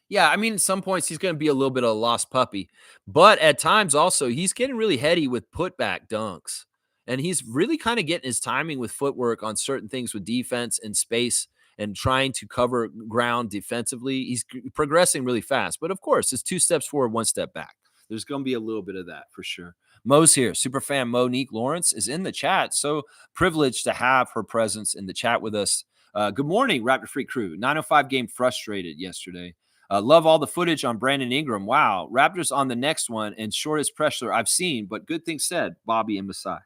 Yeah, I mean, at some points he's going to be a little bit of a lost puppy, but at times also he's getting really heady with putback dunks, and he's really kind of getting his timing with footwork on certain things with defense and space and trying to cover ground defensively. He's progressing really fast. But of course, it's 2 steps forward, 1 step back. There's going to be a little bit of that for sure. Mo's here. Superfan Monique Lawrence is in the chat. So privileged to have her presence in the chat with us. Good morning, Raptor Freak crew. 905 game frustrated yesterday. Love all the footage on Brandon Ingram. Wow. Raptors on the next one and shortest pressure I've seen, but good things said, Bobby and Masai.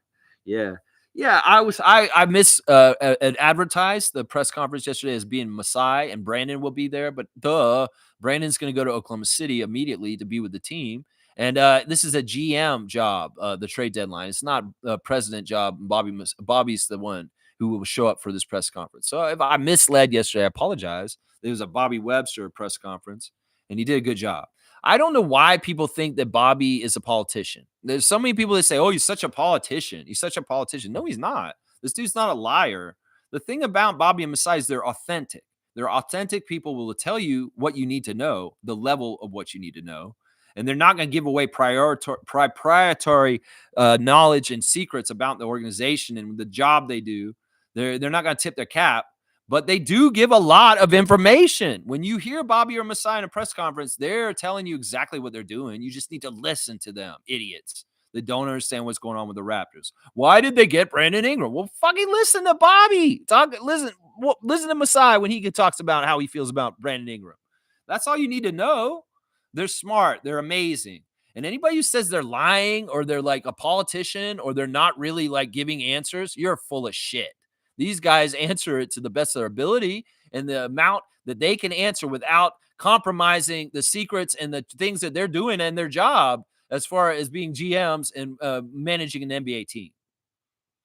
Yeah. Yeah, I miss advertised the press conference yesterday as being Masai and Brandon will be there, but Brandon's going to go to Oklahoma City immediately to be with the team. And this is a GM job, the trade deadline. It's not a president job. Bobby's the one who will show up for this press conference. So if I misled yesterday, I apologize. There was a Bobby Webster press conference, and he did a good job. I don't know why people think that Bobby is a politician. There's so many people that say, oh, he's such a politician. He's such a politician. No, he's not. This dude's not a liar. The thing about Bobby and Masai is they're authentic. They're authentic people who will tell you what you need to know, the level of what you need to know. And they're not going to give away proprietary knowledge and secrets about the organization and the job they do. They're not going to tip their cap, but they do give a lot of information. When you hear Bobby or Masai in a press conference, they're telling you exactly what they're doing. You just need to listen to them, idiots that don't understand what's going on with the Raptors. Why did they get Brandon Ingram? Well, fucking listen to Bobby. Listen to Masai when he talks about how he feels about Brandon Ingram. That's all you need to know. They're smart. They're amazing. And anybody who says they're lying or they're like a politician or they're not really like giving answers, you're full of shit. These guys answer it to the best of their ability, and the amount that they can answer without compromising the secrets and the things that they're doing in their job as far as being GMs and managing an NBA team.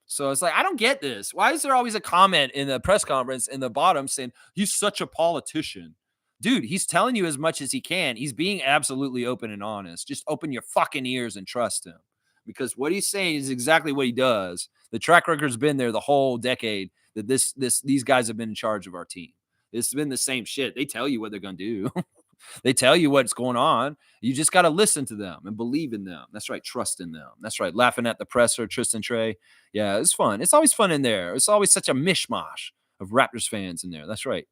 So it's like, I don't get this. Why is there always a comment in the press conference in the bottom saying, he's such a politician? Dude, he's telling you as much as he can. He's being absolutely open and honest. Just open your fucking ears and trust him, because what he's saying is exactly what he does. The track record's been there the whole decade that these guys have been in charge of our team. It's been the same shit. They tell you what they're going to do. They tell you what's going on. You just got to listen to them and believe in them. That's right. Trust in them. That's right. Laughing at the presser, Tristan Trey. Yeah, it's fun. It's always fun in there. It's always such a mishmash of Raptors fans in there. That's right.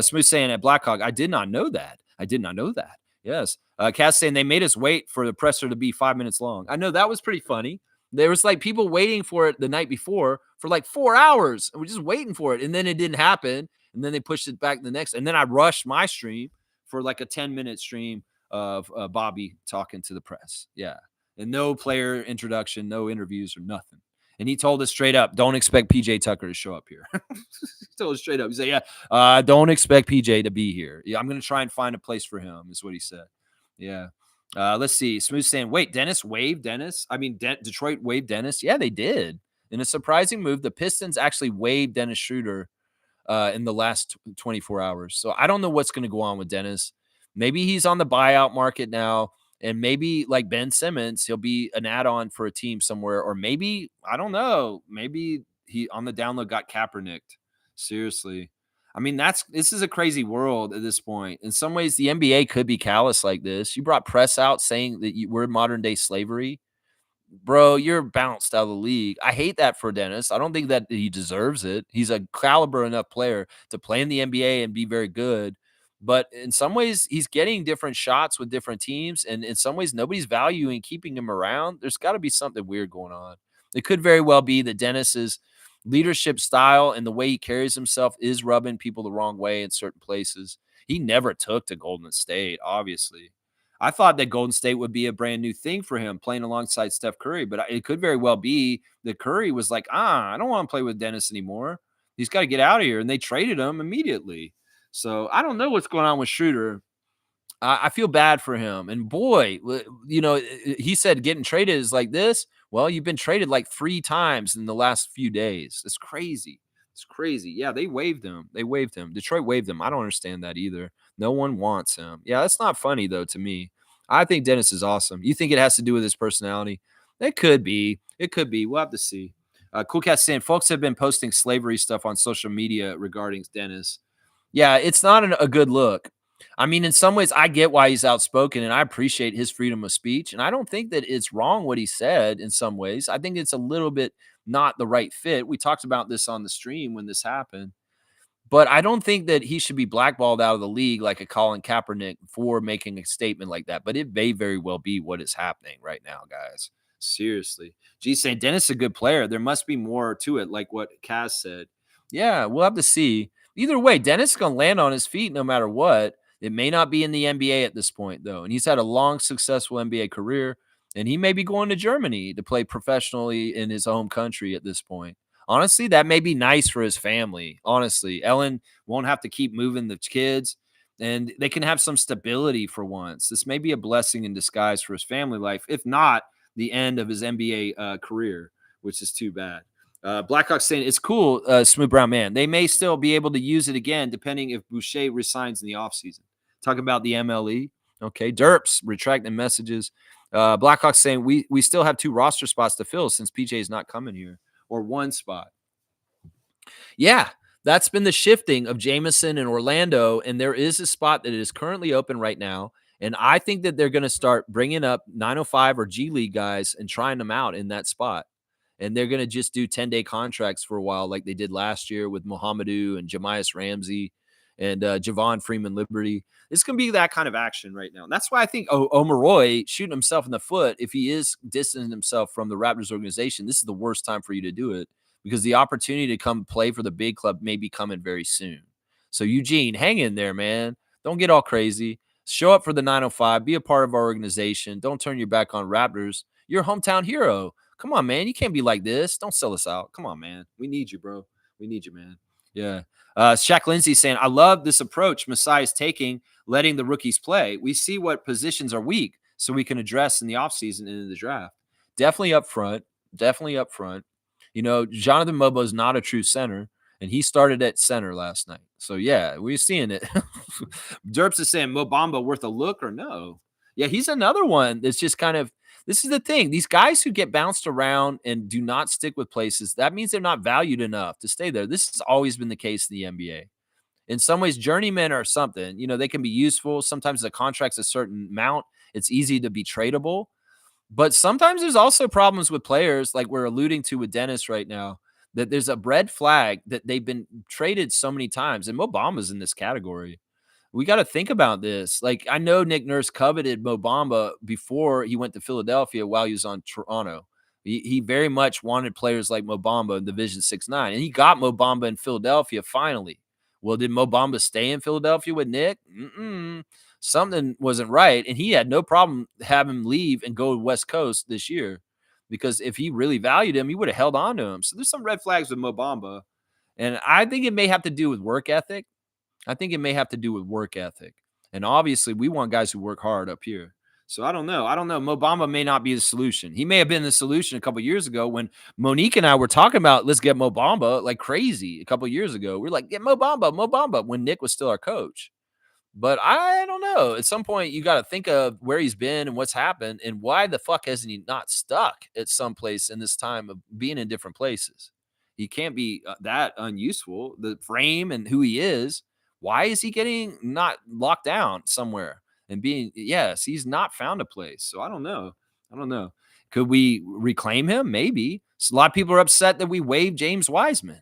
Smooth saying at Blackhawk, I did not know that. I did not know that. Yes. Cass saying they made us wait for the presser to be 5 minutes long. I know that was pretty funny. There was like people waiting for it the night before for like 4 hours. And we're just waiting for it. And then it didn't happen. And then they pushed it back the next. And then I rushed my stream for like a 10-minute stream of Bobby talking to the press. Yeah. And no player introduction, no interviews or nothing. And he told us straight up, don't expect PJ Tucker to show up here. He told us straight up. He said, yeah, don't expect PJ to be here. Yeah, I'm going to try and find a place for him, is what he said. Yeah. Let's see. Smooth saying, wait, Detroit waived Dennis? Yeah, they did. In a surprising move, the Pistons actually waived Dennis Schroeder in the last 24 hours. So I don't know what's going to go on with Dennis. Maybe he's on the buyout market now. And maybe like Ben Simmons, he'll be an add-on for a team somewhere. Or maybe, I don't know, maybe he on the download got Kaepernicked. Seriously. I mean, this is a crazy world at this point. In some ways, the NBA could be callous like this. You brought press out saying that we're modern day slavery. Bro, you're bounced out of the league. I hate that for Dennis. I don't think that he deserves it. He's a caliber enough player to play in the NBA and be very good. But in some ways, he's getting different shots with different teams. And in some ways, nobody's valuing keeping him around. There's got to be something weird going on. It could very well be that Dennis's leadership style and the way he carries himself is rubbing people the wrong way in certain places. He never took to Golden State, obviously. I thought that Golden State would be a brand new thing for him playing alongside Steph Curry, but it could very well be that Curry was like, I don't want to play with Dennis anymore. He's got to get out of here. And they traded him immediately. So I don't know what's going on with Schroeder. I feel bad for him. And boy, he said getting traded is like this. Well, you've been traded like 3 times in the last few days. It's crazy. It's crazy. Yeah, they waived him. Detroit waived him. I don't understand that either. No one wants him. Yeah, that's not funny, though, to me. I think Dennis is awesome. You think it has to do with his personality? It could be. We'll have to see. Cool Cat saying, folks have been posting slavery stuff on social media regarding Dennis. Yeah, it's not a good look. I mean, in some ways, I get why he's outspoken, and I appreciate his freedom of speech. And I don't think that it's wrong what he said in some ways. I think it's a little bit not the right fit. We talked about this on the stream when this happened. But I don't think that he should be blackballed out of the league like a Colin Kaepernick for making a statement like that. But it may very well be what is happening right now, guys. Seriously. Geez, saying Dennis is a good player. There must be more to it, like what Kaz said. Yeah, we'll have to see. Either way, Dennis is going to land on his feet no matter what. It may not be in the NBA at this point, though. And he's had a long, successful NBA career. And he may be going to Germany to play professionally in his home country at this point. Honestly, that may be nice for his family. Honestly, Ellen won't have to keep moving the kids and they can have some stability for once. This may be a blessing in disguise for his family life, if not the end of his NBA career, which is too bad. Blackhawks saying it's cool, Smooth Brown Man. They may still be able to use it again, depending if Boucher resigns in the offseason. Talking about the MLE. Okay. Derps retracting messages. Blackhawks saying we still have 2 roster spots to fill since PJ is not coming here, or 1 spot. Yeah, that's been the shifting of Jameson and Orlando, and there is a spot that is currently open right now. And I think that they're going to start bringing up 905 or G League guys and trying them out in that spot. And they're going to just do 10-day contracts for a while, like they did last year with Mohamedou and Jamias Ramsey and Javon Freeman Liberty. It's going to be that kind of action right now. And that's why I think Omeroy shooting himself in the foot, if he is distancing himself from the Raptors organization, this is the worst time for you to do it because the opportunity to come play for the big club may be coming very soon. So, Eugene, hang in there, man. Don't get all crazy. Show up for the 905. Be a part of our organization. Don't turn your back on Raptors. You're a hometown hero. Come on, man. You can't be like this. Don't sell us out. Come on, man. We need you, bro. We need you, man. Yeah. Shaq Lindsay saying, I love this approach Masai is taking, letting the rookies play. We see what positions are weak so we can address in the offseason and in the draft. Definitely up front. Definitely up front. You know, Jonathan Mobo is not a true center, and he started at center last night. So, yeah, we're seeing it. Derps is saying, Mo Bamba worth a look or no? Yeah, he's another one that's just kind of, this is the thing. These guys who get bounced around and do not stick with places, that means they're not valued enough to stay there. This has always been the case in the NBA. In some ways, journeymen are something. You know, they can be useful. Sometimes the contract's a certain amount. It's easy to be tradable. But sometimes there's also problems with players, like we're alluding to with Dennis right now, that there's a red flag that they've been traded so many times. And Mo Bamba's in this category. We got to think about this. Like, I know Nick Nurse coveted Mo Bamba before he went to Philadelphia while he was on Toronto. He very much wanted players like Mo Bamba in Division 6-9, and he got Mo Bamba in Philadelphia finally. Well, did Mo Bamba stay in Philadelphia with Nick? Something wasn't right, and he had no problem having him leave and go to West Coast this year because if he really valued him, he would have held on to him. So there's some red flags with Mo Bamba, and I think it may have to do with work ethic. I think it may have to do with work ethic. And obviously, we want guys who work hard up here. So I don't know. I don't know. Mo Bamba may not be the solution. He may have been the solution a couple years ago when Monique and I were talking about let's get Mo Bamba like crazy a couple years ago. We're like, get Mo Bamba, when Nick was still our coach. But I don't know. At some point, you got to think of where he's been and what's happened and why the fuck hasn't he not stuck at some place in this time of being in different places? He can't be that unuseful. The frame and who he is. Why is he getting not locked down somewhere and being, yes, he's not found a place. So I don't know. I don't know. Could we reclaim him? Maybe. So a lot of people are upset that we waived James Wiseman.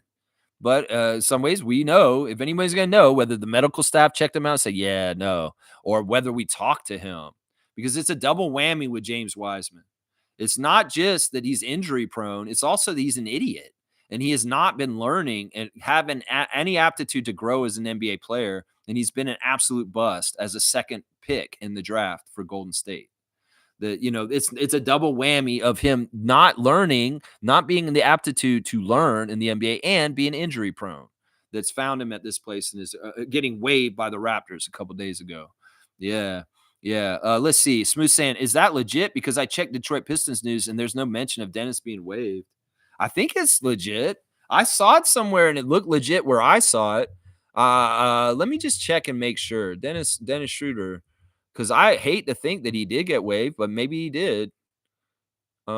But some ways we know if anybody's going to know whether the medical staff checked him out and said, yeah, no, or whether we talked to him because it's a double whammy with James Wiseman. It's not just that he's injury prone. It's also that he's an idiot and he has not been learning and having any aptitude to grow as an NBA player. And he's been an absolute bust as a second pick in the draft for Golden State. It's a double whammy of him not learning, not being in the aptitude to learn in the NBA and being injury prone. That's found him at this place and is getting waived by the Raptors a couple days ago. Yeah. Yeah. Let's see. Smooth saying, is that legit? Because I checked Detroit Pistons news and there's no mention of Dennis being waived. I think it's legit. I saw it somewhere and it looked legit where I saw it. Let me just check and make sure. Dennis Schroeder. Because I hate to think that he did get waived, but maybe he did. You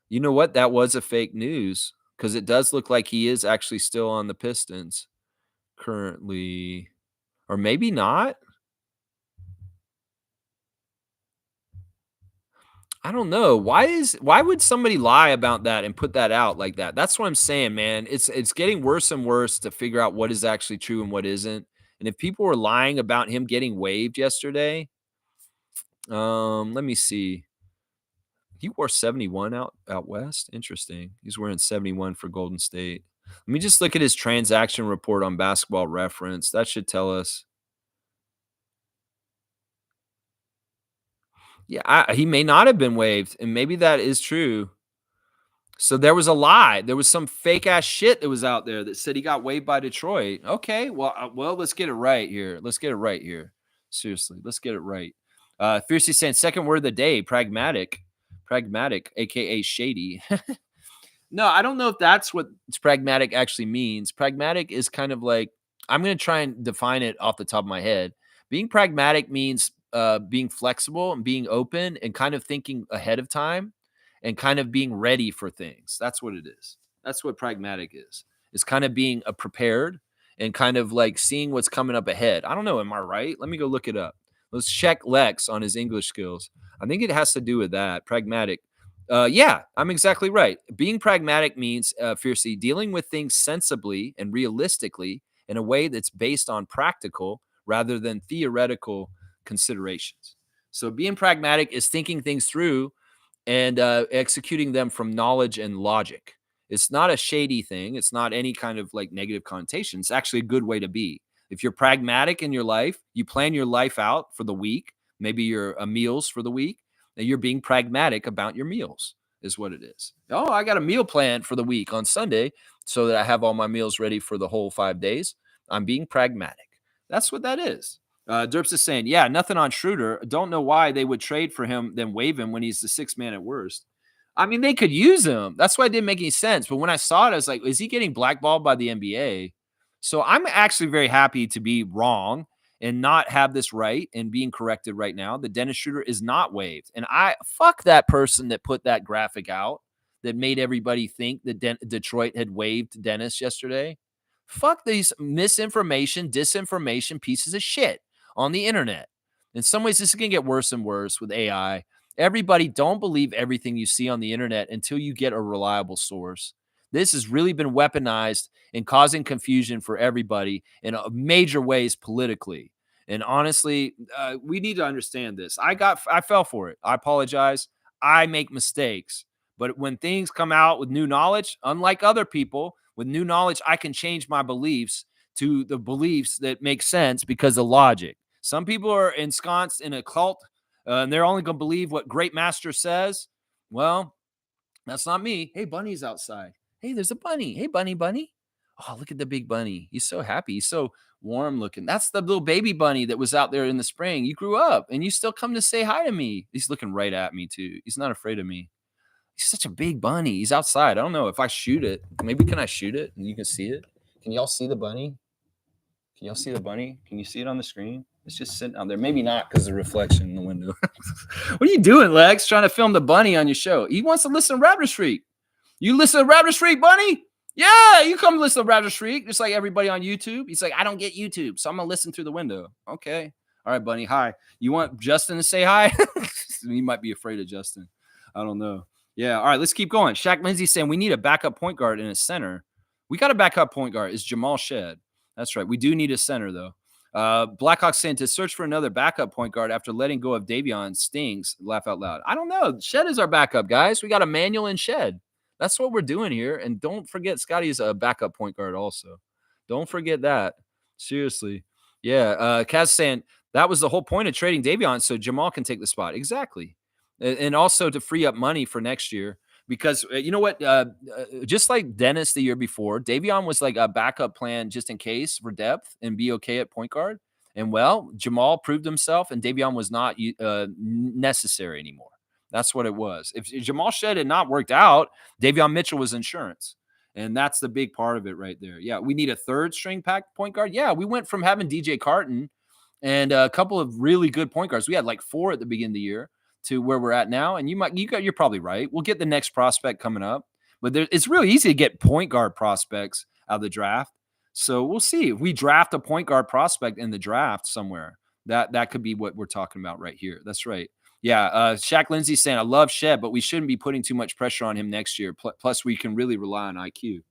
know what? That was a fake news because it does look like he is actually still on the Pistons currently, or maybe not. I don't know. Why would somebody lie about that and put that out like that? That's what I'm saying, man. It's getting worse and worse to figure out what is actually true and what isn't. And if people were lying about him getting waived yesterday, let me see. He wore 71 out west. Interesting. He's wearing 71 for Golden State. Let me just look at his transaction report on Basketball Reference. That should tell us. Yeah, he may not have been waived, and maybe that is true. So there was a lie. There was some fake ass shit that was out there that said he got waived by Detroit. Okay, well, let's get it right here. Let's get it right here. Seriously, let's get it right. Fiercely saying second word of the day, pragmatic, pragmatic, aka shady. No, I don't know if that's what pragmatic actually means. Pragmatic is kind of like I'm going to try and define it off the top of my head. Being pragmatic means being flexible and being open and kind of thinking ahead of time and kind of being ready for things. That's what it is. That's what pragmatic is. It's kind of being prepared and kind of like seeing what's coming up ahead. I don't know. Am I right? Let me go look it up. Let's check Lex on his English skills. I think it has to do with that. Pragmatic. Yeah, I'm exactly right. Being pragmatic means fiercely dealing with things sensibly and realistically in a way that's based on practical rather than theoretical considerations. So being pragmatic is thinking things through and executing them from knowledge and logic. It's not a shady thing. It's not any kind of like negative connotation. It's actually a good way to be. If you're pragmatic in your life, you plan your life out for the week, maybe your meals for the week, and you're being pragmatic about your meals, is what it is. Oh, I got a meal plan for the week on Sunday so that I have all my meals ready for the whole 5 days. I'm being pragmatic. That's what that is. Derps is saying, yeah, nothing on Schroeder. Don't know why they would trade for him, then waive him when he's the sixth man at worst. I mean, they could use him. That's why it didn't make any sense. But when I saw it, I was like, is he getting blackballed by the NBA? So I'm actually very happy to be wrong and not have this right and being corrected right now. The Dennis Schroeder is not waived. And I fuck that person that put that graphic out that made everybody think that Detroit had waived Dennis yesterday. Fuck these misinformation, disinformation pieces of shit on the internet. In some ways, this is going to get worse and worse with AI. Everybody, don't believe everything you see on the internet until you get a reliable source. This has really been weaponized and causing confusion for everybody in major ways politically. And honestly, we need to understand this. I fell for it. I apologize. I make mistakes. But when things come out with new knowledge, unlike other people, with new knowledge, I can change my beliefs to the beliefs that make sense because of logic. Some people are ensconced in a cult and they're only going to believe what great master says. Well, that's not me. Hey, Bunny's outside. Hey, there's a bunny. Hey, bunny. Oh, look at the big bunny. He's so happy. He's so warm looking. That's the little baby bunny that was out there in the spring. You grew up and you still come to say hi to me. He's looking right at me, too. He's not afraid of me. He's such a big bunny. He's outside. I don't know if I shoot it. Maybe can I shoot it and you can see it? Can y'all see the bunny? Can y'all see the bunny? Can you see it on the screen? It's just sitting out there. Maybe not because of the reflection in the window. What are you doing, Lex? Trying to film the bunny on your show. He wants to listen to Raptors Freak. You listen to Raptors Freak, Bunny? Yeah, you come listen to Raptors Freak, just like everybody on YouTube. He's like, I don't get YouTube, so I'm gonna listen through the window. Okay. All right, Bunny. Hi. You want Justin to say hi? He might be afraid of Justin. I don't know. Yeah. All right, let's keep going. Shaq Lindsay saying we need a backup point guard and a center. We got a backup point guard. It's Jamal Shed. That's right. We do need a center, though. Blackhawks saying to search for another backup point guard after letting go of Davion stings. Laugh out loud. I don't know. Shed is our backup, guys. We got Emmanuel and Shed. That's what we're doing here. And don't forget, Scotty's a backup point guard also. Don't forget that. Seriously. Yeah. Kaz saying that was the whole point of trading Davion so Jamal can take the spot. Exactly. And also to free up money for next year. Because you know what? Just like Dennis the year before, Davion was like a backup plan just in case for depth and be okay at point guard. And well, Jamal proved himself, and Davion was not necessary anymore. That's what it was. If Jamal Shed had not worked out, Davion Mitchell was insurance. And that's the big part of it right there. Yeah, we need a third string pack point guard. Yeah, we went from having DJ Carton and a couple of really good point guards. We had like 4 at the beginning of the year to where we're at now. And you're probably right. We'll get the next prospect coming up, but it's really easy to get point guard prospects out of the draft. So we'll see if we draft a point guard prospect in the draft somewhere. That could be what we're talking about right here. That's right. Yeah, Shaq Lindsay saying, I love Shed, but we shouldn't be putting too much pressure on him next year. Plus, we can really rely on IQ.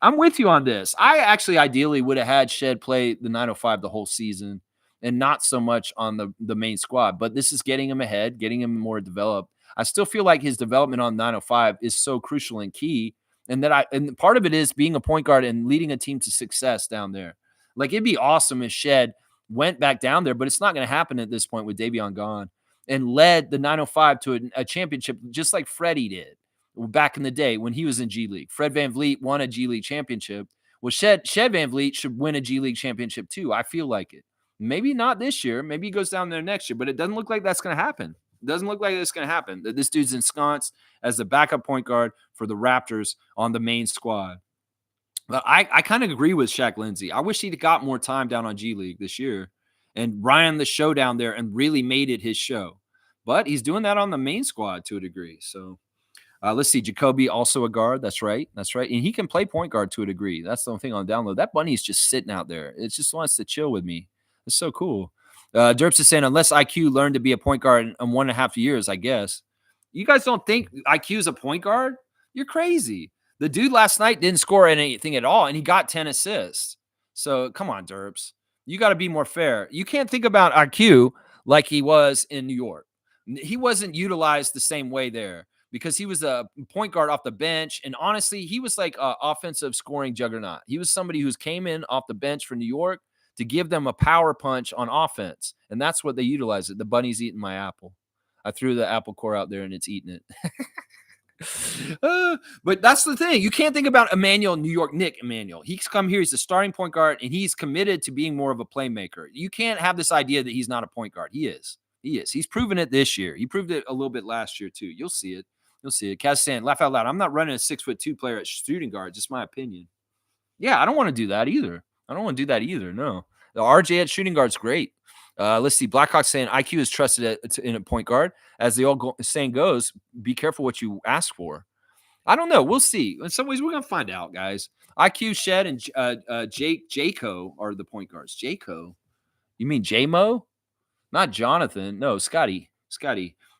I'm with you on this. I actually ideally would have had Shed play the 905 the whole season and not so much on the main squad, but this is getting him ahead, getting him more developed. I still feel like his development on 905 is so crucial and key. And part of it is being a point guard and leading a team to success down there. Like it'd be awesome if Shed went back down there, but it's not going to happen at this point with Davion gone and led the 905 to a championship just like Freddie did back in the day when he was in G League. Fred VanVleet won a G League championship. Well, Shed VanVleet should win a G League championship too. I feel like it. Maybe not this year. Maybe he goes down there next year, but it doesn't look like that's going to happen. It doesn't look like it's going to happen. That this dude's ensconced as the backup point guard for the Raptors on the main squad. But I kind of agree with Shaq Lindsay. I wish he'd got more time down on G League this year and ran the show down there and really made it his show. But he's doing that on the main squad to a degree. So let's see. Jacoby, also a guard. That's right. That's right. And he can play point guard to a degree. That's the only thing on download. That bunny's just sitting out there. It just wants to chill with me. It's so cool. Derps is saying, unless IQ learned to be a point guard in 1.5 years, I guess. You guys don't think IQ is a point guard? You're crazy. The dude last night didn't score anything at all, and he got 10 assists. So come on, Derps. You got to be more fair. You can't think about IQ like he was in New York. He wasn't utilized the same way there because he was a point guard off the bench. And honestly, he was like an offensive scoring juggernaut. He was somebody who came in off the bench for New York to give them a power punch on offense. And that's what they utilize it. The bunny's eating my apple. I threw the apple core out there and it's eating it. But that's the thing. You can't think about Emmanuel, New York Nick Emmanuel. He's come here. He's a starting point guard, and he's committed to being more of a playmaker. You can't have this idea that he's not a point guard. He is. He is. He's proven it this year. He proved it a little bit last year, too. You'll see it. You'll see it. Kaz saying, laugh out loud. I'm not running a 6'2" player at shooting guard. Just my opinion. Yeah, I don't want to do that either. No. The RJ at shooting guard's great. Let's see. Blackhawk saying IQ is trusted in a point guard. As the old saying goes, be careful what you ask for. I don't know. We'll see. In some ways, we're going to find out, guys. IQ, Shed, and Jaco are the point guards. Jaco? You mean J-Mo? Not Jonathan. No, Scotty.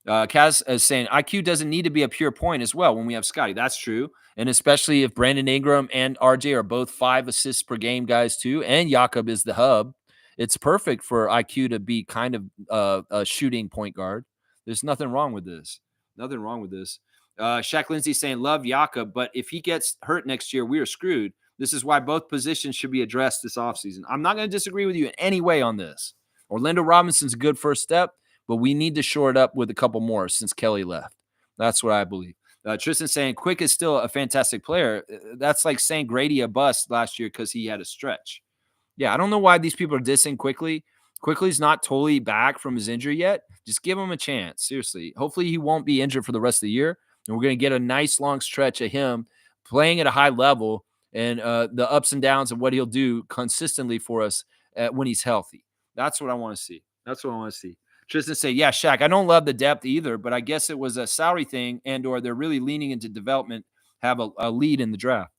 Kaz is saying IQ doesn't need to be a pure point as well when we have Scotty. That's true. And especially if Brandon Ingram and RJ are both 5 assists per game guys too, and Jakob is the hub, it's perfect for IQ to be kind of a shooting point guard. There's nothing wrong with this. Shaq Lindsay saying, love Jakob, but if he gets hurt next year, we are screwed. This is why both positions should be addressed this offseason. I'm not going to disagree with you in any way on this. Orlando Robinson's a good first step, but we need to shore it up with a couple more since Kelly left. That's what I believe. Tristan saying Quick is still a fantastic player. That's like saying Grady a bust last year because he had a stretch. Yeah, I don't know why these people are dissing Quickly. Quickly's not totally back from his injury yet. Just give him a chance. Seriously. Hopefully he won't be injured for the rest of the year. And we're going to get a nice long stretch of him playing at a high level and the ups and downs of what he'll do consistently for us when he's healthy. That's what I want to see. Tristan say, yeah, Shaq, I don't love the depth either, but I guess it was a salary thing and or they're really leaning into development, have a lead in the draft.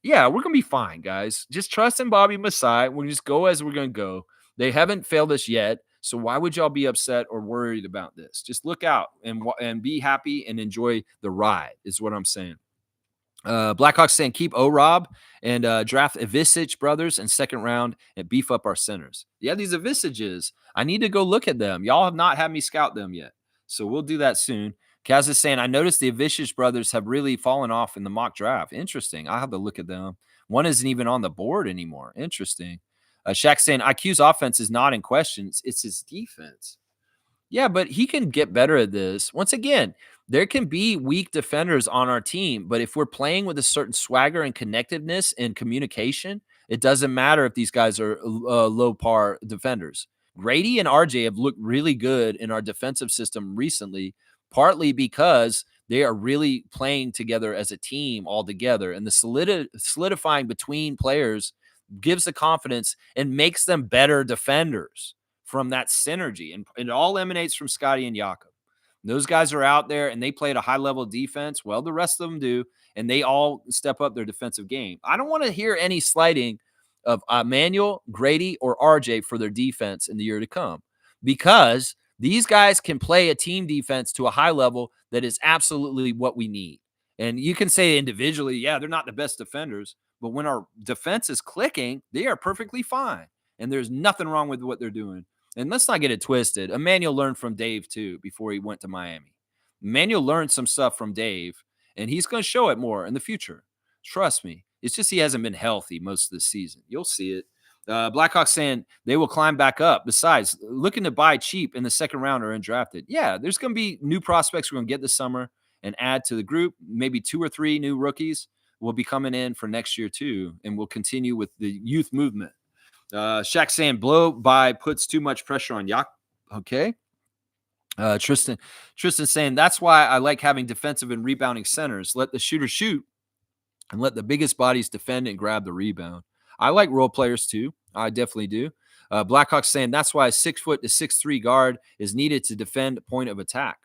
Yeah, we're going to be fine, guys. Just trust in Bobby Masai. We'll just go as we're going to go. They haven't failed us yet. So why would y'all be upset or worried about this? Just look out and be happy and enjoy the ride is what I'm saying. Blackhawks saying keep O-Rob and draft Ivisic brothers in second round and beef up our centers. Yeah, these Ivisiches. I need to go look at them. Y'all have not had me scout them yet. So we'll do that soon. Kaz is saying, I noticed the Ivisic brothers have really fallen off in the mock draft. Interesting. I'll have to look at them. One isn't even on the board anymore. Interesting. Shaq saying IQ's offense is not in question. It's his defense. Yeah, but he can get better at this. Once again, there can be weak defenders on our team, but if we're playing with a certain swagger and connectiveness and communication, it doesn't matter if these guys are low par defenders. Grady and RJ have looked really good in our defensive system recently, partly because they are really playing together as a team all together, and the solidifying between players gives the confidence and makes them better defenders from that synergy. And it all emanates from Scotty and Jakob. Those guys are out there and they play at a high level of defense. Well, the rest of them do. And they all step up their defensive game. I don't want to hear any slighting of Emmanuel, Grady, or RJ for their defense in the year to come because These guys can play a team defense to a high level that is absolutely what we need. And you can say individually, yeah, they're not the best defenders, but when our defense is clicking, they are perfectly fine. And there's nothing wrong with what they're doing. And let's not get it twisted. Emmanuel learned from Dave too before he went to Miami. Emmanuel learned some stuff from Dave, and he's going to show it more in the future. Trust me. It's just he hasn't been healthy most of the season. You'll see it. Blackhawks saying they will climb back up. Besides, looking to buy cheap in the second round or undrafted. Yeah, there's going to be new prospects we're going to get this summer and add to the group. Maybe 2 or 3 new rookies will be coming in for next year too, and we'll continue with the youth movement. Shaq saying blow by puts too much pressure on Yak. Okay. Tristan saying that's why I like having defensive and rebounding centers. Let the shooter shoot and let the biggest bodies defend and grab the rebound. I like role players too. I definitely do. Blackhawks saying that's why a 6 foot to 6'3" guard is needed to defend point of attack.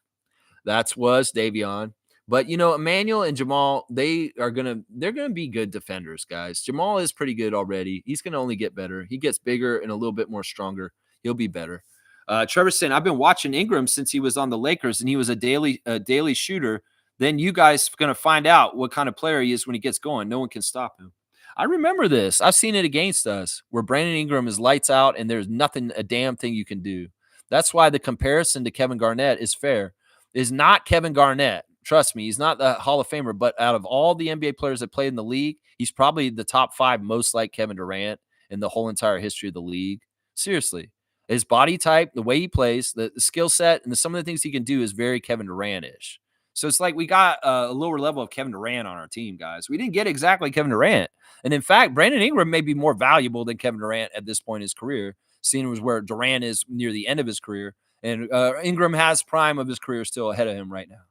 That was Davion. But Emmanuel and Jamal, they're gonna be good defenders, guys. Jamal is pretty good already. He's gonna only get better. He gets bigger and a little bit more stronger. He'll be better. Trevor saying, I've been watching Ingram since he was on the Lakers and he was a daily shooter. Then you guys are gonna find out what kind of player he is when he gets going. No one can stop him. I remember this. I've seen it against us where Brandon Ingram is lights out and there's nothing, a damn thing you can do. That's why the comparison to Kevin Garnett is fair. Is not Kevin Garnett. Trust me, he's not the Hall of Famer, but out of all the NBA players that played in the league, he's probably the top 5 most like Kevin Durant in the whole entire history of the league. Seriously. His body type, the way he plays, the skill set, and some of the things he can do is very Kevin Durant-ish. So it's like we got a lower level of Kevin Durant on our team, guys. We didn't get exactly Kevin Durant. And in fact, Brandon Ingram may be more valuable than Kevin Durant at this point in his career, seeing as where Durant is near the end of his career. And Ingram has prime of his career still ahead of him right now.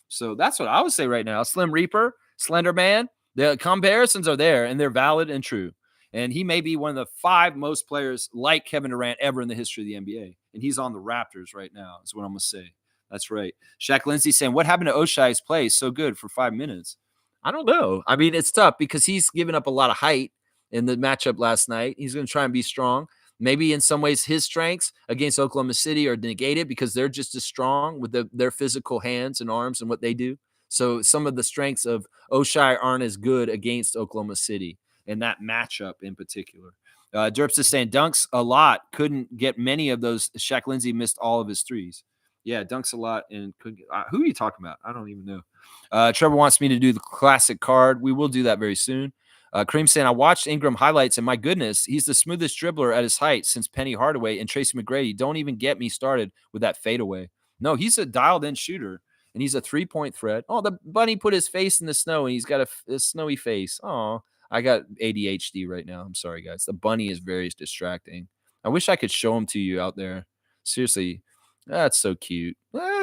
So that's what I would say right now. Slim Reaper, Slender Man, the comparisons are there, and they're valid and true. And he may be one of the 5 most players like Kevin Durant ever in the history of the NBA. And he's on the Raptors right now, is what I'm going to say. That's right. Shaq Lindsay saying, what happened to Oshai's play? So good for 5 minutes. I don't know. I mean, it's tough because he's given up a lot of height in the matchup last night. He's going to try and be strong. Maybe in some ways his strengths against Oklahoma City are negated because they're just as strong with their physical hands and arms and what they do. So some of the strengths of Oshai aren't as good against Oklahoma City in that matchup in particular. Derps is saying dunks a lot. Couldn't get many of those. Shaq Lindsay missed all of his threes. Yeah, dunks a lot. And who are you talking about? I don't even know. Trevor wants me to do the classic card. We will do that very soon. Kareem saying, I watched Ingram highlights, and my goodness, he's the smoothest dribbler at his height since Penny Hardaway and Tracy McGrady. Don't even get me started with that fadeaway. No, he's a dialed-in shooter, and he's a three-point threat. Oh, the bunny put his face in the snow, and he's got a snowy face. Oh, I got ADHD right now. I'm sorry, guys. The bunny is very distracting. I wish I could show him to you out there. Seriously, that's so cute.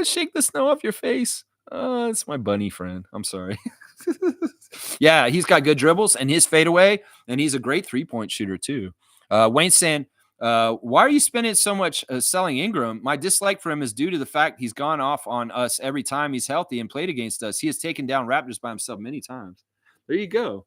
Shake the snow off your face. It's my bunny friend. I'm sorry. Yeah, he's got good dribbles and his fadeaway, and he's a great three-point shooter too. Wayne saying, why are you spending so much selling Ingram? My dislike for him is due to the fact he's gone off on us every time he's healthy and played against us. He has taken down Raptors by himself many times. There you go.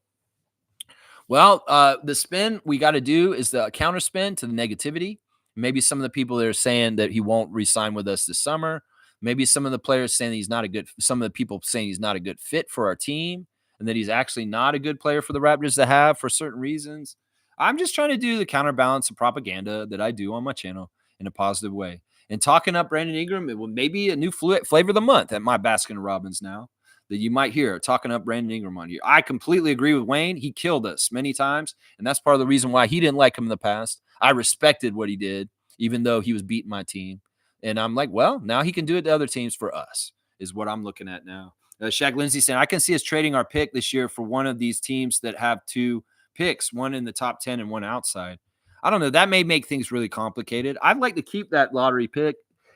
Well, the spin we got to do is the counter spin to the negativity. Maybe some of the people that are saying that he won't re-sign with us this summer. Maybe some of the players saying he's not a good, some of the people saying he's not a good fit for our team and that he's actually not a good player for the Raptors to have for certain reasons. I'm just trying to do the counterbalance of propaganda that I do on my channel in a positive way. And talking up Brandon Ingram, it will maybe a new flavor of the month at my Baskin Robbins now that you might hear talking up Brandon Ingram on you. I completely agree with Wayne. He killed us many times, and that's part of the reason why he didn't like him in the past. I respected what he did, even though he was beating my team. And I'm like, well, now he can do it to other teams for us, is what I'm looking at now. Shaq Lindsay saying, I can see us trading our pick this year for one of these teams that have 2 picks, one in the top 10 and one outside. I don't know. That may make things really complicated. I'd like to keep that lottery pick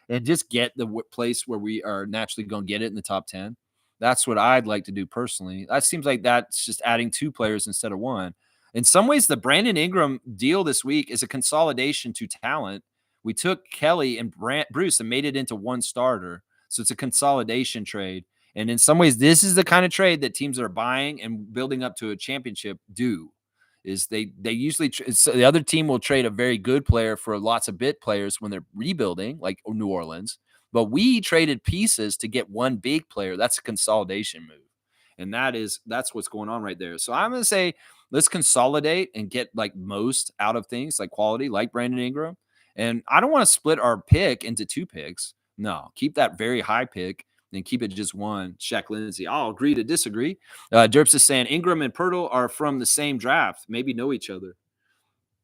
and just get the place where we are naturally going to get it in the top 10. That's what I'd like to do personally. That seems like that's just adding 2 players instead of 1. In some ways, the Brandon Ingram deal this week is a consolidation to talent. We took Kelly and Bruce and made it into 1 starter. So it's a consolidation trade. And in some ways, this is the kind of trade that teams that are buying and building up to a championship do. Is they usually so the other team will trade a very good player for lots of bit players when they're rebuilding, like New Orleans. But we traded pieces to get one big player. That's a consolidation move. And that's what's going on right there. So I'm gonna say let's consolidate and get like most out of things like quality, like Brandon Ingram. And I don't want to split our pick into two picks. No, keep that very high pick and keep it just one. Shaq Lindsay. I'll agree to disagree. Derps is saying Ingram and Pirtle are from the same draft, maybe know each other.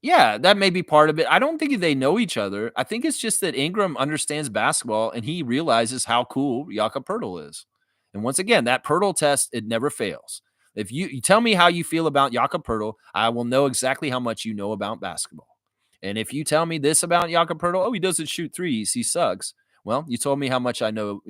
Yeah, that may be part of it. I don't think they know each other. I think it's just that Ingram understands basketball and he realizes how cool Jakob Pirtle is. And once again, that Pirtle test, it never fails. If you tell me how you feel about Jakob Pirtle, I will know exactly how much you know about basketball. And if you tell me this about Jakob Pirtle, oh, he doesn't shoot threes, he sucks. Well, you told me how much I know,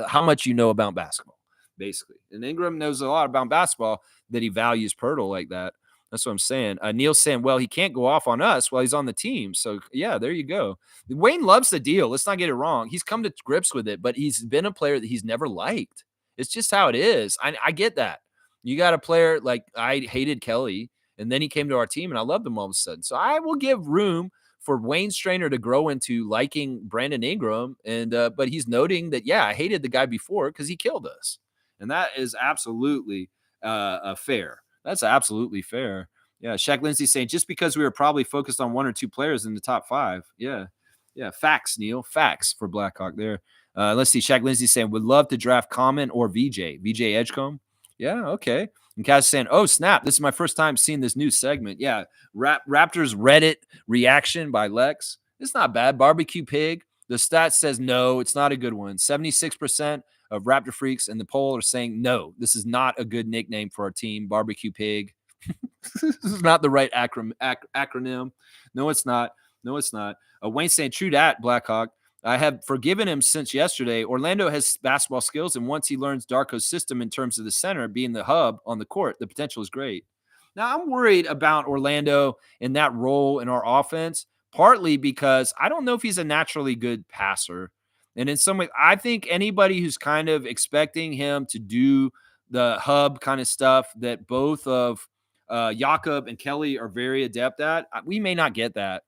how much you know about basketball, basically. And Ingram knows a lot about basketball that he values Pirtle like that. That's what I'm saying. Neil's saying, well, he can't go off on us while he's on the team. So, yeah, there you go. Wayne loves the deal. Let's not get it wrong. He's come to grips with it, but he's been a player that he's never liked. It's just how it is. I get that. You got a player like I hated Kelly, and then he came to our team, and I loved him all of a sudden. So I will give room for Wayne Strainer to grow into liking Brandon Ingram. And but he's noting that, yeah, I hated the guy before because he killed us. And that is absolutely fair. That's absolutely fair. Yeah. Shaq Lindsay saying just because we were probably focused on one or two players in the top five. Yeah. Yeah. Facts, Neil. Facts for Blackhawk there. Let's see. Shaq Lindsay saying would love to draft Common or VJ Edgecombe. Yeah. Okay. And Kaz saying, oh, snap. This is my first time seeing this new segment. Yeah. Raptors Reddit reaction by Lex. It's not bad. Barbecue Pig. The stat says no, it's not a good one. 76% of Raptor freaks in the poll are saying no, this is not a good nickname for our team. Barbecue Pig. This is not the right acronym. No, it's not. No, it's not. Wayne saying true that, Blackhawk. I have forgiven him since yesterday. Orlando has basketball skills, and once he learns Darko's system in terms of the center being the hub on the court, the potential is great. Now, I'm worried about Orlando in that role in our offense, partly because I don't know if he's a naturally good passer. And in some way, I think anybody who's kind of expecting him to do the hub kind of stuff that both of Jakob and Kelly are very adept at, we may not get that.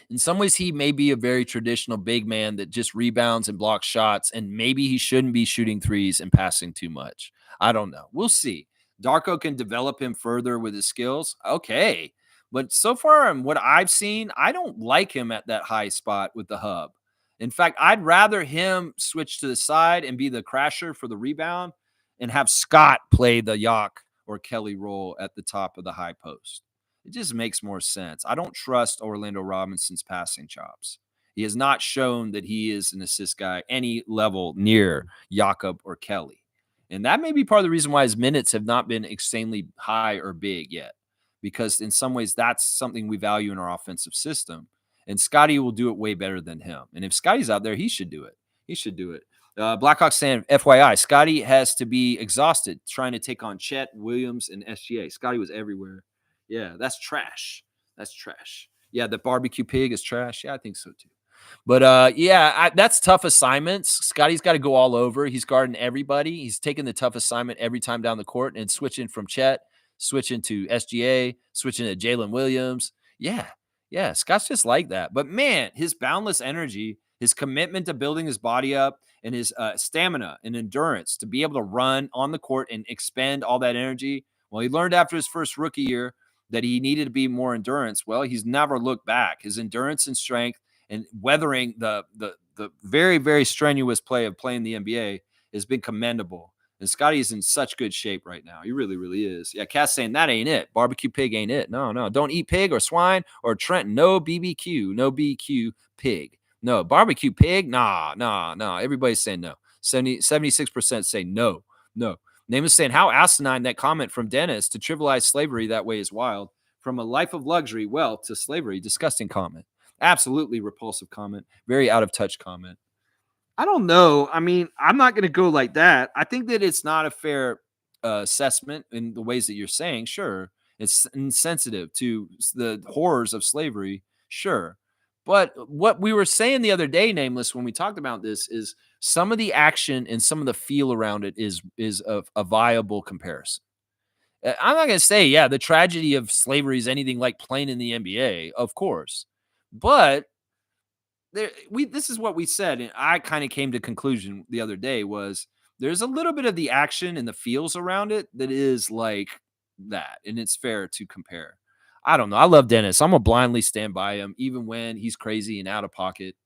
In some ways, he may be a very traditional big man that just rebounds and blocks shots, and maybe he shouldn't be shooting threes and passing too much. I don't know. We'll see. Darko can develop him further with his skills. Okay. But so far, in what I've seen, I don't like him at that high spot with the hub. In fact, I'd rather him switch to the side and be the crasher for the rebound and have Scott play the Yak or Kelly role at the top of the high post. It just makes more sense. I don't trust Orlando Robinson's passing chops. He has not shown that he is an assist guy any level near Jakob or Kelly. And that may be part of the reason why his minutes have not been extremely high or big yet, because in some ways that's something we value in our offensive system. And Scotty will do it way better than him. And if Scotty's out there, he should do it. He should do it. Blackhawks saying, FYI, Scotty has to be exhausted trying to take on Chet, Williams, and SGA. Scotty was everywhere. Yeah, that's trash. That's trash. Yeah, the barbecue pig is trash. Yeah, I think so too. But yeah, that's tough assignments. Scotty's got to go all over. He's guarding everybody. He's taking the tough assignment every time down the court and switching from Chet, switching to SGA, switching to Jalen Williams. Yeah, Scott's just like that. But man, his boundless energy, his commitment to building his body up, and his stamina and endurance to be able to run on the court and expend all that energy. Well, he learned after his first rookie year that he needed to be more endurance. Well, he's never looked back. His endurance and strength and weathering the very, very strenuous play of playing the NBA has been commendable. And Scotty's in such good shape right now. He really, really is. Yeah, Cass saying that ain't it. Barbecue pig ain't it. No. Don't eat pig or swine or Trenton. No BBQ. No BQ pig. No. Barbecue pig? Nah. Everybody's saying no. 76% say no. Name is saying how asinine that comment from Dennis to trivialize slavery that way is wild. From a life of luxury, wealth to slavery, disgusting comment. Absolutely repulsive comment. Very out of touch comment. I don't know. I mean, I'm not going to go like that. I think that it's not a fair assessment in the ways that you're saying. Sure. It's insensitive to the horrors of slavery. Sure. But what we were saying the other day, Nameless, when we talked about this, is some of the action and some of the feel around it is a viable comparison. I'm not gonna say, yeah, the tragedy of slavery is anything like playing in the NBA, of course, but this is what we said, and I kind of came to conclusion the other day was there's a little bit of the action and the feels around it that is like that, and it's fair to compare. I don't know. I love Dennis. I'm gonna blindly stand by him, even when he's crazy and out of pocket.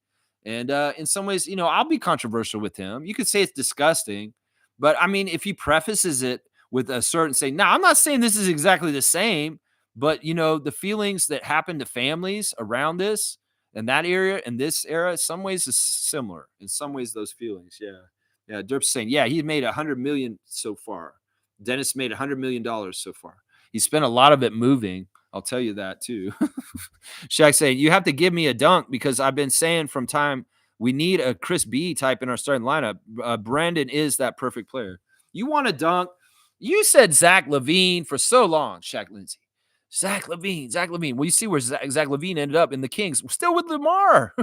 And in some ways, I'll be controversial with him. You could say it's disgusting, but I mean, if he prefaces it with a certain say, now I'm not saying this is exactly the same, but the feelings that happen to families around this and that area and this era, in some ways is similar. In some ways, those feelings, yeah. Yeah, Derp's saying, yeah, he made 100 million so far. Dennis made $100 million so far. He spent a lot of it moving. I'll tell you that too. Shaq saying, you have to give me a dunk because I've been saying from time we need a Chris B type in our starting lineup. Brandon is that perfect player. You want a dunk? You said Zach LaVine for so long, Shaq Lindsay. Zach LaVine, Zach LaVine. Well, you see where Zach LaVine ended up in the Kings, still with Lamar.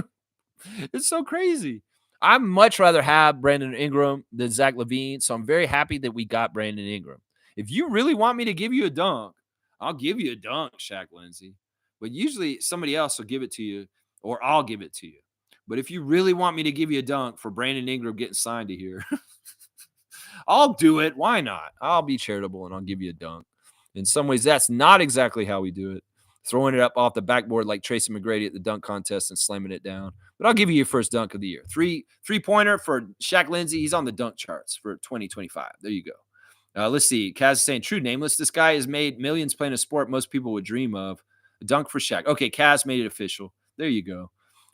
It's so crazy. I'd much rather have Brandon Ingram than Zach LaVine, so I'm very happy that we got Brandon Ingram. If you really want me to give you a dunk, I'll give you a dunk, Shaq Lindsay. But usually somebody else will give it to you, or I'll give it to you. But if you really want me to give you a dunk for Brandon Ingram getting signed to here, I'll do it. Why not? I'll be charitable and I'll give you a dunk. In some ways, that's not exactly how we do it. Throwing it up off the backboard like Tracy McGrady at the dunk contest and slamming it down. But I'll give you your first dunk of the year. Three-pointer for Shaq Lindsay. He's on the dunk charts for 2025. There you go. Let's see. Kaz is saying, true nameless. This guy has made millions playing a sport most people would dream of. A dunk for Shaq. Okay, Kaz made it official. There you go.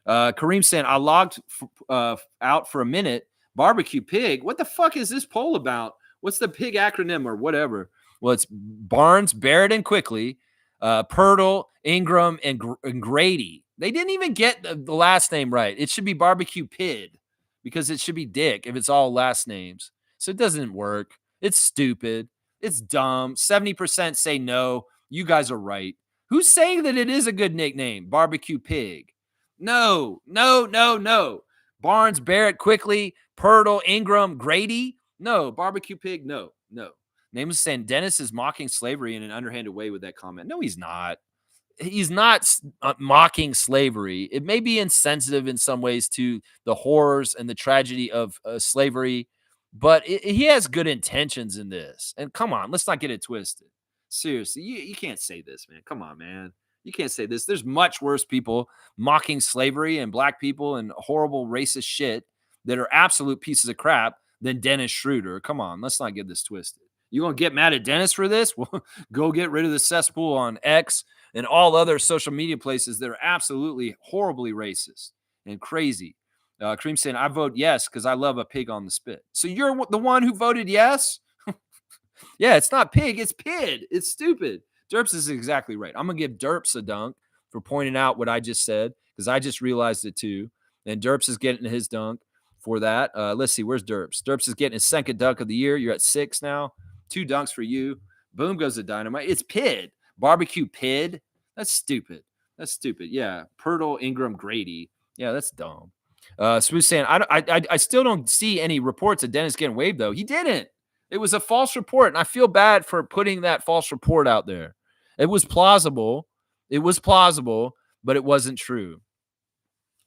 Kareem saying, I logged out for a minute. Barbecue pig. What the fuck is this poll about? What's the pig acronym or whatever? Well, it's Barnes, Barrett, and Quickly, Pirtle, Ingram, and Grady. They didn't even get the last name right. It should be Barbecue Pid because it should be Dick if it's all last names. So it doesn't work. It's stupid. It's dumb. 70% say no. You guys are right. Who's saying that it is a good nickname? Barbecue Pig. No. Barnes, Barrett, Quickly, Pirtle, Ingram, Grady. No. Barbecue Pig. No. Name is saying Dennis is mocking slavery in an underhanded way with that comment. No, he's not. He's not mocking slavery. It may be insensitive in some ways to the horrors and the tragedy of slavery, but he has good intentions in this. And come on, let's not get it twisted. Seriously, you can't say this, man. Come on, man. You can't say this. There's much worse people mocking slavery and black people and horrible racist shit that are absolute pieces of crap than Dennis Schroeder. Come on, let's not get this twisted. You gonna get mad at Dennis for this? Well, go get rid of the cesspool on X and all other social media places that are absolutely horribly racist and crazy. Kareem saying, I vote yes because I love a pig on the spit. So you're the one who voted yes? Yeah, it's not pig, it's pid. It's stupid. Derps is exactly right. I'm going to give Derps a dunk for pointing out what I just said because I just realized it too. And Derps is getting his dunk for that. Let's see, where's Derps? Derps is getting his second dunk of the year. You're at 6 now. 2 dunks for you. Boom goes the dynamite. It's Pid. Barbecue Pid. That's stupid. Yeah. Pirtle, Ingram, Grady. Yeah, that's dumb. Smooth saying, I still don't see any reports of Dennis getting waived, though. He didn't. It was a false report, and I feel bad for putting that false report out there. It was plausible, but it wasn't true.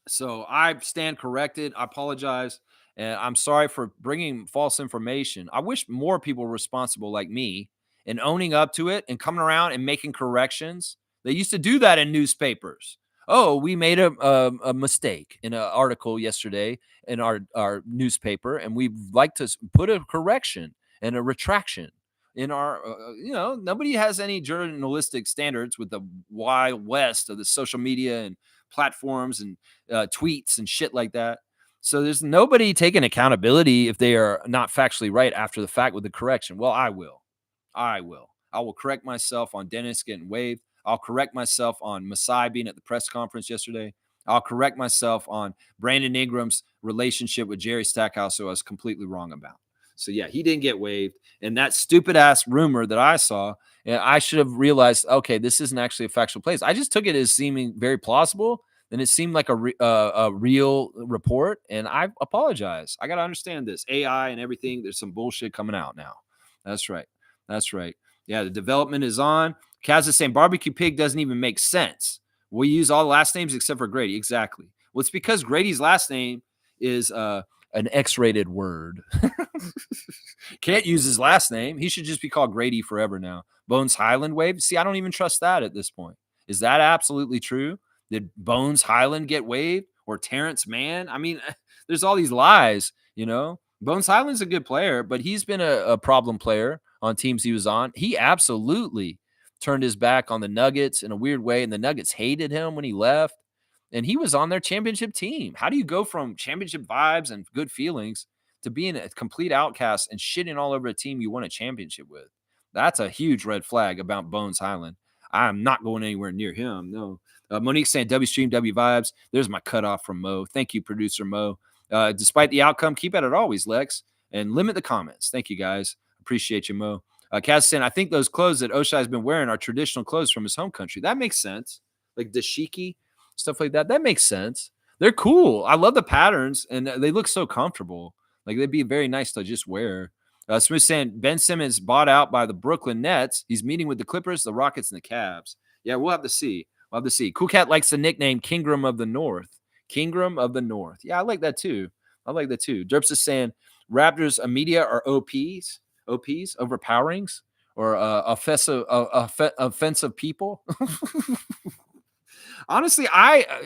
So I stand corrected. I apologize. And I'm sorry for bringing false information. I wish more people were responsible like me and owning up to it and coming around and making corrections. They used to do that in newspapers. Oh, we made a mistake in an article yesterday in our newspaper, and we'd like to put a correction and a retraction in our, nobody has any journalistic standards with the wild west of the social media and platforms and tweets and shit like that. So there's nobody taking accountability if they are not factually right after the fact with the correction. Well, I will. I will correct myself on Dennis getting waived. I'll correct myself on Masai being at the press conference yesterday. I'll correct myself on Brandon Ingram's relationship with Jerry Stackhouse, who I was completely wrong about. So, yeah, he didn't get waived. And that stupid-ass rumor that I saw, I should have realized, okay, this isn't actually a factual place. I just took it as seeming very plausible, and it seemed like a real report, and I apologize. I got to understand this. AI and everything, there's some bullshit coming out now. That's right. Yeah, the development is on. Kaz is saying barbecue pig doesn't even make sense. We use all the last names except for Grady. Exactly. Well, it's because Grady's last name is an X-rated word. Can't use his last name. He should just be called Grady forever now. Bones Highland waived. See, I don't even trust that at this point. Is that absolutely true? Did Bones Highland get waived or Terrence Mann? I mean, there's all these lies, you know. Bones Highland's a good player, but he's been a problem player on teams he was on. He absolutely turned his back on the Nuggets in a weird way, and the Nuggets hated him when he left. And he was on their championship team. How do you go from championship vibes and good feelings to being a complete outcast and shitting all over a team you won a championship with? That's a huge red flag about Bones Highland. I'm not going anywhere near him. No. Monique saying W stream, W vibes. There's my cutoff from Mo. Thank you, producer Mo. Despite the outcome, keep at it always, Lex, and limit the comments. Thank you, guys. Appreciate you, Mo. Kaz saying, I think those clothes that Oshai has been wearing are traditional clothes from his home country. That makes sense. Like dashiki, stuff like that. That makes sense. They're cool. I love the patterns, and they look so comfortable. Like they'd be very nice to just wear. Smith saying Ben Simmons bought out by the Brooklyn Nets. He's meeting with the Clippers, the Rockets, and the Cavs. Yeah, we'll have to see. We'll have to see. Cool Cat likes the nickname Kingram of the North. Kingram of the North. Yeah, I like that too. I like that too. Derps is saying Raptors media are OPs, overpowerings, or offensive people. Honestly,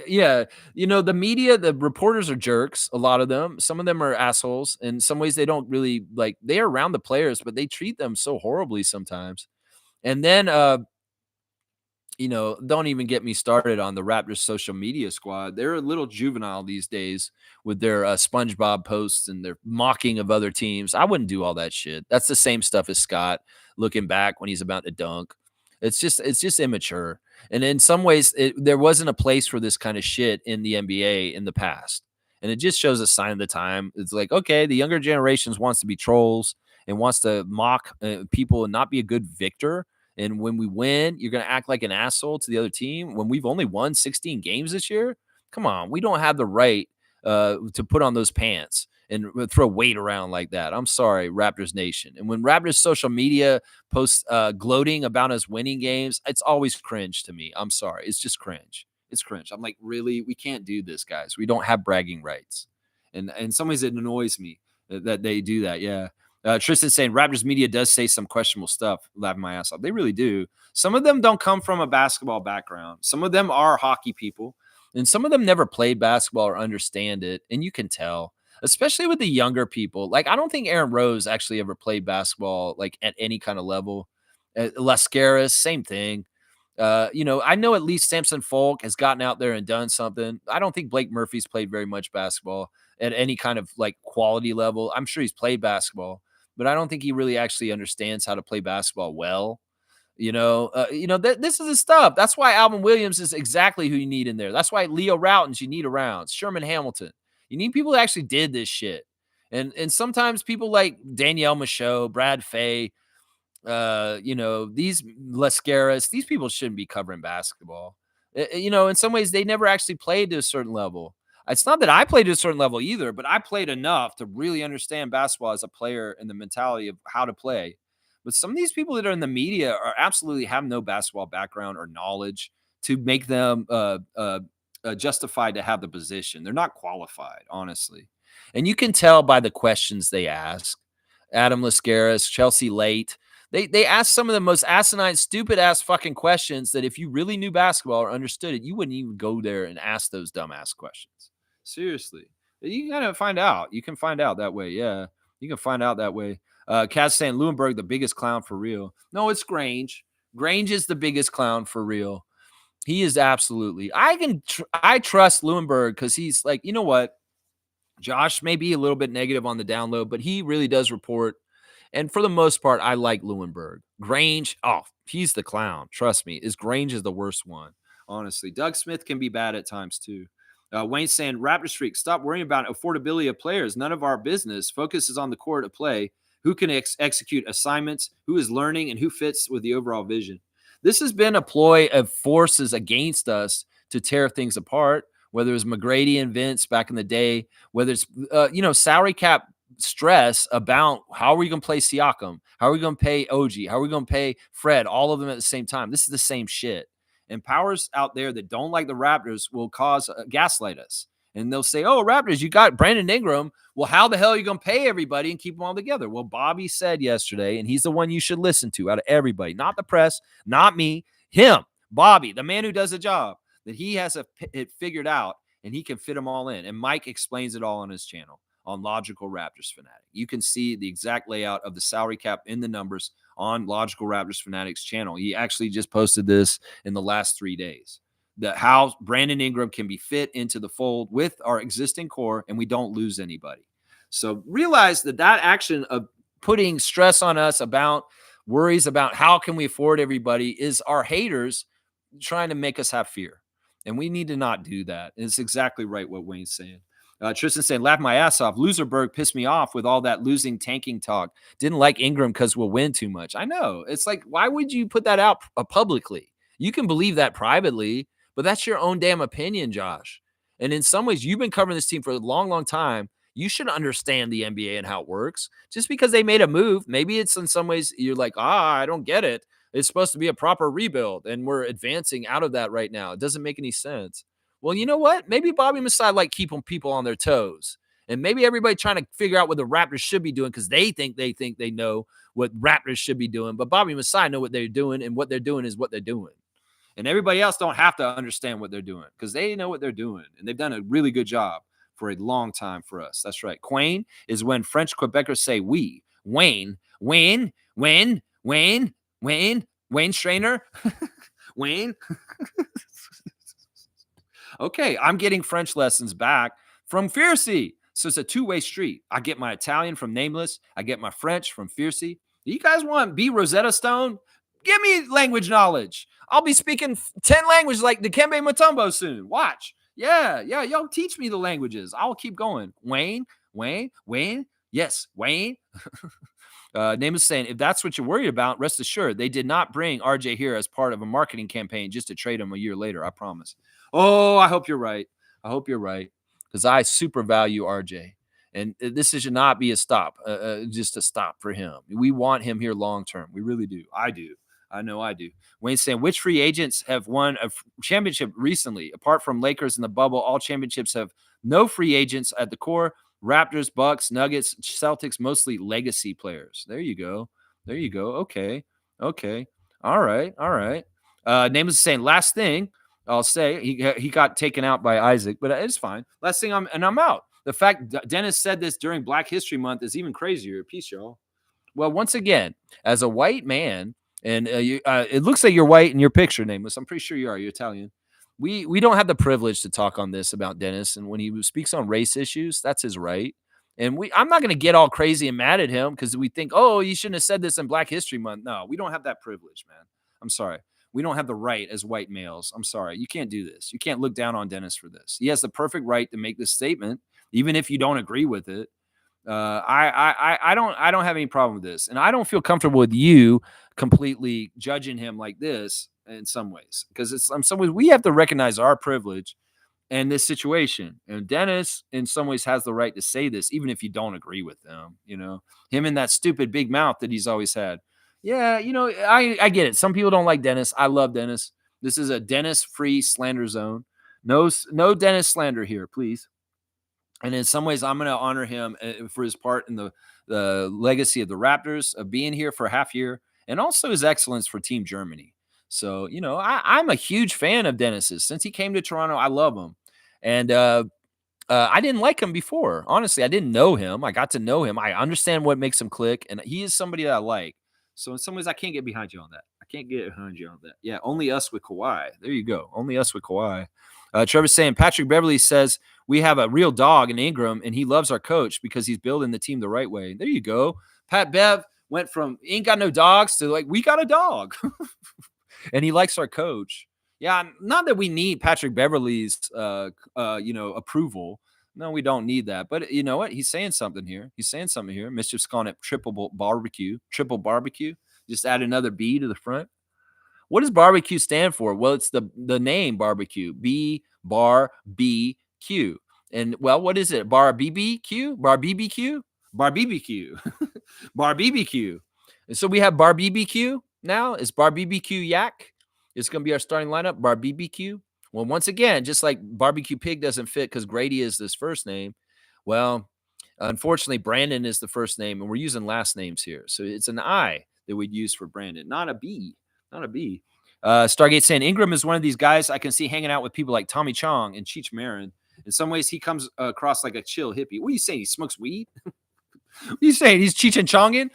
yeah, the media, the reporters are jerks. A lot of them, some of them are assholes. In some ways, they don't really like. They are around the players, but they treat them so horribly sometimes. And then, don't even get me started on the Raptors social media squad. They're a little juvenile these days with their SpongeBob posts and their mocking of other teams. I wouldn't do all that shit. That's the same stuff as Scott looking back when he's about to dunk. It's just immature. And in some ways, there wasn't a place for this kind of shit in the NBA in the past. And it just shows a sign of the time. It's like, okay, the younger generations wants to be trolls and wants to mock people and not be a good victor. And when we win, you're going to act like an asshole to the other team when we've only won 16 games this year. Come on. We don't have the right to put on those pants and throw weight around like that. I'm sorry, Raptors Nation. And when Raptors social media posts gloating about us winning games, it's always cringe to me. I'm sorry. It's just cringe. It's cringe. I'm like, really? We can't do this, guys. We don't have bragging rights. And in some ways, it annoys me that they do that. Yeah. Tristan saying Raptors media does say some questionable stuff, laughing my ass off. They really do. Some of them don't come from a basketball background. Some of them are hockey people, and some of them never played basketball or understand it. And you can tell, especially with the younger people. Like, I don't think Aaron Rose actually ever played basketball, like at any kind of level. Lascaris, same thing. I know at least Samson Folk has gotten out there and done something. I don't think Blake Murphy's played very much basketball at any kind of like quality level. I'm sure he's played basketball, but I don't think he really actually understands how to play basketball well. This is the stuff. That's why Alvin Williams is exactly who you need in there. That's why Leo Routins you need around. Sherman Hamilton. You need people who actually did this shit. And sometimes people like Danielle Michaud, Brad Fay, these Lascaris, these people shouldn't be covering basketball. In some ways, they never actually played to a certain level. It's not that I played to a certain level either, but I played enough to really understand basketball as a player and the mentality of how to play. But some of these people that are in the media are absolutely have no basketball background or knowledge to make them justified to have the position. They're not qualified, honestly. And you can tell by the questions they ask. Adam Lascaris, Chelsea Late, they ask some of the most asinine, stupid ass fucking questions that if you really knew basketball or understood it, you wouldn't even go there and ask those dumbass questions. Seriously. You can kind of find out. You can find out that way. Yeah. You can find out that way. Kaz saying Lewinberg, the biggest clown for real. No, it's Grange. Grange is the biggest clown for real. He is absolutely. I trust Lewinberg because he's like, you know what? Josh may be a little bit negative on the download, but he really does report. And for the most part, I like Lewinberg. Grange, he's the clown. Trust me. Grange is the worst one, honestly. Doug Smith can be bad at times too. Wayne's saying, Raptors Freak, stop worrying about affordability of players. None of our business. Focus is on the court of play. Who can execute assignments, who is learning, and who fits with the overall vision. This has been a ploy of forces against us to tear things apart, whether it was McGrady and Vince back in the day, whether it's, salary cap stress about how are we going to play Siakam? How are we going to pay OG? How are we going to pay Fred? All of them at the same time. This is the same shit. And powers out there that don't like the Raptors will cause gaslight us. And they'll say, oh, Raptors, you got Brandon Ingram. Well, how the hell are you going to pay everybody and keep them all together? Well, Bobby said yesterday, and he's the one you should listen to out of everybody, not the press, not me, him, Bobby, the man who does the job, that he has it figured out and he can fit them all in. And Mike explains it all on his channel on Logical Raptors Fanatic. You can see the exact layout of the salary cap in the numbers on Logical Raptors Fanatic's channel. He actually just posted this in the last 3 days. How Brandon Ingram can be fit into the fold with our existing core and we don't lose anybody. So realize that action of putting stress on us about worries about how can we afford everybody is our haters trying to make us have fear. And we need to not do that. And it's exactly right what Wayne's saying. Tristan saying, laugh my ass off. Loserberg pissed me off with all that losing tanking talk. Didn't like Ingram because we'll win too much. I know. It's like, why would you put that out publicly? You can believe that privately, but that's your own damn opinion, Josh. And in some ways, you've been covering this team for a long, long time. You should understand the NBA and how it works. Just because they made a move, maybe it's in some ways you're like, I don't get it. It's supposed to be a proper rebuild, and we're advancing out of that right now. It doesn't make any sense. Well, you know what? Maybe Bobby Masai like keeping people on their toes. And maybe everybody trying to figure out what the Raptors should be doing because they think they know what Raptors should be doing. But Bobby Masai know what they're doing, and what they're doing is what they're doing. And everybody else don't have to understand what they're doing because they know what they're doing. And they've done a really good job for a long time for us. That's right. Quain is when French Quebecers say we. Wayne, Wayne, Wayne, Wayne, Wayne, Wayne Strainer, Wayne. Okay, I'm getting French lessons back from Fiercey. So it's a two-way street. I get my Italian from Nameless. I get my French from Fiercey. You guys want B Rosetta Stone? Give me language knowledge. I'll be speaking 10 languages like Dikembe Mutombo soon. Watch. Yeah. Y'all teach me the languages. I'll keep going. Wayne. Yes, Wayne. Name is saying, if that's what you're worried about, rest assured, they did not bring RJ here as part of a marketing campaign just to trade him a year later. I promise. Oh, I hope you're right. Because I super value RJ. And this should not be a stop, just a stop for him. We want him here long term. We really do. I do. I know I do. Wayne's saying, which free agents have won a championship recently? Apart from Lakers in the bubble, all championships have no free agents at the core. Raptors, Bucks, Nuggets, Celtics, mostly legacy players. There you go. Okay. All right. Name is saying, last thing I'll say, he got taken out by Isaac, but it's fine. Last thing, I'm out. The fact Dennis said this during Black History Month is even crazier. Peace, y'all. Well, once again, as a white man, and it looks like you're white in your picture, Nameless. I'm pretty sure you are. You're Italian. We don't have the privilege to talk on this about Dennis, and when he speaks on race issues, that's his right. And I'm not going to get all crazy and mad at him because we think, oh, you shouldn't have said this in Black History Month. No, we don't have that privilege, man. I'm sorry. We don't have the right as white males. I'm sorry. You can't do this. You can't look down on Dennis for this. He has the perfect right to make this statement, even if you don't agree with it. I don't have any problem with this, and I don't feel comfortable with you completely judging him like this in some ways, because it's in some ways we have to recognize our privilege and this situation. And Dennis, in some ways, has the right to say this, even if you don't agree with him. Him and that stupid big mouth that he's always had. Yeah, I get it. Some people don't like Dennis. I love Dennis. This is a Dennis-free slander zone. No Dennis slander here, please. And in some ways, I'm going to honor him for his part in the legacy of the Raptors, of being here for a half year, and also his excellence for Team Germany. So, I'm a huge fan of Dennis's. Since he came to Toronto, I love him. And I didn't like him before. Honestly, I didn't know him. I got to know him. I understand what makes him click, and he is somebody that I like. So in some ways, I can't get behind you on that. Yeah, only us with Kawhi. There you go. Only us with Kawhi. Trevor's saying, Patrick Beverly says we have a real dog in Ingram, and he loves our coach because he's building the team the right way. There you go. Pat Bev went from ain't got no dogs to like, we got a dog. And he likes our coach. Yeah, not that we need Patrick Beverly's, approval. No, we don't need that. But you know what? He's saying something here. Mischief's calling it triple barbecue. Just add another B to the front. What does barbecue stand for? Well, it's the name barbecue. B-bar-B-Q. And, well, what is it? Bar BBQ? Bar BBQ? BBQ. BBQ. And so we have BBQ now. Is BBQ Yak? It's going to be our starting lineup. BBQ. Well, once again, just like Barbecue Pig doesn't fit because Grady is his first name. Well, unfortunately, Brandon is the first name, and we're using last names here. So it's an I that we'd use for Brandon, not a B. Not a B. Stargate saying Ingram is one of these guys I can see hanging out with people like Tommy Chong and Cheech Marin. In some ways, he comes across like a chill hippie. What are you saying? He smokes weed? What are you saying? He's Cheech and Chonging?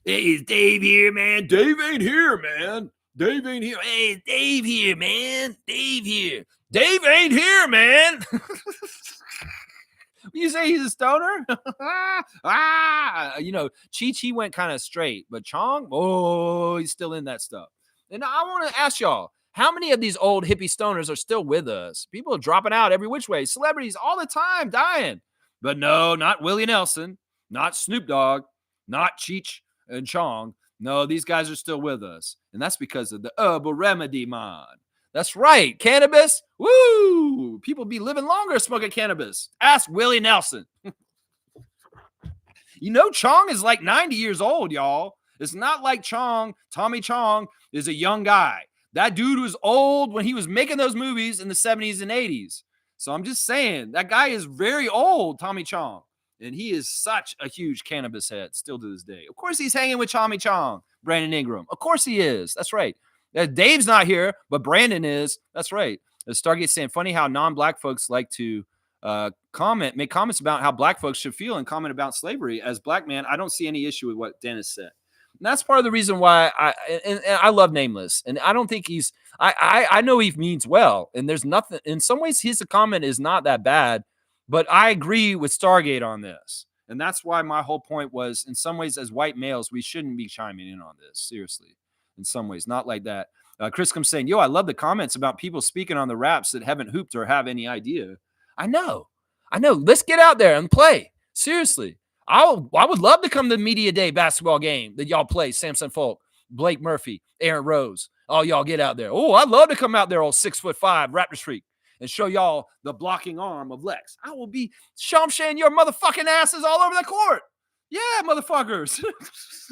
Hey, is Dave here, man? Dave ain't here, man. Dave ain't here. Hey, is Dave here, man. Dave here. Dave ain't here, man. You say he's a stoner? Cheech, he went kind of straight, but Chong, oh, he's still in that stuff. And I want to ask y'all, how many of these old hippie stoners are still with us? People are dropping out every which way. Celebrities all the time dying. But no, not Willie Nelson, not Snoop Dogg, not Cheech and Chong. No, these guys are still with us. And that's because of the herbal remedy, man. That's right. Cannabis. Woo! People be living longer smoking cannabis. Ask Willie Nelson. Chong is like 90 years old, y'all. It's not like Tommy Chong is a young guy. That dude was old when he was making those movies in the 70s and 80s. So I'm just saying, that guy is very old, Tommy Chong. And he is such a huge cannabis head still to this day. Of course he's hanging with Tommy Chong, Brandon Ingram. Of course he is. That's right. Dave's not here, but Brandon is. That's right. Stargate saying, funny how non-black folks like to make comments about how black folks should feel and comment about slavery. As black man, I don't see any issue with what Dennis said. And that's part of the reason why I love Nameless. And I don't think I know he means well. And there's nothing, in some ways, his comment is not that bad. But I agree with Stargate on this. And that's why my whole point was, in some ways, as white males, we shouldn't be chiming in on this. Seriously. In some ways, not like that. Chris comes saying, yo, I love the comments about people speaking on the Raps that haven't hooped or have any idea. I know. Let's get out there and play. Seriously. I would love to come to the Media Day basketball game that y'all play. Samson Folk, Blake Murphy, Aaron Rose. All y'all get out there. Oh, I'd love to come out there, old 6'5" Raptors freak, and show y'all the blocking arm of Lex. I will be sham your motherfucking asses all over the court. Yeah, motherfuckers.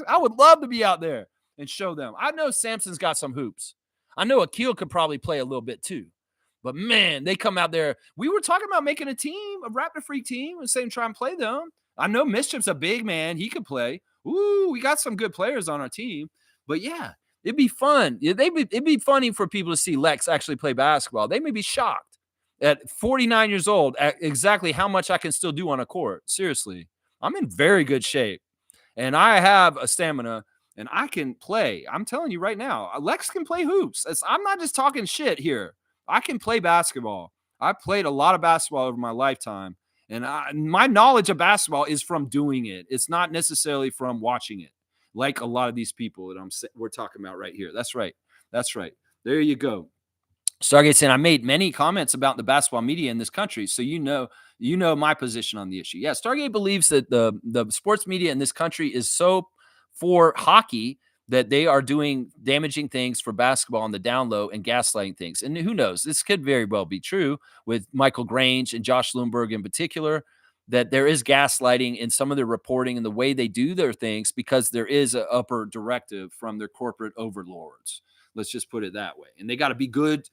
I would love to be out there and show them. I know Samson's got some hoops. I know Akil could probably play a little bit too. But man, they come out there. We were talking about making a team, a Raptor Freak team, and saying try and play them. I know Mischief's a big man. He could play. Ooh, we got some good players on our team. But yeah, it'd be fun. It'd be funny for people to see Lex actually play basketball. They may be shocked at 49 years old at exactly how much I can still do on a court. Seriously, I'm in very good shape. And I have a stamina, and I can play. I'm telling you right now, Lex can play hoops. I'm not just talking shit here. I can play basketball. I played a lot of basketball over my lifetime. And my knowledge of basketball is from doing it. It's not necessarily from watching it, like a lot of these people that we're talking about right here. That's right. There you go. Stargate saying, I made many comments about the basketball media in this country, so you know my position on the issue. Yeah, Stargate believes that the sports media in this country is so for hockey that they are doing damaging things for basketball on the down low and gaslighting things. And who knows? This could very well be true with Michael Grange and Josh Lundberg in particular, that there is gaslighting in some of their reporting and the way they do their things because there is an upper directive from their corporate overlords. Let's just put it that way. And they got to be good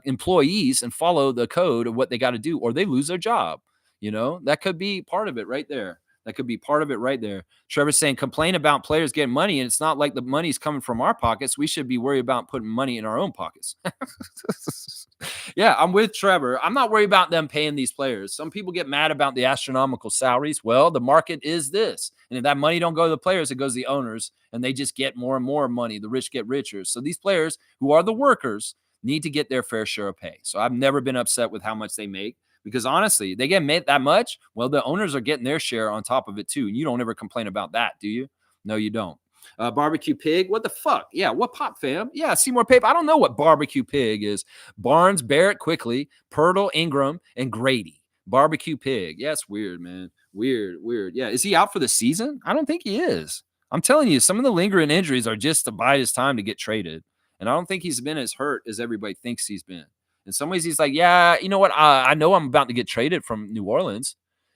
employees and follow the code of what they got to do, or they lose their job. That could be part of it right there. Trevor's saying, complain about players getting money, and it's not like the money's coming from our pockets. We should be worried about putting money in our own pockets. Yeah, I'm with Trevor. I'm not worried about them paying these players. Some people get mad about the astronomical salaries. Well, the market is this. And if that money don't go to the players, it goes to the owners, and they just get more and more money. The rich get richer. So these players who are the workers need to get their fair share of pay. So I've never been upset with how much they make. Because honestly, they get made that much. Well, the owners are getting their share on top of it too. And you don't ever complain about that, do you? No, you don't. Barbecue Pig. What the fuck? Yeah. What pop, fam? Yeah. Seymour Pape. I don't know what Barbecue Pig is. Barnes, Barrett, Quickly, Pirtle, Ingram, and Grady. Barbecue Pig. Yeah, it's weird, man. Weird. Yeah. Is he out for the season? I don't think he is. I'm telling you, some of the lingering injuries are just to bide his time to get traded. And I don't think he's been as hurt as everybody thinks he's been. In some ways, he's like, yeah, you know what? I know I'm about to get traded from New Orleans.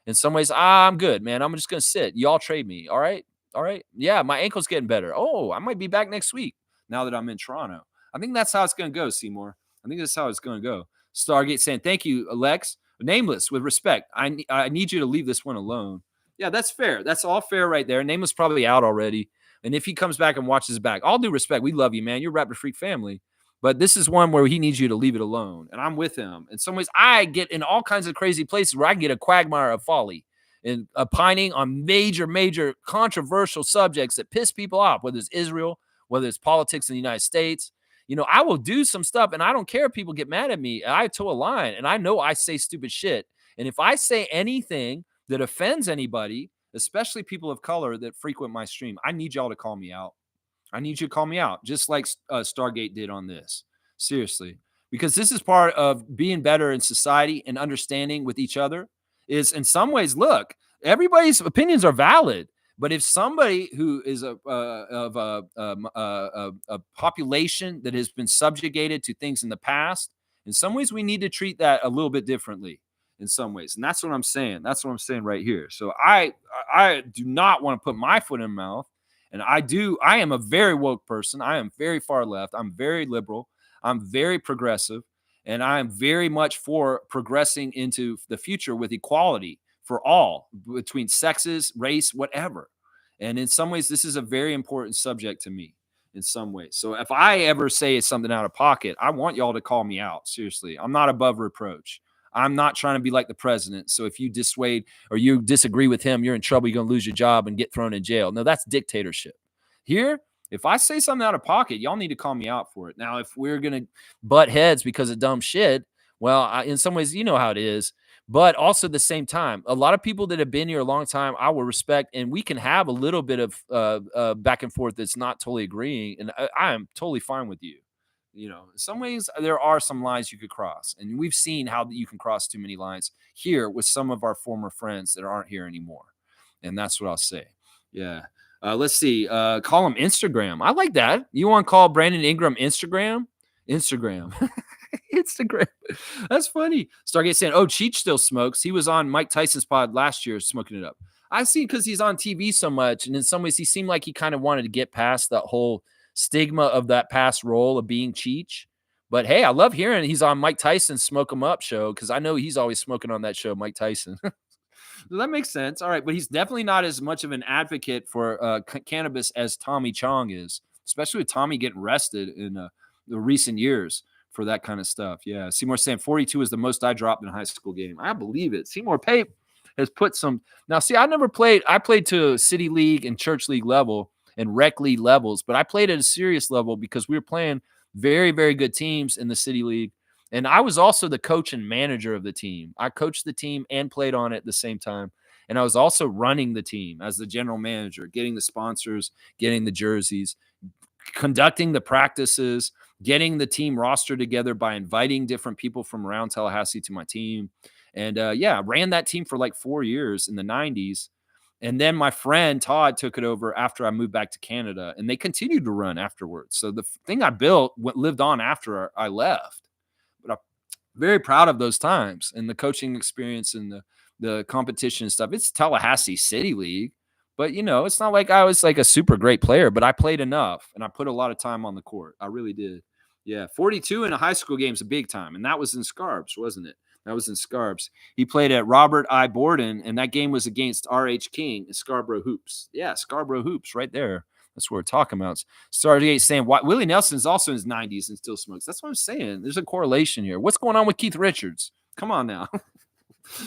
In some ways, I'm good, man. I'm just gonna sit. Y'all trade me. All right. All right. Yeah, my ankle's getting better. Oh, I might be back next week now that I'm in Toronto. I think that's how it's gonna go, Seymour. I think that's how it's gonna go. Stargate saying, thank you, Alex. Nameless, with respect. I need you to leave this one alone. Yeah, that's fair. That's all fair right there. Nameless probably out already. And if he comes back and watches back, all due respect, we love you, man. You're Raptor Freak family. But this is one where he needs you to leave it alone. And I'm with him. In some ways, I get in all kinds of crazy places where I get a quagmire of folly and opining on major, major controversial subjects that piss people off, whether it's Israel, whether it's politics in the United States. I will do some stuff and I don't care if people get mad at me. I toe a line and I know I say stupid shit. And if I say anything that offends anybody, especially people of color that frequent my stream, I need y'all to call me out. I need you to call me out, just like Stargate did on this. Seriously, because this is part of being better in society and understanding with each other. Is in some ways, look, everybody's opinions are valid, but if somebody who is of a population that has been subjugated to things in the past, in some ways, we need to treat that a little bit differently. In some ways, and that's what I'm saying. That's what I'm saying right here. So I do not want to put my foot in my mouth. And I am a very woke person. I am very far left. I'm very liberal. I'm very progressive. And I am very much for progressing into the future with equality for all between sexes, race, whatever. And in some ways, this is a very important subject to me in some ways. So if I ever say something out of pocket, I want y'all to call me out. Seriously, I'm not above reproach. I'm not trying to be like the president. So if you dissuade or you disagree with him, you're in trouble. You're going to lose your job and get thrown in jail. No, that's dictatorship. Here, if I say something out of pocket, y'all need to call me out for it. Now, if we're going to butt heads because of dumb shit, well, in some ways, you know how it is. But also at the same time, a lot of people that have been here a long time, I will respect, and we can have a little bit of back and forth that's not totally agreeing. And I am totally fine with you. In some ways, there are some lines you could cross, and we've seen how you can cross too many lines here with some of our former friends that aren't here anymore. And that's what I'll say. Yeah. Let's see. Call him Instagram. I like that. You want to call Brandon Ingram Instagram? Instagram. Instagram. That's funny. Stargate saying, oh, Cheech still smokes. He was on Mike Tyson's pod last year smoking it up. I see because he's on TV so much. And in some ways, he seemed like he kind of wanted to get past that whole stigma of that past role of being Cheech. But hey, I love hearing he's on Mike Tyson's Smoke 'em Up show because I know he's always smoking on that show, Mike Tyson. That makes sense. All right. But he's definitely not as much of an advocate for cannabis as Tommy Chong is, especially with Tommy getting arrested in the recent years for that kind of stuff. Yeah. Seymour saying 42 is the most I dropped in a high school game. I believe it. Seymour Pape has put some. Now, see, I never played. I played to city league and church league level and rec league levels, but I played at a serious level because we were playing very, very good teams in the city league. And I was also the coach and manager of the team. I coached the team and played on it at the same time. And I was also running the team as the general manager, getting the sponsors, getting the jerseys, conducting the practices, getting the team roster together by inviting different people from around Tallahassee to my team. And yeah, ran that team for like 4 years in the 90s. And then my friend Todd took it over after I moved back to Canada, and they continued to run afterwards. So the thing I built lived on after I left. But I'm very proud of those times and the coaching experience and the competition and stuff. It's Tallahassee City League, but it's not like I was like a super great player, but I played enough and I put a lot of time on the court. I really did. Yeah. 42 in a high school game is a big time. And that was in Scarbs, wasn't it? That was in Scarbs. He played at Robert I. Borden, and that game was against R.H. King in Scarborough Hoops. Yeah, Scarborough Hoops right there. That's what we're talking about. Stargate saying Willie Nelson's also in his 90s and still smokes. That's what I'm saying. There's a correlation here. What's going on with Keith Richards? Come on now.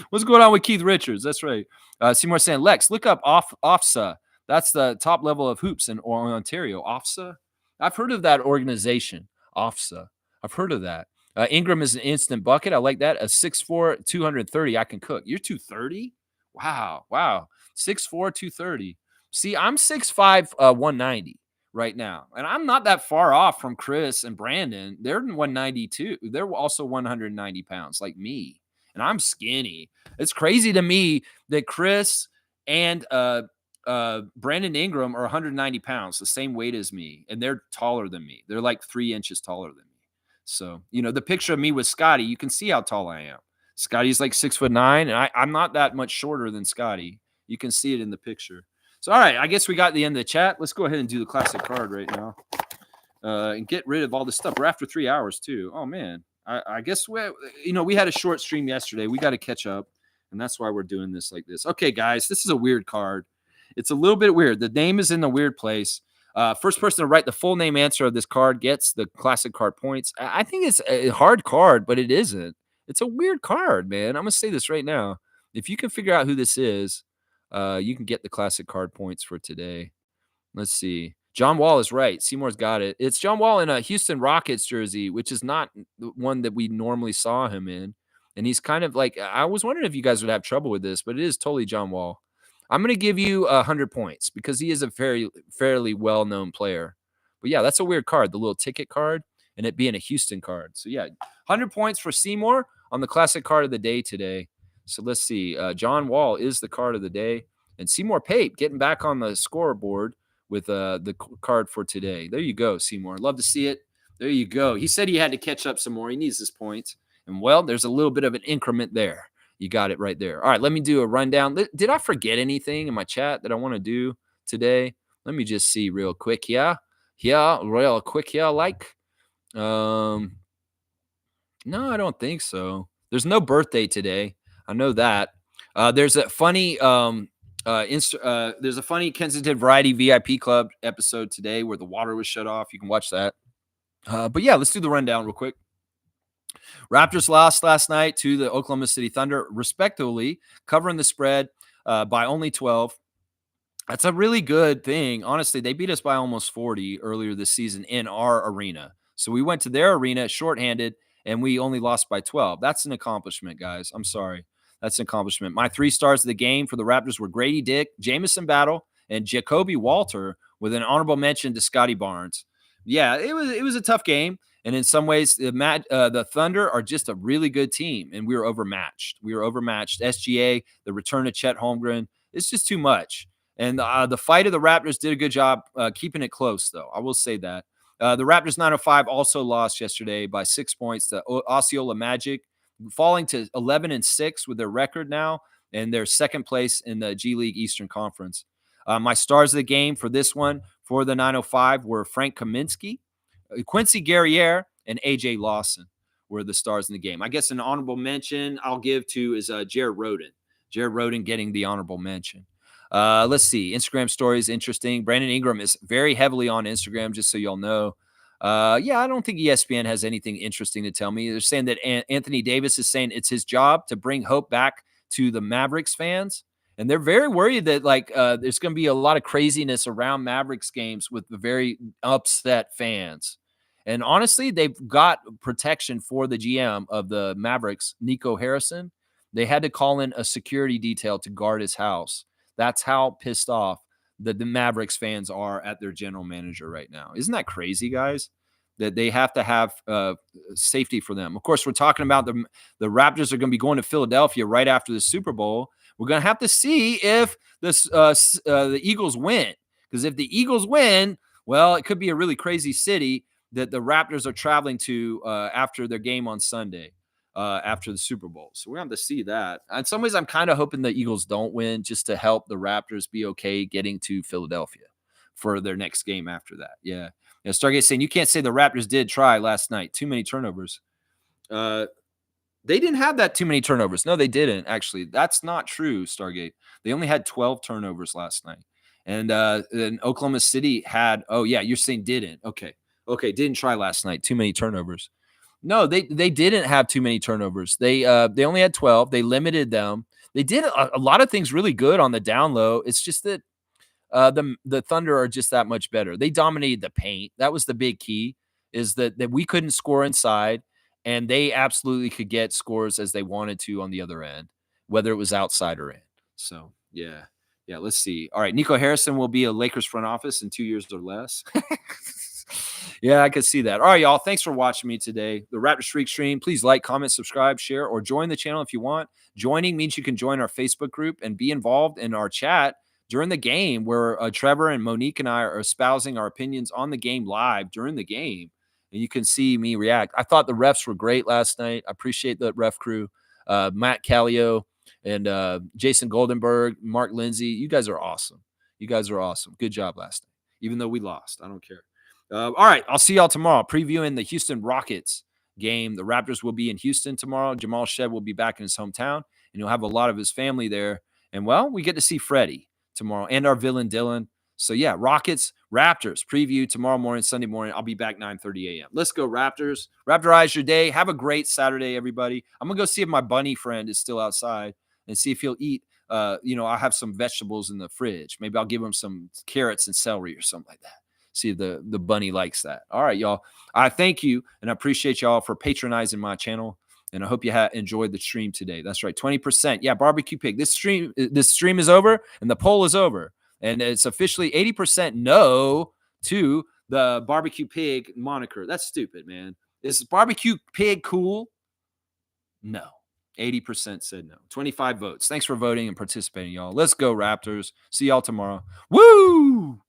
What's going on with Keith Richards? That's right. Seymour saying, Lex, look up OFSA. That's the top level of hoops in Ontario. OFSA? I've heard of that organization. OFSA. I've heard of that. Ingram is an instant bucket. I like that. A 6'4", 230. I can cook. You're 230? Wow. 6'4", 230. See, I'm 6'5", 190 right now. And I'm not that far off from Chris and Brandon. They're 192. They're also 190 pounds like me. And I'm skinny. It's crazy to me that Chris and Brandon Ingram are 190 pounds, the same weight as me. And they're taller than me. They're like 3 inches taller than me. So, the picture of me with Scotty, you can see how tall I am. Scotty's like 6'9", and I'm not that much shorter than Scotty. You can see it in the picture. So, all right, I guess we got the end of the chat. Let's go ahead and do the classic card right now, and get rid of all this stuff. We're after 3 hours too. Oh man, I guess we had a short stream yesterday. We got to catch up, and that's why we're doing this like this. Okay, guys, this is a weird card. It's a little bit weird. The name is in the weird place. First person to write the full name answer of this card gets the classic card points. I think it's a hard card, but it isn't. It's a weird card, man. I'm gonna say this right now. If you can figure out who this is, you can get the classic card points for today. Let's see. John Wall is right. Seymour's got it. It's John Wall in a Houston Rockets jersey, which is not the one that we normally saw him in. And he's kind of like, I was wondering if you guys would have trouble with this, but it is totally John Wall. I'm going to give you 100 points because he is a fairly well-known player. But yeah, that's a weird card, the little ticket card, and it being a Houston card. So yeah, 100 points for Seymour on the classic card of the day today. So let's see. John Wall is the card of the day. And Seymour Pape getting back on the scoreboard with the card for today. There you go, Seymour. Love to see it. There you go. He said he had to catch up some more. He needs his points. And, well, there's a little bit of an increment there. You got it right there. All right, let me do a rundown. Did I forget anything in my chat that I want to do today? Let me just see real quick. Yeah, real quick. Yeah, no, I don't think so. There's no birthday today. I know that. There's a funny there's a funny Kensington Variety VIP Club episode today where the water was shut off. You can watch that. But yeah, let's do the rundown real quick. Raptors lost last night to the Oklahoma City Thunder, respectively, covering the spread by only 12. That's a really good thing. Honestly, they beat us by almost 40 earlier this season in our arena. So we went to their arena shorthanded, and we only lost by 12. That's an accomplishment, guys. I'm sorry. That's an accomplishment. My 3 stars of the game for the Raptors were Grady Dick, Jamison Battle, and Jacoby Walter, with an honorable mention to Scotty Barnes. Yeah, it was a tough game. And in some ways, the Thunder are just a really good team, and we were overmatched. SGA, the return of Chet Holmgren, it's just too much. And the fight of the Raptors did a good job keeping it close, though. I will say that. The Raptors 905 also lost yesterday by 6 points to Osceola Magic, falling to 11-6 with their record now, and they're second place in the G League Eastern Conference. My stars of the game for this one, for the 905, were Frank Kaminsky, Quincy Guerriere, and A.J. Lawson were the stars in the game. I guess an honorable mention I'll give to is Jared Rhoden. Jared Rhoden getting the honorable mention. Let's see. Instagram stories, interesting. Brandon Ingram is very heavily on Instagram, just so y'all know. Yeah, I don't think ESPN has anything interesting to tell me. They're saying that Anthony Davis is saying it's his job to bring hope back to the Mavericks fans. And they're very worried that there's going to be a lot of craziness around Mavericks games with the very upset fans. And honestly, they've got protection for the GM of the Mavericks, Nico Harrison. They had to call in a security detail to guard his house. That's how pissed off the Mavericks fans are at their general manager right now. Isn't that crazy, guys? That they have to have safety for them. Of course, we're talking about the Raptors are going to be going to Philadelphia right after the Super Bowl. We're going to have to see if the Eagles win. Because if the Eagles win, well, it could be a really crazy city that the Raptors are traveling to after their game on Sunday, after the Super Bowl. So we're going to have to see that. In some ways, I'm kind of hoping the Eagles don't win just to help the Raptors be okay getting to Philadelphia for their next game after that. Yeah. Stargate saying, you can't say the Raptors did try last night. Too many turnovers. They didn't have that too many turnovers. No, they didn't, actually. That's not true, Stargate. They only had 12 turnovers last night. And Oklahoma City had, oh, yeah, you're saying didn't. Okay, didn't try last night. Too many turnovers. No, they didn't have too many turnovers. They only had 12. They limited them. They did a lot of things really good on the down low. It's just that the Thunder are just that much better. They dominated the paint. That was the big key, is that we couldn't score inside, and they absolutely could get scores as they wanted to on the other end, whether it was outside or in. So, yeah. Yeah, let's see. All right, Nico Harrison will be a Lakers front office in 2 years or less. Yeah, I could see that. All right, y'all. Thanks for watching me today. The Raptor Streak stream. Please like, comment, subscribe, share, or join the channel if you want. Joining means you can join our Facebook group and be involved in our chat during the game, where Trevor and Monique and I are espousing our opinions on the game live during the game. And you can see me react. I thought the refs were great last night. I appreciate the ref crew. Matt Callio, and Jason Goldenberg, Mark Lindsay. You guys are awesome. You guys are awesome. Good job last night, even though we lost. I don't care. All right, I'll see y'all tomorrow. Previewing the Houston Rockets game. The Raptors will be in Houston tomorrow. Jamal Shed will be back in his hometown, and he'll have a lot of his family there. And well, we get to see Freddie tomorrow and our villain Dylan. So yeah, Rockets, Raptors preview tomorrow morning, Sunday morning. I'll be back 9:30 a.m. Let's go Raptors. Raptorize your day. Have a great Saturday, everybody. I'm gonna go see if my bunny friend is still outside and see if he'll eat. I have some vegetables in the fridge. Maybe I'll give him some carrots and celery or something like that. See if the bunny likes that. All right, y'all. I thank you and I appreciate y'all for patronizing my channel. And I hope you enjoyed the stream today. That's right, 20%. Yeah, barbecue pig. This stream is over and the poll is over. And it's officially 80% no to the barbecue pig moniker. That's stupid, man. Is barbecue pig cool? No. 80% said no. 25 votes. Thanks for voting and participating, y'all. Let's go, Raptors. See y'all tomorrow. Woo!